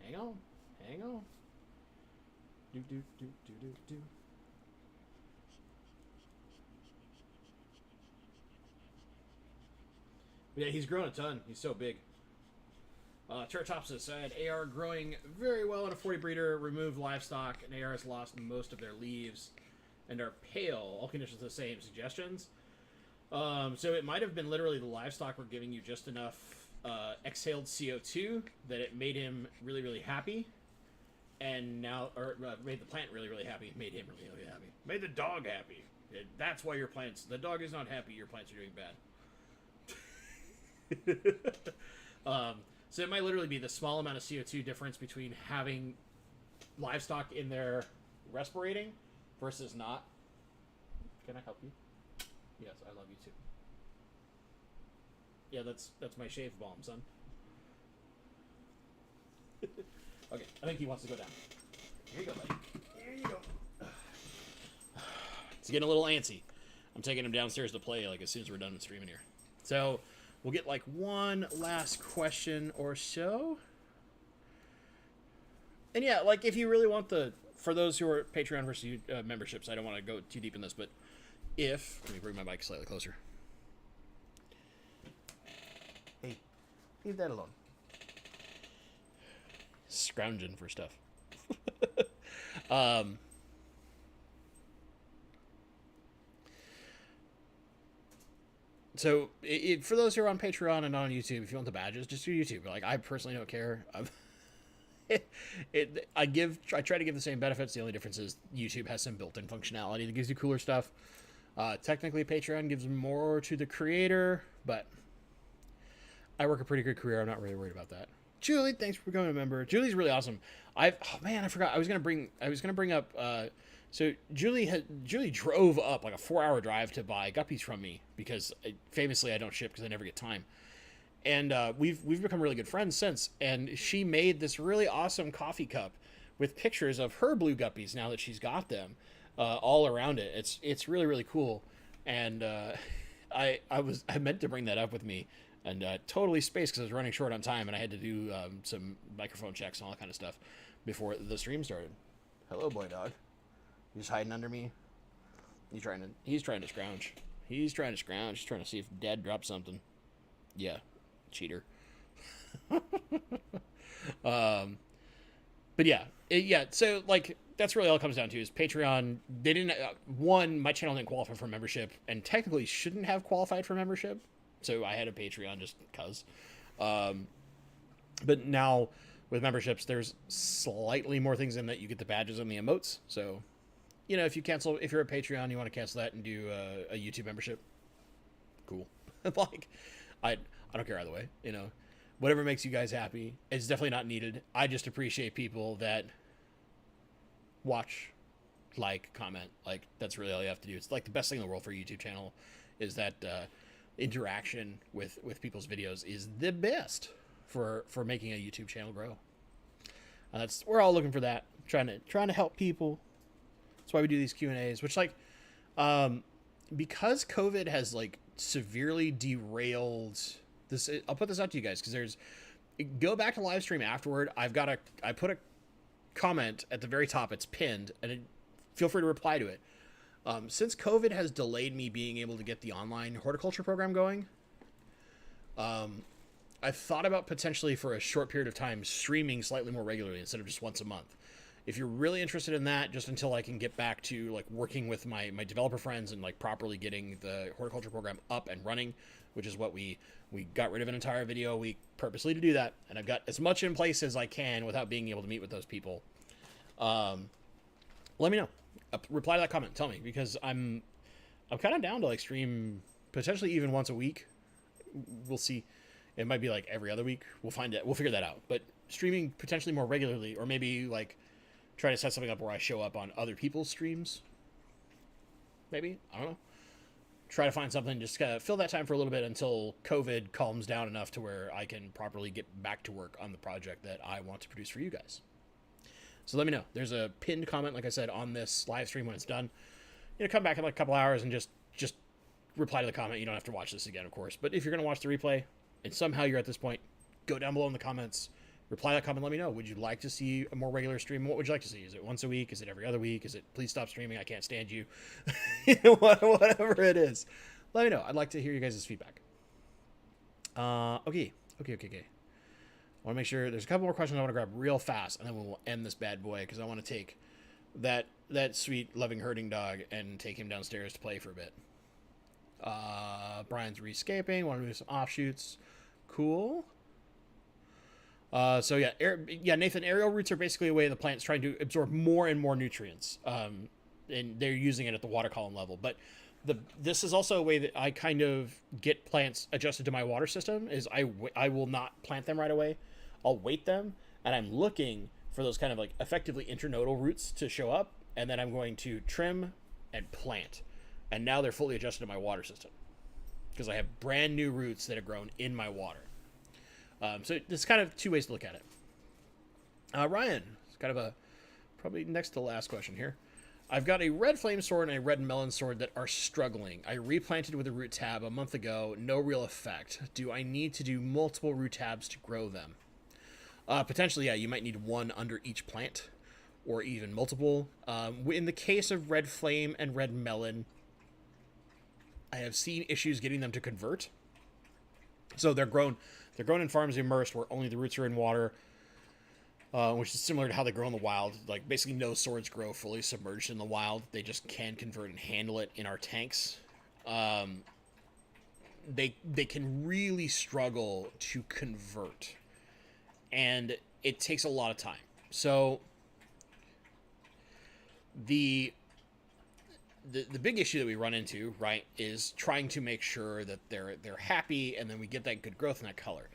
Hang on. Hang on. Do, do, do, do, do, do. But yeah, he's grown a ton. He's so big. Teratopsis said, AR growing very well in a 40 breeder, removed livestock, and AR has lost most of their leaves and are pale. All conditions the same. Suggestions? So it might have been literally the livestock were giving you just enough exhaled CO2 that it made him really, really happy. And now, or made the plant really, really happy. Made him really, really happy. Made the dog happy. That's why your plants, the dog is not happy, your plants are doing bad. So it might literally be the small amount of CO2 difference between having livestock in there respirating versus not. Can I help you? Yes, I love you too. Yeah, that's my shave balm, son. Okay, I think he wants to go down. Here you go, buddy. Here you go. He's getting a little antsy. I'm taking him downstairs to play like as soon as we're done with streaming here. So we'll get like one last question or so. And yeah, like if you really want for those who are Patreon versus memberships, I don't want to go too deep in this, but let me bring my mic slightly closer. Hey, leave that alone. Scrounging for stuff. So for those who are on Patreon and not on YouTube, if you want the badges, just do YouTube. Like, I personally don't care. I try to give the same benefits. The only difference is YouTube has some built-in functionality that gives you cooler stuff. Technically, Patreon gives more to the creator, but I work a pretty good career. I'm not really worried about that. Julie, thanks for becoming a member. Julie's really awesome. I forgot. I was gonna bring up So Julie drove up like a 4-hour drive to buy guppies from me because famously I don't ship because I never get time. And we've become really good friends since. And she made this really awesome coffee cup with pictures of her blue guppies now that she's got them all around it. It's really really cool. And I meant to bring that up with me and totally spaced because I was running short on time and I had to do some microphone checks and all that kind of stuff before the stream started. Hello, boy dog. He's hiding under me. He's trying to scrounge. He's trying to see if Dad dropped something. Yeah, cheater. But yeah. So like that's really all it comes down to is Patreon. They didn't. My channel didn't qualify for membership, and technically shouldn't have qualified for membership. So I had a Patreon just cause. But now with memberships, there's slightly more things in that you get the badges and the emotes. So, if you're a Patreon, you want to cancel that and do a YouTube membership. Cool. Like, I don't care either way. Whatever makes you guys happy. It's definitely not needed. I just appreciate people that watch, like, comment. Like, that's really all you have to do. It's like the best thing in the world for a YouTube channel is that interaction with people's videos is the best for making a YouTube channel grow. We're all looking for that. Trying to help people. That's why we do these Q&As, which because COVID has like severely derailed this. I'll put this out to you guys because go back to live stream afterward. I put a comment at the very top. It's pinned, and feel free to reply to it. Since COVID has delayed me being able to get the online horticulture program going, I've thought about potentially for a short period of time streaming slightly more regularly instead of just once a month. If you're really interested in that, just until I can get back to like working with my developer friends and like properly getting the horticulture program up and running, which is what we got rid of an entire video week purposely to do that, and I've got as much in place as I can without being able to meet with those people. Let me know. Reply to that comment. Tell me, because I'm kind of down to like stream potentially even once a week. We'll see. It might be like every other week. We'll find it. We'll figure that out. But streaming potentially more regularly, or maybe like try to set something up where I show up on other people's streams. Maybe. I don't know. Try to find something, just fill that time for a little bit until COVID calms down enough to where I can properly get back to work on the project that I want to produce for you guys. So let me know. There's a pinned comment, like I said, on this live stream when it's done. Come back in like a couple hours and just reply to the comment. You don't have to watch this again, of course. But if you're going to watch the replay and somehow you're at this point, go down below in the comments, reply to that comment, let me know. Would you like to see a more regular stream? What would you like to see? Is it once a week? Is it every other week? Is it please stop streaming? I can't stand you. Whatever it is. Let me know. I'd like to hear you guys' feedback. Okay. I want to make sure there's a couple more questions I want to grab real fast, and then we'll end this bad boy because I want to take that sweet, loving, herding dog and take him downstairs to play for a bit. Brian's rescaping. Want to do some offshoots. Cool. So yeah, Nathan, aerial roots are basically a way the plant's trying to absorb more and more nutrients. And they're using it at the water column level. But this is also a way that I kind of get plants adjusted to my water system. Is I will not plant them right away. I'll wait them, and I'm looking for those kind of like effectively internodal roots to show up, and then I'm going to trim and plant. And now they're fully adjusted to my water system because I have brand new roots that have grown in my water. So there's kind of two ways to look at it. Ryan, it's kind of a probably next to last question here. I've got a red flame sword and a red melon sword that are struggling. I replanted with a root tab a month ago. No real effect. Do I need to do multiple root tabs to grow them? Potentially, yeah. You might need one under each plant or even multiple. In the case of red flame and red melon, I have seen issues getting them to convert. So they're grown in farms immersed where only the roots are in water. Which is similar to how they grow in the wild. Like, basically no swords grow fully submerged in the wild. They just can convert and handle it in our tanks. They can really struggle to convert. And it takes a lot of time. So, the big issue that we run into, right, is trying to make sure that they're happy, and then we get that good growth in that color.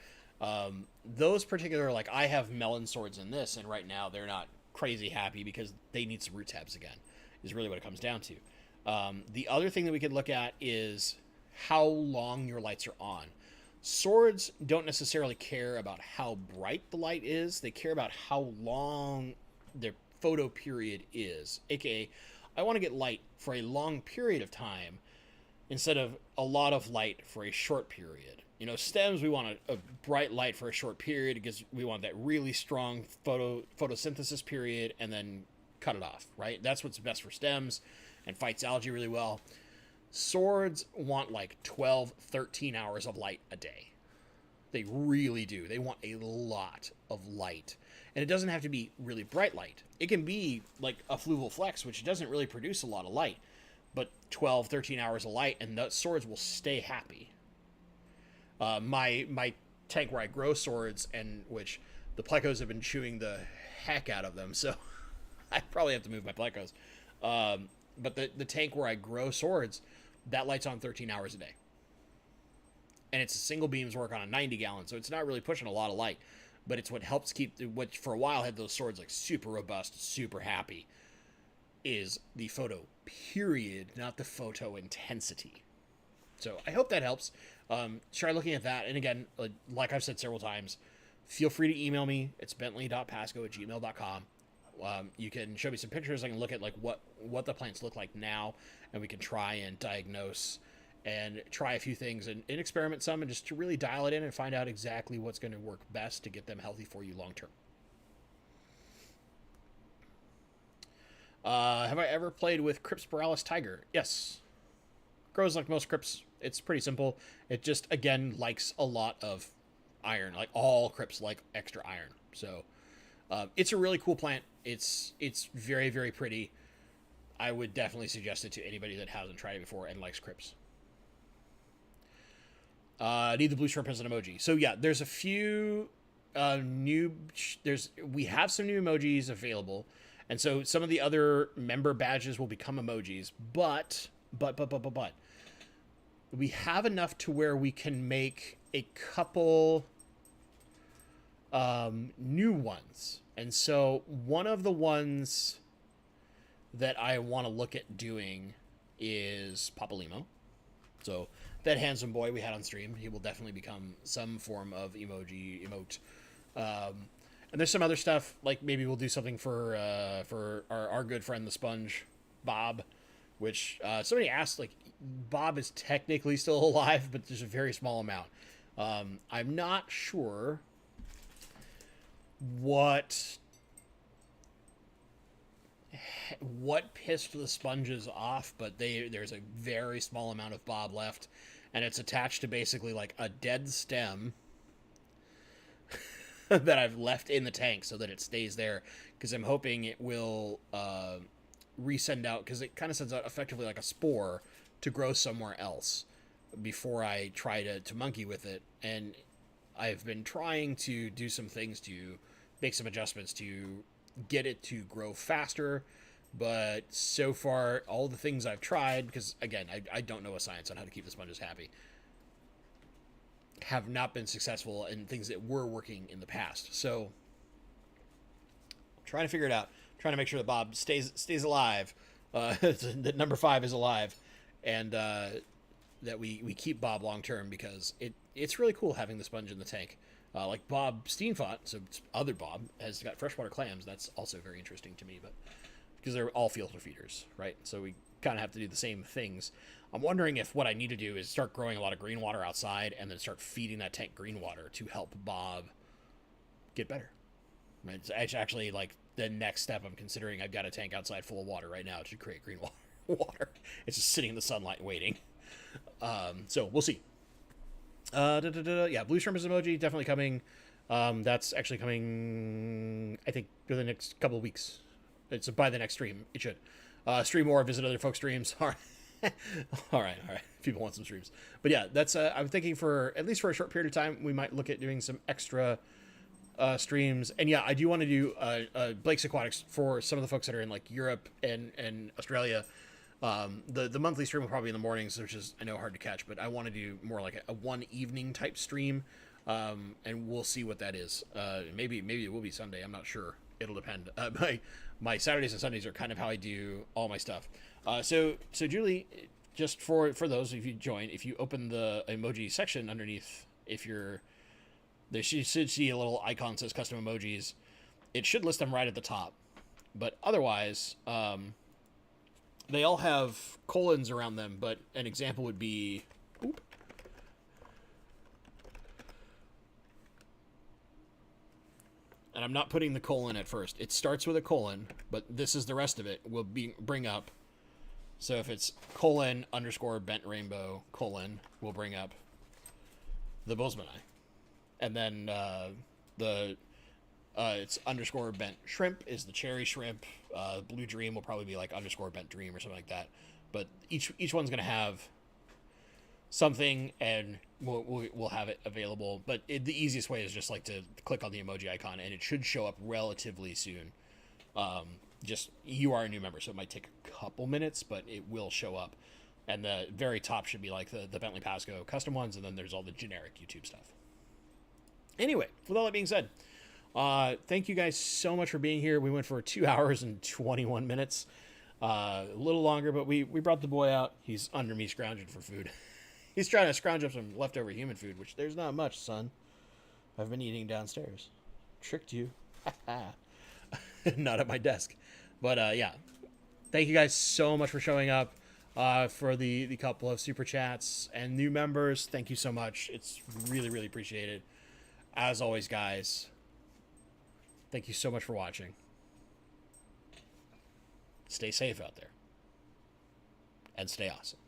Those particular, like, I have melon swords in this, and right now they're not crazy happy because they need some root tabs again. is really what it comes down to. The other thing that we could look at is how long your lights are on. Swords don't necessarily care about how bright the light is. They care about how long their photo period is. AKA, I want to get light for a long period of time instead of a lot of light for a short period. You know, stems, we want a bright light for a short period because we want that really strong photosynthesis period and then cut it off, right? That's what's best for stems and fights algae really well. Swords want like 12, 13 hours of light a day. They really do. They want a lot of light. And it doesn't have to be really bright light. It can be like a fluval flex, which doesn't really produce a lot of light. But 12, 13 hours of light, and the swords will stay happy. My tank where I grow swords, and which the plecos have been chewing the heck out of them, so I probably have to move my plecos. But the tank where I grow swords, that light's on 13 hours a day. And it's a single beams work on a 90 gallon, so it's not really pushing a lot of light. But it's what helps keep, what for a while had those swords like super robust, super happy, is the photo period, not the photo intensity. So I hope that helps. Try looking at that. And again, like I've said several times, feel free to email me. It's bentley.pasco@gmail.com. You can show me some pictures. I can look at like what the plants look like now, and we can try and diagnose and try a few things and experiment some, and just to really dial it in and find out exactly what's going to work best to get them healthy for you long term. Have I ever played with Cryptspiralis Tiger? Yes. Grows like most crypts. It's pretty simple. It just, again, likes a lot of iron. Like all crypts like extra iron. So it's a really cool plant. It's very, very pretty. I would definitely suggest it to anybody that hasn't tried it before and likes crypts. Need the blue shrimp as an emoji. So yeah, there's a few we have some new emojis available. And so some of the other member badges will become emojis, but we have enough to where we can make a couple new ones. And so one of the ones that I want to look at doing is Papalimo. So that handsome boy we had on stream, he will definitely become some form of emote. And there's some other stuff, like maybe we'll do something for our good friend the Sponge, Bob, which somebody asked, like, Bob is technically still alive, but there's a very small amount. I'm not sure what pissed the Sponges off, but there's a very small amount of Bob left, and it's attached to basically like a dead stem that I've left in the tank so that it stays there, because I'm hoping it will resend out, because it kind of sends out effectively like a spore to grow somewhere else before I try to monkey with it. And I've been trying to do some things to make some adjustments to get it to grow faster, but so far all the things I've tried, because again I don't know a science on how to keep the sponges happy, have not been successful in things that were working in the past. So I'm trying to figure it out, trying to make sure that Bob stays alive, that number 5 is alive, and that we keep Bob long term, because it's really cool having the sponge in the tank. Like Bob Steenfot, so other Bob, has got freshwater clams. That's also very interesting to me, but because they're all filter feeders, right? So we kind of have to do the same things. I'm wondering if what I need to do is start growing a lot of green water outside and then start feeding that tank green water to help Bob get better. Right? It's actually like the next step I'm considering. I've got a tank outside full of water right now to create green water. It's just sitting in the sunlight waiting. So we'll see. Yeah, blue shrimp is emoji definitely coming. That's actually coming, I think, for the next couple of weeks. It's by the next stream. It should. Stream more, visit other folks' streams. All right. all right. People want some streams. But yeah, that's, I'm thinking for, at least for a short period of time, we might look at doing some extra streams. And yeah, I do want to do Blake's Aquatics for some of the folks that are in like Europe and Australia. The monthly stream will probably be in the mornings, which is, I know, hard to catch, but I want to do more like a one evening type stream. And we'll see what that is. Maybe it will be Sunday. I'm not sure. It'll depend. my Saturdays and Sundays are kind of how I do all my stuff. So Julie, just for those if you join, if you open the emoji section underneath, if you're there, you should see a little icon that says custom emojis. It should list them right at the top, but otherwise, they all have colons around them. But an example would be, oop, and I'm not putting the colon at first. It starts with a colon, but this is the rest of it. Will bring up. So if it's colon underscore bent rainbow colon, we'll bring up the Bozeman eye. And then it's underscore bent shrimp is the cherry shrimp. Blue dream will probably be like underscore bent dream or something like that. But each one's going to have something, and we'll have it available. But the easiest way is just like to click on the emoji icon, and it should show up relatively soon. Just you are a new member, so it might take a couple minutes, but it will show up. And the very top should be like the Bentley Pasco custom ones, and then there's all the generic YouTube stuff. Anyway, with all that being said, thank you guys so much for being here. We went for 2 hours and 21 minutes. A little longer, but we brought the boy out. He's under me scrounging for food. He's trying to scrounge up some leftover human food, which there's not much, son. I've been eating downstairs. Tricked you. Not at my desk. But yeah, thank you guys so much for showing up. For the couple of super chats and new members, thank you so much. It's really, really appreciated. As always, guys, thank you so much for watching. Stay safe out there. And stay awesome.